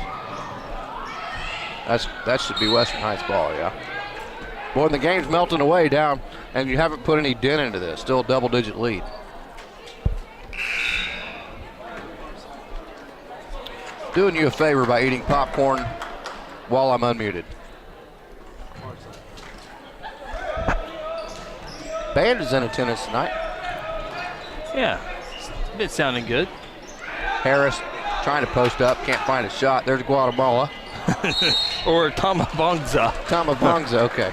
That should be Western Heights ball, yeah. Boy, the game's melting away down, and you haven't put any dent into this. Still a double-digit lead. Doing you a favor by eating popcorn while I'm unmuted. Band is in attendance tonight. Yeah, it's sounding good. Harris trying to post up, can't find a shot. There's Guatemala. Or Tamavangza. Tamavangza, okay.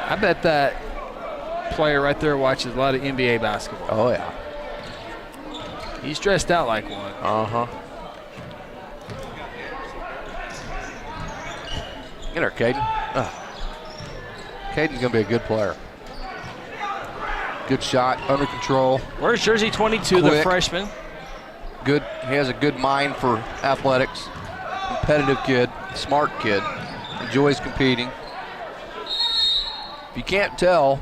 I bet that player right there watches a lot of NBA basketball. Oh, yeah. He's dressed out like one. Uh-huh. Get her, Caden. Caden's going to be a good player. Good shot, under control. Where's jersey 22, Quick. the freshman? Good. He has a good mind for athletics. Competitive kid, smart kid. Enjoys competing. If you can't tell,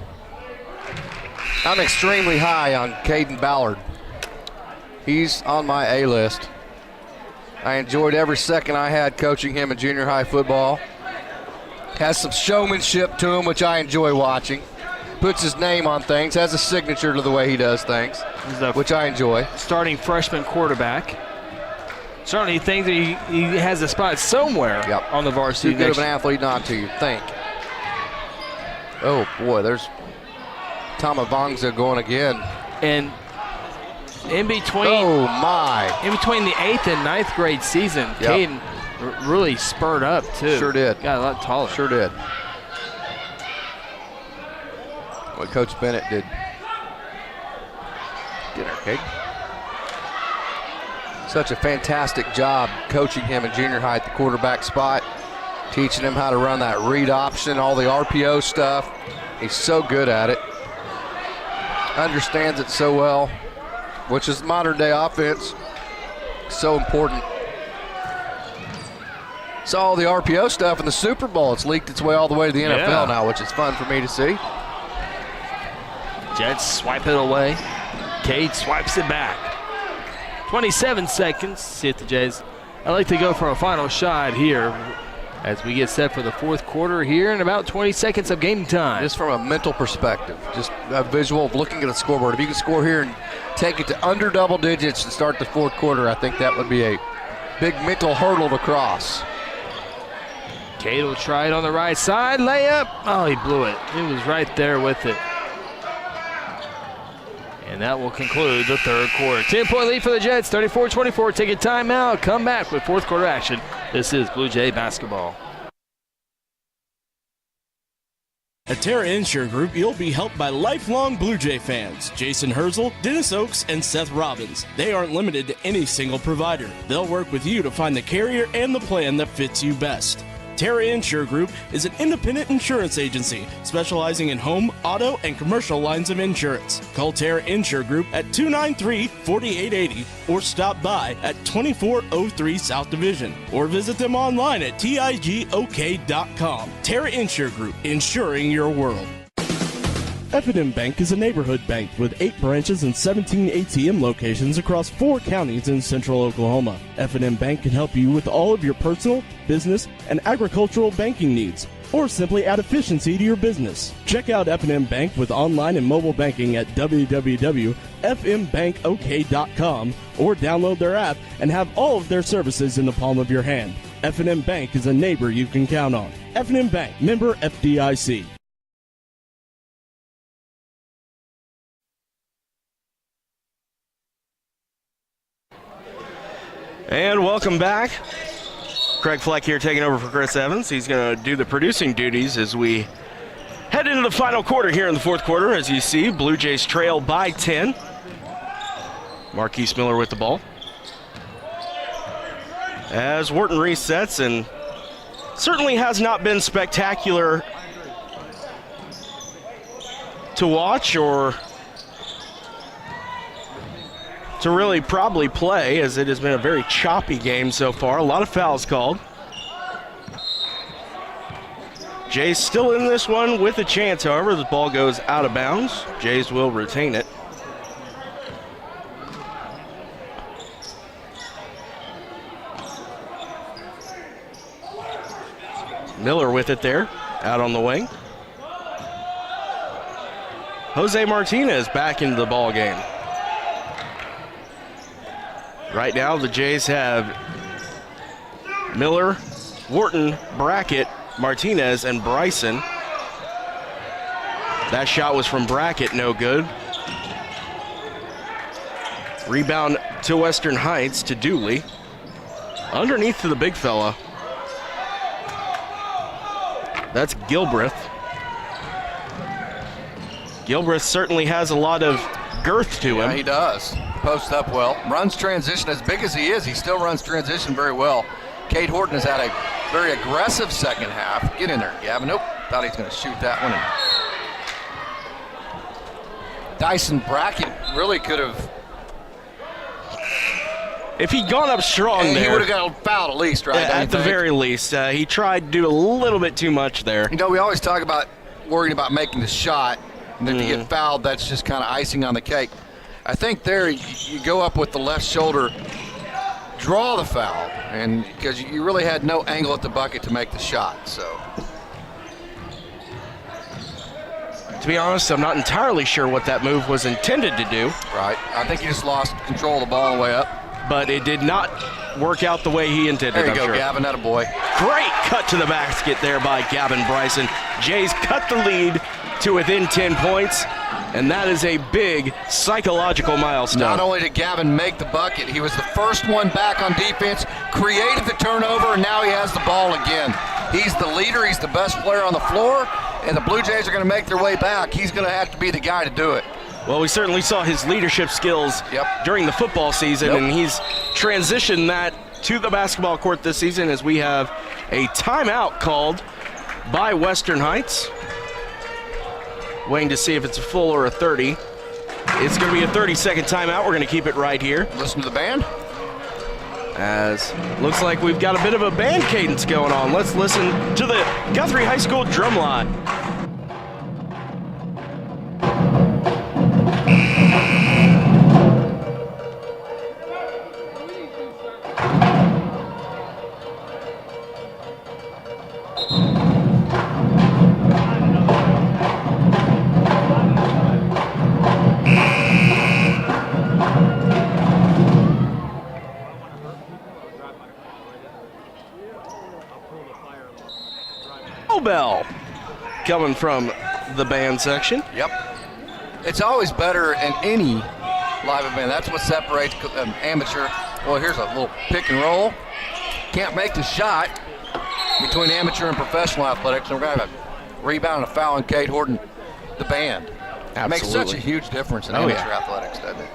I'm extremely high on Caden Ballard. He's on my A list. I enjoyed every second I had coaching him in junior high football. Has some showmanship to him, which I enjoy watching. Puts his name on things, has a signature to the way he does things, which I enjoy. Starting freshman quarterback. Certainly thinks that he has a spot somewhere on the varsity. Too good of an athlete not to, you think. Oh, boy, there's Tamavangza going again. And in between, in between the 8th and 9th grade season, Caden really spurred up, too. Sure did. Got a lot taller. Sure did. What Coach Bennett did. Get her, Kate. Such a fantastic job coaching him in junior high at the quarterback spot, teaching him how to run that read option, all the RPO stuff. He's so good at it. Understands it so well, which is modern day offense. So important. Saw all the RPO stuff in the Super Bowl. It's leaked its way all the way to the NFL now, which is fun for me to see. Jets swipe it away. Cade swipes it back. 27 seconds. See if the Jays. I'd like to go for a final shot here as we get set for the fourth quarter here in about 20 seconds of game time. Just from a mental perspective, just a visual of looking at the scoreboard. If you can score here and take it to under double digits and start the fourth quarter, I think that would be a big mental hurdle to cross. Cade will try it on the right side. Layup. Oh, he blew it. He was right there with it. And that will conclude the third quarter. 10-point lead for the Jets, 34-24. Take a timeout. Come back with fourth quarter action. This is Blue Jay basketball. At Terra Insure Group, you'll be helped by lifelong Blue Jay fans, Jason Herzl, Dennis Oakes, and Seth Robbins. They aren't limited to any single provider. They'll work with you to find the carrier and the plan that fits you best. Terra Insure Group is an independent insurance agency specializing in home, auto, and commercial lines of insurance. Call Terra Insure Group at 293-4880 or stop by at 2403 South Division or visit them online at tigok.com. Terra Insure Group, insuring your world. F&M Bank is a neighborhood bank with 8 branches and 17 ATM locations across 4 counties in central Oklahoma. F&M Bank can help you with all of your personal, business, and agricultural banking needs, or simply add efficiency to your business. Check out F&M Bank with online and mobile banking at www.fmbankok.com or download their app and have all of their services in the palm of your hand. F&M Bank is a neighbor you can count on. F&M Bank, member FDIC. And welcome back. Craig Fleck here taking over for Chris Evans. He's going to do the producing duties as we head into the final quarter here in the fourth quarter. As you see, Blue Jays trail by 10. Marquise Miller with the ball. As Wharton resets, and certainly has not been spectacular to watch or to really probably play, as it has been a very choppy game so far. A lot of fouls called. Jays still in this one with a chance, however. The ball goes out of bounds. Jays will retain it. Miller with it there, out on the wing. Jose Martinez back into the ball game. Right now, the Jays have Miller, Wharton, Brackett, Martinez, and Bryson. That shot was from Brackett, no good. Rebound to Western Heights, to Dooley. Underneath to the big fella. That's Gilbreth. Gilbreth certainly has a lot of girth to him. Yeah, he does. Posts up well. Runs transition. As big as he is, he still runs transition very well. Cade Horton has had a very aggressive second half. Get in there, Gavin. Nope. Thought he was going to shoot that one. And Dyson Brackett really could have. If he'd gone up strong there, he would have got fouled at least, right? At the very least. He tried to do a little bit too much there. You know, we always talk about worrying about making the shot, and then to get fouled, that's just kind of icing on the cake. I think there you go up with the left shoulder, draw the foul, and because you really had no angle at the bucket to make the shot. So, to be honest, I'm not entirely sure what that move was intended to do. Right. I think he just lost control of the ball on the way up. But it did not work out the way he intended. There you I'm go, sure. Gavin. That a boy. Great cut to the basket there by Gavin Bryson. Jays cut the lead to within 10 points, and that is a big psychological milestone. Not only did Gavin make the bucket, he was the first one back on defense, created the turnover, and now he has the ball again. He's the leader. He's the best player on the floor, and the Blue Jays are going to make their way back. He's going to have to be the guy to do it. Well, we certainly saw his leadership skills during the football season, and he's transitioned that to the basketball court this season as we have a timeout called by Western Heights. Waiting to see if it's a full or a 30. It's going to be a 30-second timeout. We're going to keep it right here. Listen to the band. As looks like we've got a bit of a band cadence going on. Let's listen to the Guthrie High School drum line. Bell coming from the band section. Yep. It's always better in any live event. That's what separates amateur. Well, here's a little pick and roll. Can't make the shot between amateur and professional athletics. And we're going to have a rebound and a foul on Cade Horton, the band. Absolutely. It makes such a huge difference in amateur athletics, doesn't it?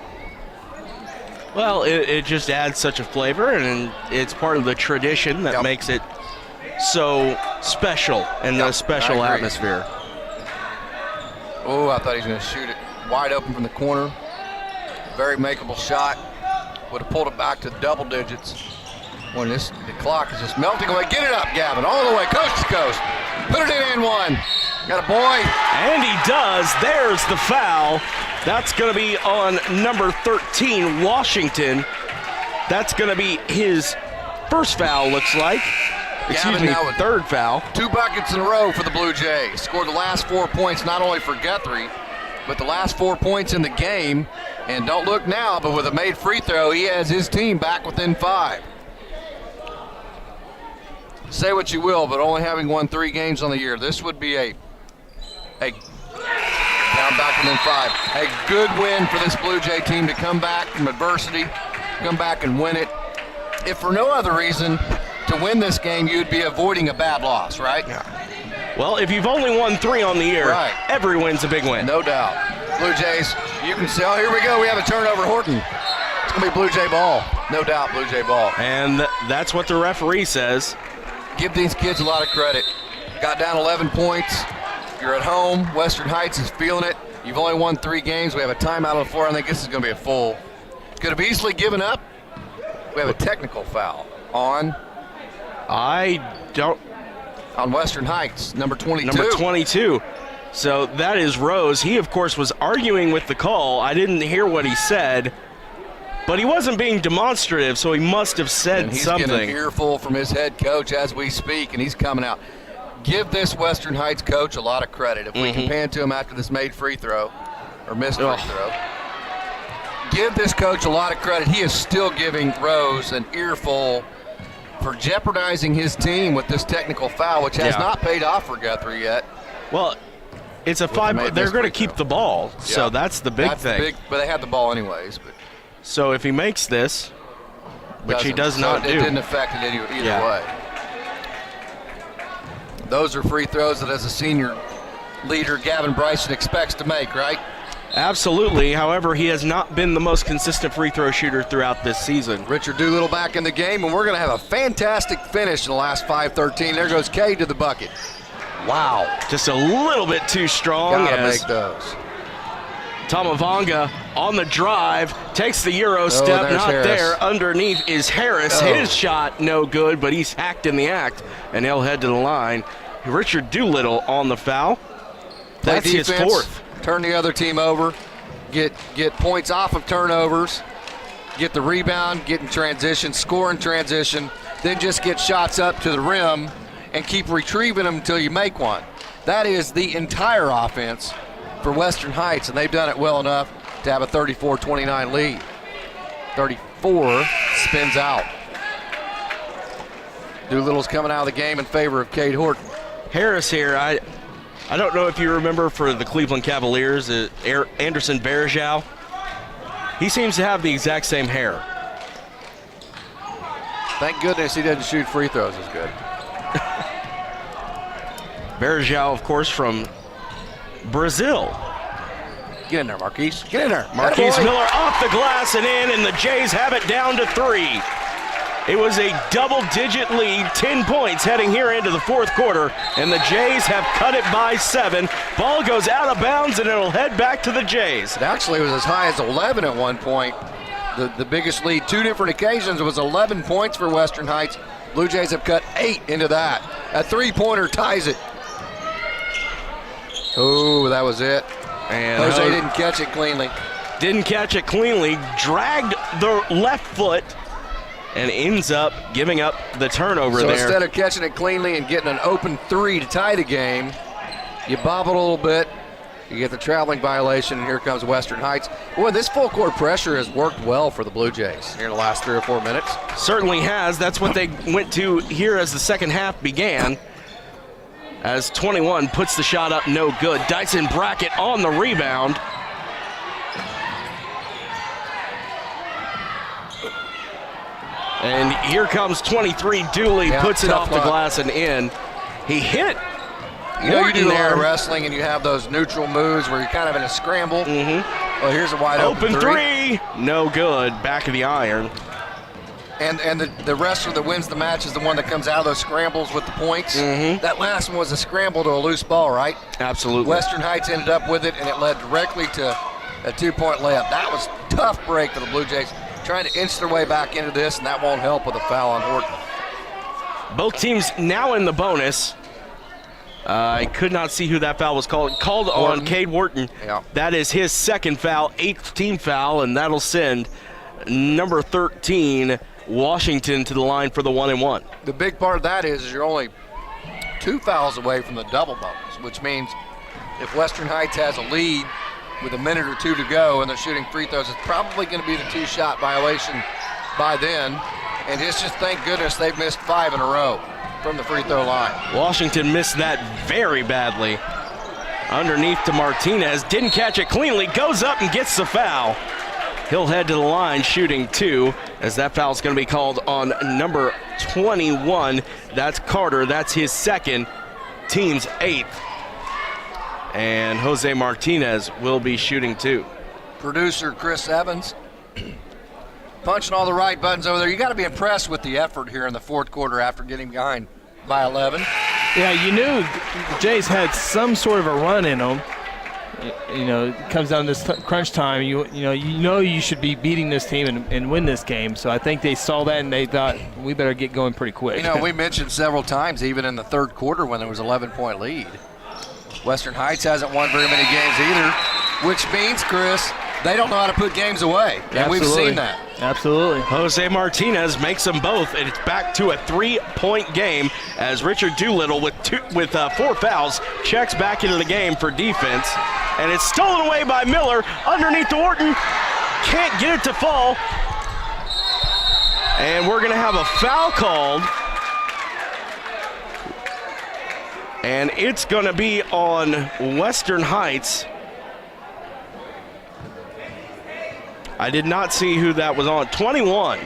Well, it just adds such a flavor, and it's part of the tradition that makes it so special in the special atmosphere. Oh, I thought he was going to shoot it wide open from the corner. Very makeable shot. Would have pulled it back to double digits when the clock is just melting away. Get it up, Gavin, all the way, coast to coast. Put it in and one. Got a boy. And he does. There's the foul. That's going to be on number 13, Washington. That's going to be his first foul, looks like. Excuse me, third foul. 2 buckets in a row for the Blue Jays. Scored the last 4 points, not only for Guthrie, but the last 4 points in the game. And don't look now, but with a made free throw, he has his team back within 5. Say what you will, but only having won 3 games on the year, this would be a down back within 5. A good win for this Blue Jay team to come back from adversity, come back and win it. If for no other reason, to win this game, you'd be avoiding a bad loss, right? Yeah. Well, if you've only won 3 on the year, every win's a big win. No doubt. Blue Jays, you can see, oh, here we go. We have a turnover, Horton. It's going to be Blue Jay ball. No doubt, Blue Jay ball. And that's what the referee says. Give these kids a lot of credit. Got down 11 points. You're at home. Western Heights is feeling it. You've only won 3 games. We have a timeout on the floor. I think this is going to be a full. Could have easily given up. We have a technical foul on. On Western Heights, number 22. Number 22. So that is Rose. He, of course, was arguing with the call. I didn't hear what he said, but he wasn't being demonstrative, so he must have said something. He's getting an earful from his head coach as we speak, and he's coming out. Give this Western Heights coach a lot of credit. If we can pan to him after this made free throw, or missed free throw, give this coach a lot of credit. He is still giving Rose an earful for jeopardizing his team with this technical foul, which has not paid off for Guthrie yet. Well, it's a 5. They're going to keep the ball, so that's the big thing. But they had the ball anyways. But so if he makes this, which he does not do. It didn't affect it either way. Those are free throws that as a senior leader, Gavin Bryson expects to make, right? Absolutely. However, he has not been the most consistent free throw shooter throughout this season. Richard Doolittle back in the game, and we're going to have a fantastic finish in the last 5:13. There goes Cade to the bucket. Wow. Just a little bit too strong. Gotta make those. Tamavanga on the drive, takes the Euro step, not Harris. there. Underneath is Harris. His shot no good, but he's hacked in the act, and he'll head to the line. Richard Doolittle on the foul. That's his 4th. Turn the other team over, get points off of turnovers, get the rebound, get in transition, score in transition, then just get shots up to the rim and keep retrieving them until you make one. That is the entire offense for Western Heights, and they've done it well enough to have a 34-29 lead. 34 spins out. Doolittle's coming out of the game in favor of Cade Horton. Harris here, I don't know if you remember for the Cleveland Cavaliers, Anderson Varejao. He seems to have the exact same hair. Thank goodness he doesn't shoot free throws as good. Varejao, of course, from Brazil. Get in there, Marquise. Get in there. Marquise Miller off the glass and in, and the Jays have it down to 3. It was a double-digit lead, 10 points heading here into the 4th quarter, and the Jays have cut it by 7. Ball goes out of bounds, and it'll head back to the Jays. It actually was as high as 11 at one point. The biggest lead, 2 different occasions, was 11 points for Western Heights. Blue Jays have cut 8 into that. A 3-pointer ties it. Oh, that was it. And Jose didn't catch it cleanly. Didn't catch it cleanly, dragged the left foot, and ends up giving up the turnover there. So instead of catching it cleanly and getting an open 3 to tie the game, you bobble a little bit, you get the traveling violation, and here comes Western Heights. Boy, this full court pressure has worked well for the Blue Jays here in the last 3 or 4 minutes. Certainly has. That's what they went to here as the second half began. As 21 puts the shot up, no good. Dyson Brackett on the rebound. And here comes 23, Dooley, puts it off the glass and in. He hit. You know, you do a lot of wrestling and you have those neutral moves where you're kind of in a scramble. Well, here's a wide open 3. No good. Back of the iron. and the wrestler that wins the match is the one that comes out of those scrambles with the points. That last one was a scramble to a loose ball, right? Absolutely. Western Heights ended up with it, and it led directly to a 2-point layup. That was a tough break for the Blue Jays, trying to inch their way back into this, and that won't help with a foul on Horton. Both teams now in the bonus. I could not see who that foul was called. Called on Cade Wharton. Yeah. That is his second foul, 8th team foul, and that'll send number 13, Washington, to the line for the 1-and-1. The big part of that is you're only 2 fouls away from the double bonus, which means if Western Heights has a lead with a minute or 2 to go and they're shooting free throws, it's probably going to be the 2-shot violation by then. And it's just thank goodness they've missed 5 in a row from the free throw line. Washington missed that very badly. Underneath to Martinez, didn't catch it cleanly, goes up and gets the foul. He'll head to the line shooting 2, as that foul's going to be called on number 21. That's Carter. That's his second, team's 8th. And Jose Martinez will be shooting 2. Producer Chris Evans punching all the right buttons over there. You got to be impressed with the effort here in the fourth quarter after getting behind by 11. Yeah, you knew the Jays had some sort of a run in them. You know, it comes down to this crunch time. You know you should be beating this team and win this game. So I think they saw that and they thought we better get going pretty quick. You know, we mentioned several times, even in the third quarter when there was an 11-point lead, Western Heights hasn't won very many games either, which means, Chris, they don't know how to put games away. And we've seen that. Absolutely. Jose Martinez makes them both, and it's back to a 3-point game as Richard Doolittle with 4 fouls checks back into the game for defense. And it's stolen away by Miller underneath the Wharton. Can't get it to fall. And we're going to have a foul called. And it's going to be on Western Heights. I did not see who that was on. 21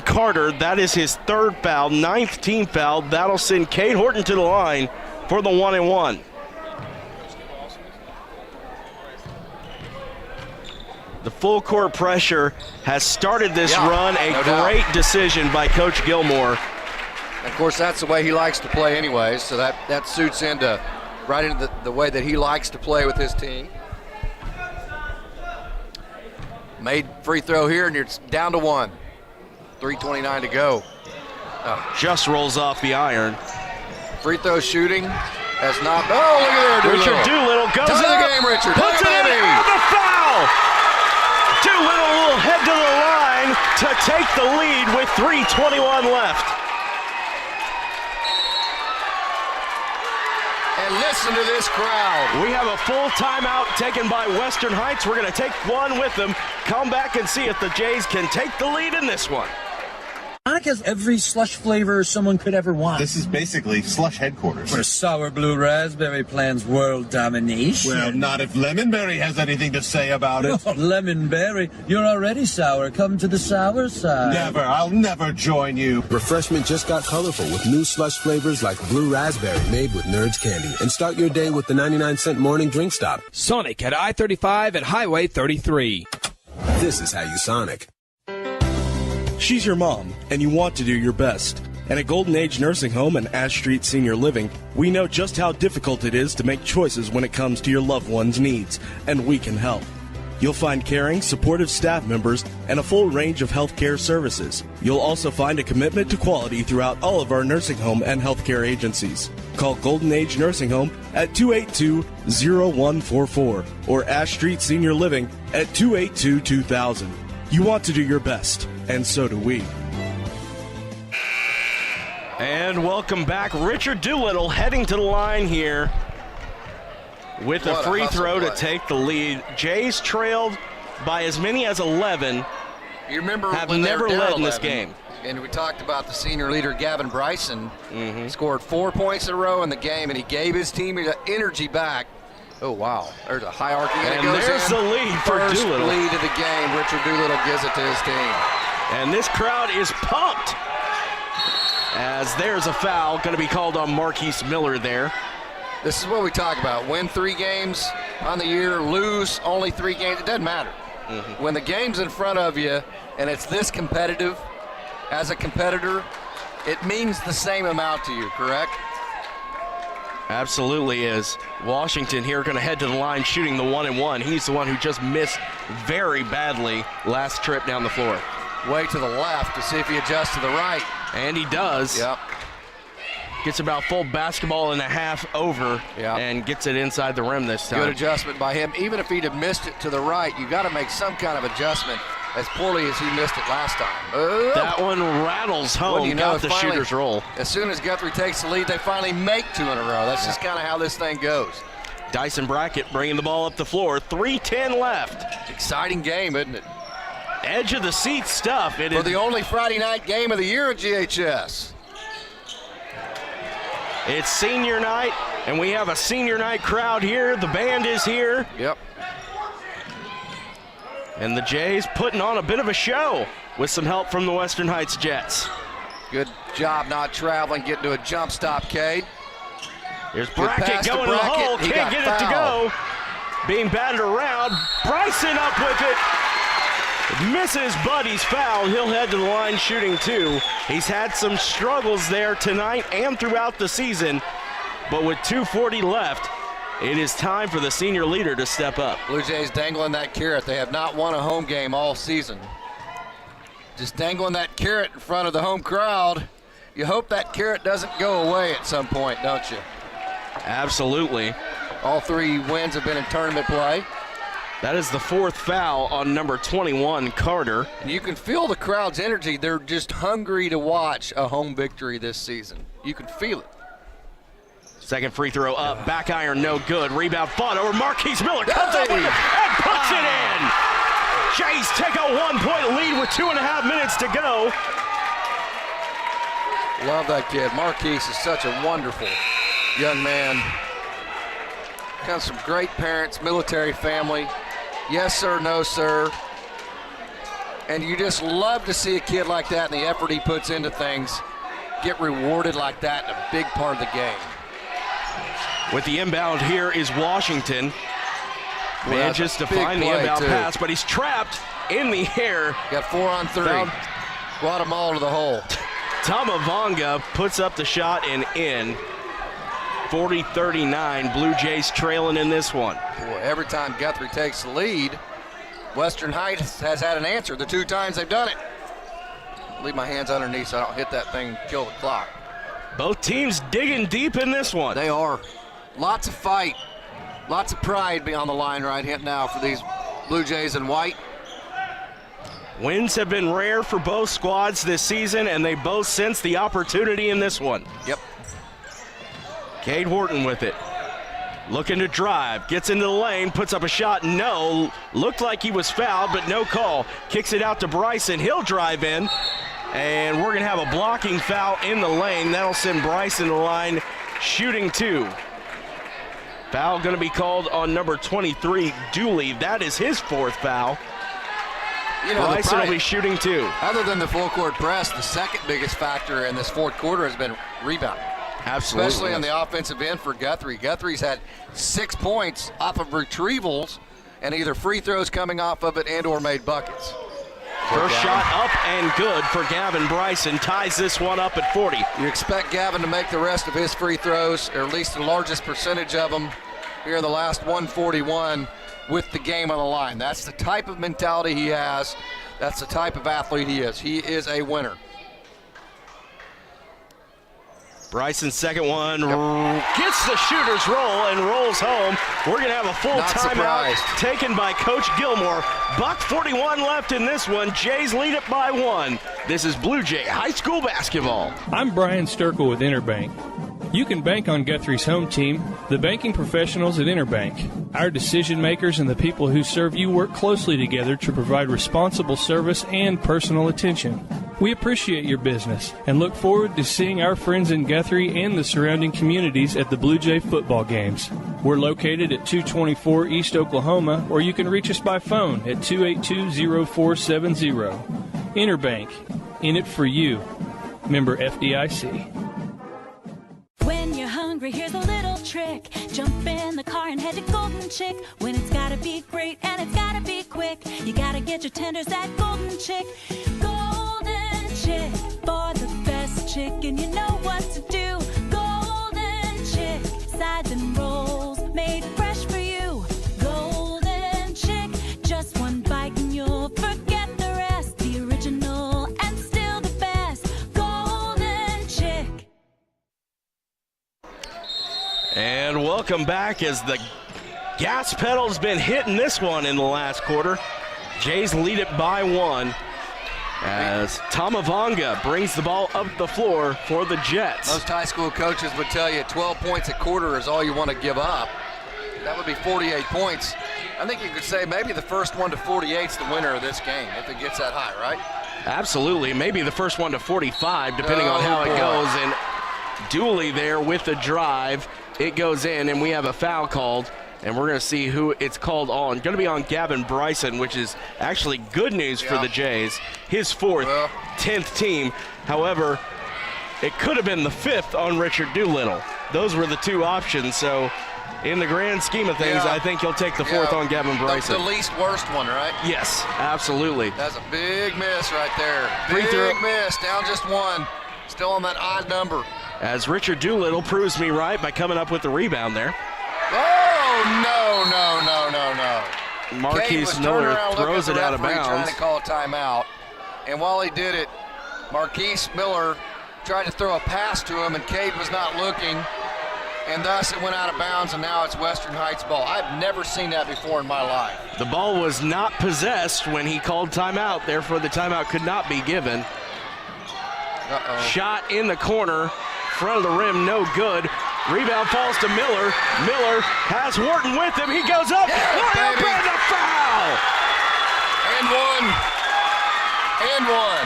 Carter, that is his 3rd foul, 9th team foul. That'll send Cade Horton to the line for the 1-and-1. The full court pressure has started this run. A great decision by Coach Gilmore. Of course, that's the way he likes to play anyway, so that suits into right into the way that he likes to play with his team. Made free throw here, and you're down to 1. 3:29 to go. Just rolls off the iron. Free throw shooting has not. Oh, look at there, Doolittle. Richard Doolittle goes Time up. of the game, Richard. Puts it in, and the foul. Doolittle will head to the line to take the lead with 3:21 left. And listen to this crowd. We have a full timeout taken by Western Heights. We're going to take one with them, come back and see if the Jays can take the lead in this one. Sonic has every slush flavor someone could ever want. This is basically slush headquarters. Where sour blue raspberry plans world domination. Well, not if Lemonberry has anything to say about it. Lemonberry, you're already sour. Come to the sour side. Never. I'll never join you. Refreshment just got colorful with new slush flavors like blue raspberry made with Nerds candy. And start your day with the 99-cent morning drink stop. Sonic at I-35 at Highway 33. This is how you Sonic. She's your mom, and you want to do your best. And at Golden Age Nursing Home and Ash Street Senior Living, we know just how difficult it is to make choices when it comes to your loved one's needs, and we can help. You'll find caring, supportive staff members and a full range of healthcare services. You'll also find a commitment to quality throughout all of our nursing home and healthcare agencies. Call Golden Age Nursing Home at 282-0144 or Ash Street Senior Living at 282-2000. You want to do your best, and so do we. And welcome back. Richard Doolittle heading to the line here with a free throw to take the lead. Jays trailed by as many as 11. You remember have when never they were down led in this 11, game. And we talked about the senior leader, Gavin Bryson. Scored 4 points in a row in the game, and he gave his team energy back. Oh, wow. There's a hierarchy. And there's the lead for Doolittle. First lead of the game. Richard Doolittle gives it to his team. And this crowd is pumped as there's a foul going to be called on Marquise Miller there. This is what we talk about. Win 3 games on the year, lose only 3 games. It doesn't matter. When the game's in front of you and it's this competitive, as a competitor, it means the same amount to you, correct? Absolutely is. Washington here going to head to the line shooting the 1-and-1. He's the one who just missed very badly last trip down the floor. Way to the left to see if he adjusts to the right. And he does. Yep. Gets about full basketball and a half over and gets it inside the rim this time. Good adjustment by him. Even if he'd have missed it to the right, you got to make some kind of adjustment as poorly as he missed it last time. That one rattles home, Well, you know, got the finally, shooter's roll. As soon as Guthrie takes the lead, they finally make 2 in a row. That's just kind of how this thing goes. Dyson Brackett bringing the ball up the floor. 3:10 left. Exciting game, isn't it? Edge of the seat stuff. It For is the only Friday night game of the year at GHS. It's senior night, and we have a senior night crowd here. The band is here. Yep. And the Jays putting on a bit of a show with some help from the Western Heights Jets. Good job not traveling, getting to a jump stop, Cade. Here's Brackett going to the hole, can't get it to go. Being batted around, Bryson up with it. Misses, but he's fouled. He'll head to the line shooting 2. He's had some struggles there tonight and throughout the season, but with 2:40 left, it is time for the senior leader to step up. Blue Jays dangling that carrot. They have not won a home game all season. Just dangling that carrot in front of the home crowd. You hope that carrot doesn't go away at some point, don't you? Absolutely. All 3 wins have been in tournament play. That is the 4th foul on number 21, Carter. And you can feel the crowd's energy. They're just hungry to watch a home victory this season. You can feel it. Second free throw up, back iron, no good. Rebound fought over Marquise Miller, comes up with it and puts it in. Jays take a 1-point lead with 2.5 minutes to go. Love that kid. Marquise is such a wonderful young man. Comes from great parents, military family. Yes, sir, no, sir. And you just love to see a kid like that and the effort he puts into things get rewarded like that in a big part of the game. With the inbound here is Washington. Manages to find the inbound pass, but he's trapped in the air. Got 4 on 3. Guatemala to the hole. Tamavanga puts up the shot and in. 40-39, Blue Jays trailing in this one. Boy, every time Guthrie takes the lead, Western Heights has had an answer the 2 times they've done it. Leave my hands underneath so I don't hit that thing and kill the clock. Both teams digging deep in this one. They are. Lots of fight. Lots of pride on the line right now for these Blue Jays in white. Wins have been rare for both squads this season, and they both sense the opportunity in this one. Yep. Cade Horton with it. Looking to drive, gets into the lane, puts up a shot, no. Looked like he was fouled, but no call. Kicks it out to Bryson, he'll drive in. And we're gonna have a blocking foul in the lane. That'll send Bryson to the line, shooting 2. Foul gonna be called on number 23, Dooley. That is his 4th foul. You know, Bryson will be shooting 2. Other than the full court press, the second biggest factor in this 4th quarter has been rebounding. Absolutely. Especially on the offensive end for Guthrie. Guthrie's had 6 points off of retrievals and either free throws coming off of it and or made buckets. First shot up and good for Gavin Bryson. Ties this one up at 40. You expect Gavin to make the rest of his free throws, or at least the largest percentage of them here in the last 141 with the game on the line. That's the type of mentality he has. That's the type of athlete he is. He is a winner. Bryson's second one gets the shooter's roll and rolls home. We're going to have a full timeout taken by Coach Gilmore. $1:41 left in this one. Jays lead it by 1. This is Blue Jay High School basketball. I'm Brian Sturkle with Interbank. You can bank on Guthrie's home team, the banking professionals at Interbank. Our decision makers and the people who serve you work closely together to provide responsible service and personal attention. We appreciate your business and look forward to seeing our friends in Guthrie and the surrounding communities at the Blue Jay football games. We're located at 224 East Oklahoma, or you can reach us by phone at 282-0470. Interbank, in it for you. Member FDIC. When you're hungry, here's a little trick. Jump in the car and head to Golden Chick. When it's gotta be great and it's gotta be quick, you gotta get your tenders at Golden Chick. Golden Chick, for the best chicken, you know what to do. Golden Chick, sides and rolls made fresh for you. Golden Chick, just one bite and you'll forget the rest. The original and still the best. Golden Chick. And welcome back as the gas pedal's been hitting this one in the last quarter. Jays lead it by 1 as Tamavanga brings the ball up the floor for the Jets. Most high school coaches would tell you 12 points a quarter is all you want to give up. That would be 48 points. I think you could say maybe the first one to 48 is the winner of this game if it gets that high, right? Absolutely. Maybe the first one to 45, depending on how it goes. And Dooley there with the drive. It goes in, and we have a foul called. And we're going to see who it's called on. Going to be on Gavin Bryson, which is actually good news for the Jays. His 4th, 10th team. However, it could have been the 5th on Richard Doolittle. Those were the 2 options. So in the grand scheme of things, I think you'll take the 4th on Gavin Bryson. The least worst one, right? Yes, absolutely. That's a big miss right there. Free throw. Big miss, down just 1. Still on that odd number. As Richard Doolittle proves me right by coming up with the rebound there. Oh, no. Marquise Miller throws it out of bounds. Trying to call a timeout. And while he did it, Marquise Miller tried to throw a pass to him, and Cade was not looking. And thus it went out of bounds, and now it's Western Heights ball. I've never seen that before in my life. The ball was not possessed when he called timeout. Therefore, the timeout could not be given. Shot in the corner. Front of the rim, no good. Rebound falls to Miller. Miller has Wharton with him. He goes up. And a foul. And one.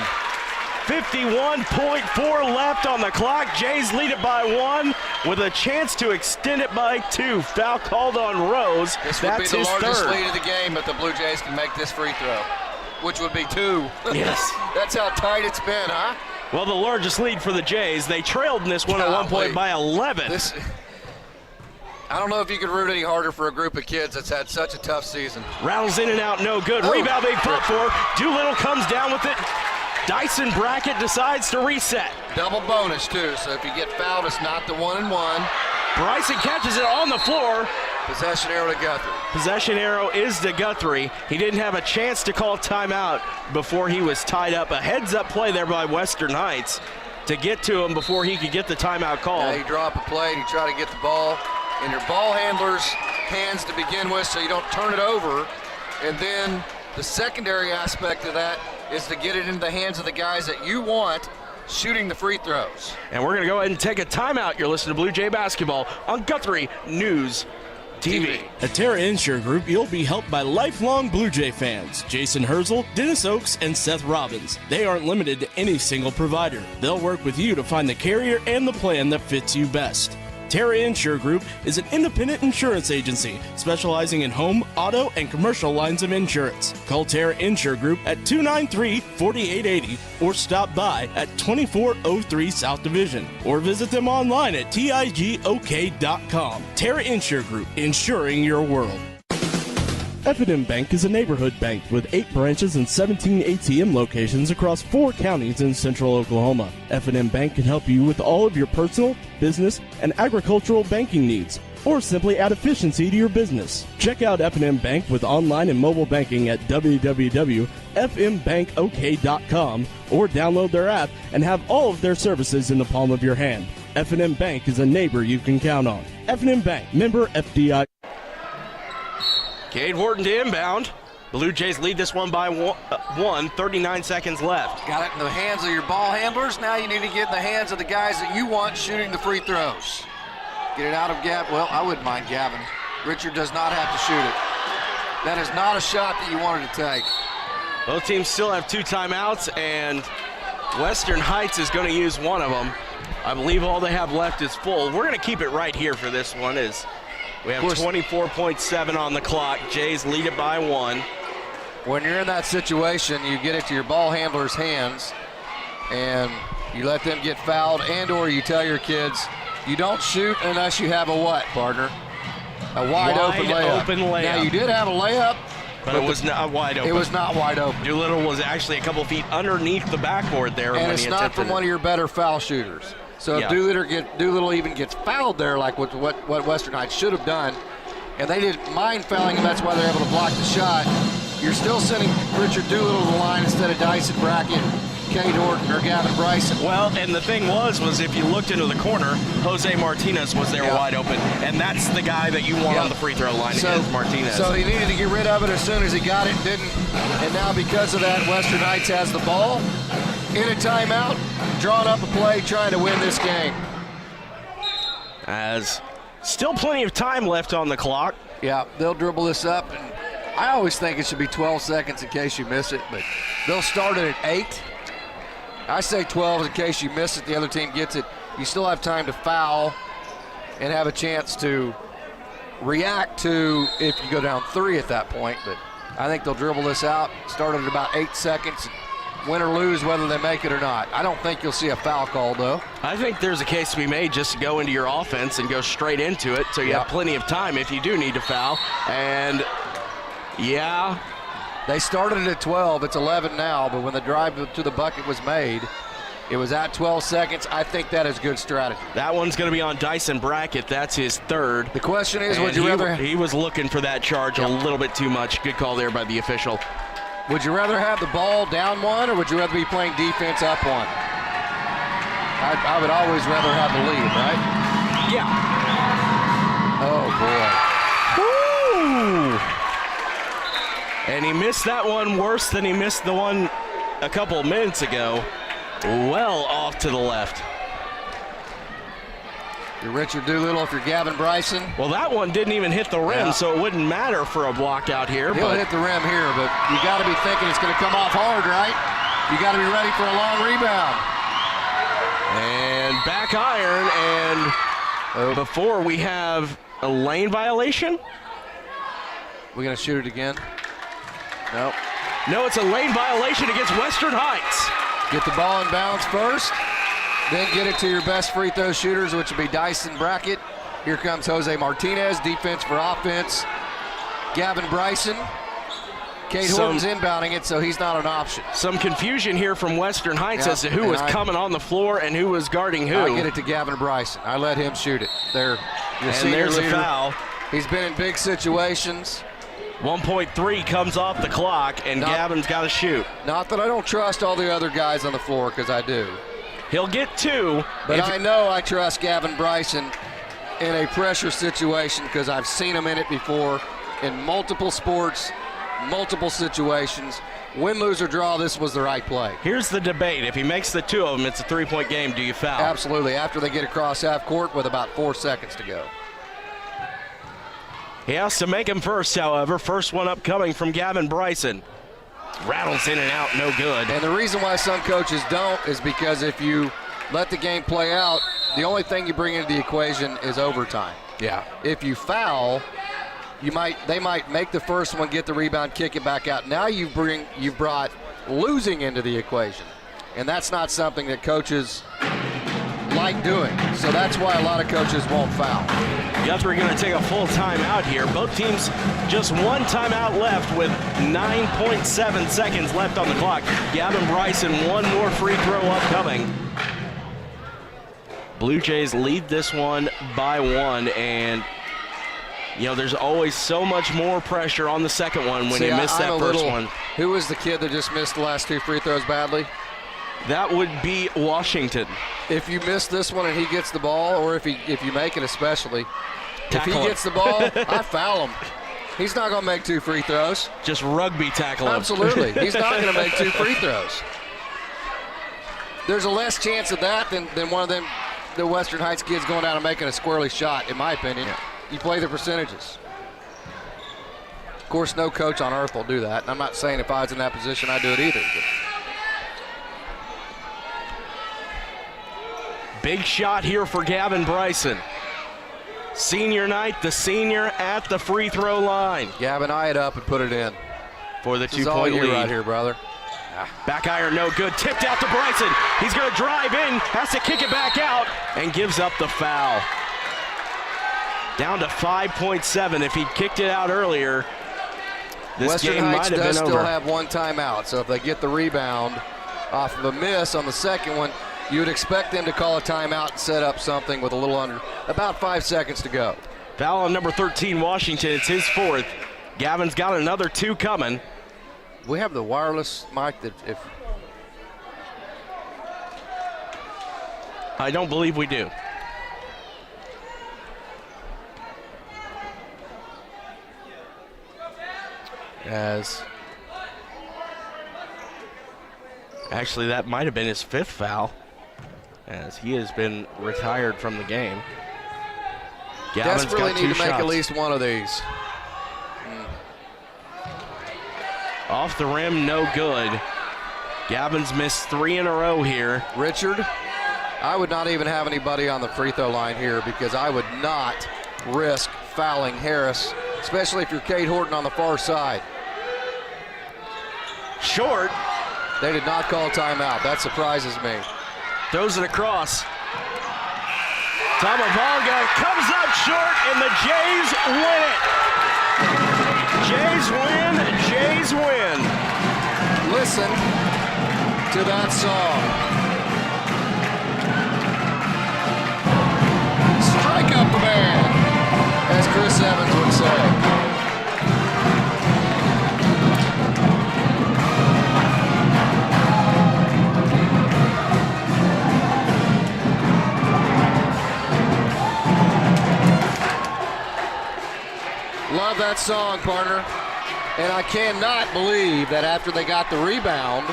51.4 left on the clock. Jays lead it by 1 with a chance to extend it by 2. Foul called on Rose. This would That's be the his largest 3rd. lead of the game if the Blue Jays can make this free throw, which would be 2. Yes. That's how tight it's been, huh? Well, the largest lead for the Jays. They trailed in this one at one point by 11. I don't know if you could root any harder for a group of kids that's had such a tough season. Rattles in and out, no good. Rebound being fought for. Doolittle comes down with it. Dyson Brackett decides to reset. Double bonus, too, so if you get fouled, it's not the 1-and-1. Bryson catches it on the floor. Possession arrow to Guthrie. Possession arrow is to Guthrie. He didn't have a chance to call timeout before he was tied up. A heads-up play there by Western Heights to get to him before he could get the timeout called. Yeah, you drop a play and you try to get the ball in your ball handler's hands to begin with so you don't turn it over. And then the secondary aspect of that is to get it into the hands of the guys that you want shooting the free throws. And we're going to go ahead and take a timeout. You're listening to Blue Jay Basketball on Guthrie News TV. At Terra Insure Group, you'll be helped by lifelong Blue Jay fans, Jason Herzl, Dennis Oakes, and Seth Robbins. They aren't limited to any single provider. They'll work with you to find the carrier and the plan that fits you best. Terra Insure Group is an independent insurance agency specializing in home, auto, and commercial lines of insurance. Call Terra Insure Group at 293-4880 or stop by at 2403 South Division or visit them online at tigok.com. Terra Insure Group, insuring your world. F&M Bank is a neighborhood bank with 8 branches and 17 ATM locations across 4 counties in central Oklahoma. F&M Bank can help you with all of your personal, business, and agricultural banking needs, or simply add efficiency to your business. Check out F&M Bank with online and mobile banking at www.fmbankok.com or download their app and have all of their services in the palm of your hand. F&M Bank is a neighbor you can count on. F&M Bank, member FDI. Cade Wharton to inbound. Blue Jays lead this one by 1, 39 seconds left. Got it in the hands of your ball handlers. Now you need to get in the hands of the guys that you want shooting the free throws. Get it out of Gavin. Well, I wouldn't mind Gavin. Richard does not have to shoot it. That is not a shot that you wanted to take. Both teams still have 2 timeouts, and Western Heights is going to use one of them. I believe all they have left is full. We're going to keep it right here for this one. We have 24.7 on the clock. Jays lead it by 1. When you're in that situation, you get it to your ball handler's hands, and you let them get fouled, and or you tell your kids, You don't shoot unless you have a what, partner? A wide open layup. Now, you did have a layup. But it was not wide open. It was not wide open. Doolittle was actually a couple feet underneath the backboard there. And when it's he not from one of your better foul shooters. So if Doolittle even gets fouled there, like what Western Heights should have done, and they didn't mind fouling him, that's why they're able to block the shot, you're still sending Richard Doolittle to the line instead of Dyson Brackett, Cade Horton, or Gavin Bryson. Well, and the thing was if you looked into the corner, Jose Martinez was there wide open, and that's the guy that you want on the free throw line, is Martinez. So he needed to get rid of it as soon as he got it, didn't, and now because of that, Western Heights has the ball in a timeout, drawing up a play, trying to win this game. As still plenty of time left on the clock. Yeah, they'll dribble this up, and I always think it should be 12 seconds in case you miss it, but they'll start it at 8. I say 12 in case you miss it, the other team gets it. You still have time to foul and have a chance to react to if you go down 3 at that point, but I think they'll dribble this out, start it at about 8 seconds, win or lose whether they make it or not. I don't think you'll see a foul call, though. I think there's a case to be made just to go into your offense and go straight into it, so you have plenty of time if you do need to foul. And, yeah. They started it at 12. It's 11 now, but when the drive to the bucket was made, it was at 12 seconds. I think that is good strategy. That one's going to be on Dyson Brackett. That's his third. The question is, would you rather... He was looking for that charge a little bit too much. Good call there by the official. Would you rather have the ball down 1, or would you rather be playing defense up 1? I would always rather have the lead, right? Yeah. Oh, boy. Woo! And he missed that one worse than he missed the one a couple minutes ago. Well off to the left. You're Richard Doolittle if you're Gavin Bryson. Well, that one didn't even hit the rim, so it wouldn't matter for a block out here. He'll hit the rim here, but you got to be thinking it's going to come off hard, right? You got to be ready for a long rebound. And back iron, and before we have a lane violation. We're going to shoot it again. Nope. No, it's a lane violation against Western Heights. Get the ball in bounds first, then get it to your best free throw shooters, which will be Dyson Brackett. Here comes Jose Martinez, defense for offense. Gavin Bryson. Cade Horton's inbounding it, so he's not an option. Some confusion here from Western Heights as to who was coming on the floor and who was guarding who. I get it to Gavin Bryson. I let him shoot it. There's a foul. He's been in big situations. 1.3 comes off the clock, and Gavin's got to shoot. Not that I don't trust all the other guys on the floor, because I do. He'll get 2. But I know I trust Gavin Bryson in a pressure situation because I've seen him in it before in multiple sports, multiple situations. Win, lose, or draw, this was the right play. Here's the debate. If he makes the 2 of them, it's a 3-point game. Do you foul? Absolutely, after they get across half court with about 4 seconds to go. He has to make him first, however. First one up coming from Gavin Bryson. Rattles in and out, no good. And the reason why some coaches don't is because if you let the game play out, the only thing you bring into the equation is overtime. Yeah. If you foul, they might make the first one, get the rebound, kick it back out. Now you've brought losing into the equation. And that's not something that coaches like doing. So that's why a lot of coaches won't foul. Guthrie going to take a full timeout here. Both teams just one timeout left with 9.7 seconds left on the clock. Gavin Bryson, one more free throw upcoming. Blue Jays lead this one by 1, and there's always so much more pressure on the second one when you miss that first one. Who was the kid that just missed the last 2 free throws badly? That would be Washington. If you miss this one and he gets the ball, or if you make it especially, tackle if he gets the ball, I foul him. He's not going to make 2 free throws. Just rugby tackle him. Absolutely. He's not going to make 2 free throws. There's a less chance of that than one of them, the Western Heights kids going down and making a squirrely shot, in my opinion. Yeah. You play the percentages. Of course, no coach on earth will do that. And I'm not saying if I was in that position, I'd do it either. But. Big shot here for Gavin Bryson. Senior night, the senior at the free throw line. Gavin, eye it up and put it in. For the 2-point lead. Right here, brother. Back iron, no good. Tipped out to Bryson. He's going to drive in, has to kick it back out, and gives up the foul. Down to 5.7. If he'd kicked it out earlier, this Western game Heights might have does been still over. have one timeout, so if they get the rebound off of a miss on the second one, you would expect them to call a timeout and set up something with a little under, about 5 seconds to go. Foul on number 13, Washington. It's his fourth. Gavin's got another 2 coming. We have the wireless mic that if... I don't believe we do. Actually, that might have been his 5th foul, as he has been retired from the game. Gavin's desperately got need 2 to make shots. at least one of these. Off the rim, no good. Gavin's missed 3 in a row here. Richard, I would not even have anybody on the free throw line here because I would not risk fouling Harris, especially if you're Cade Horton on the far side. Short. They did not call timeout. That surprises me. Throws it across. Tamavanga comes up short, and the Jays win it. Jays win, Jays win. Listen to that song. Strike up the band, as Chris Evans would say. Love that song, partner. And I cannot believe that after they got the rebound,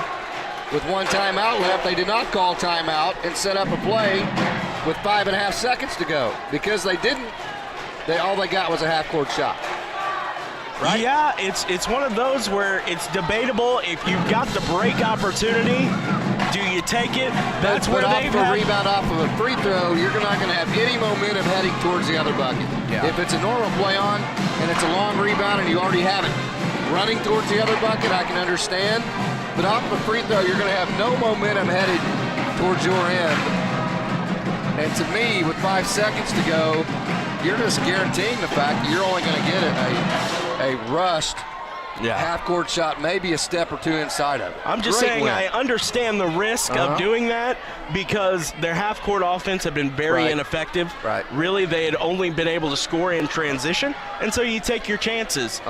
with 1 timeout left, they did not call timeout and set up a play with 5.5 seconds to go. Because they didn't, all they got was a half-court shot. Right? Yeah, it's one of those where it's debatable. If you've got the break opportunity, do you take it? That's where they've had. had. Rebound off of a free throw, you're not going to have any momentum heading towards the other bucket. Yeah. If it's a normal play on and it's a long rebound and you already have it running towards the other bucket, I can understand. But off of a free throw, you're going to have no momentum headed towards your end. And to me, with 5 seconds to go, you're just guaranteeing the fact that you're only going to get a rushed half-court shot, maybe a step or 2 inside of it. I'm just Great saying win. I understand the risk of doing that because their half-court offense had been very ineffective. Right. Really, they had only been able to score in transition, and so you take your chances.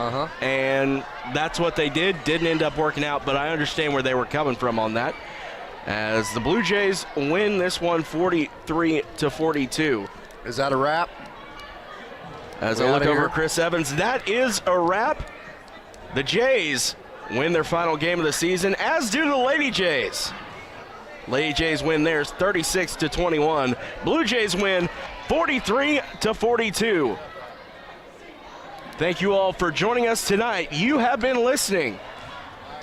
And that's what they did. Didn't end up working out, but I understand where they were coming from on that. As the Blue Jays win this one 43-42. Is that a wrap? As I look over Chris Evans, that is a wrap. The Jays win their final game of the season, as do the Lady Jays. Lady Jays win theirs 36-21. Blue Jays win 43-42. Thank you all for joining us tonight. You have been listening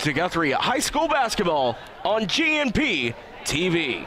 to Guthrie High School Basketball on GNP TV.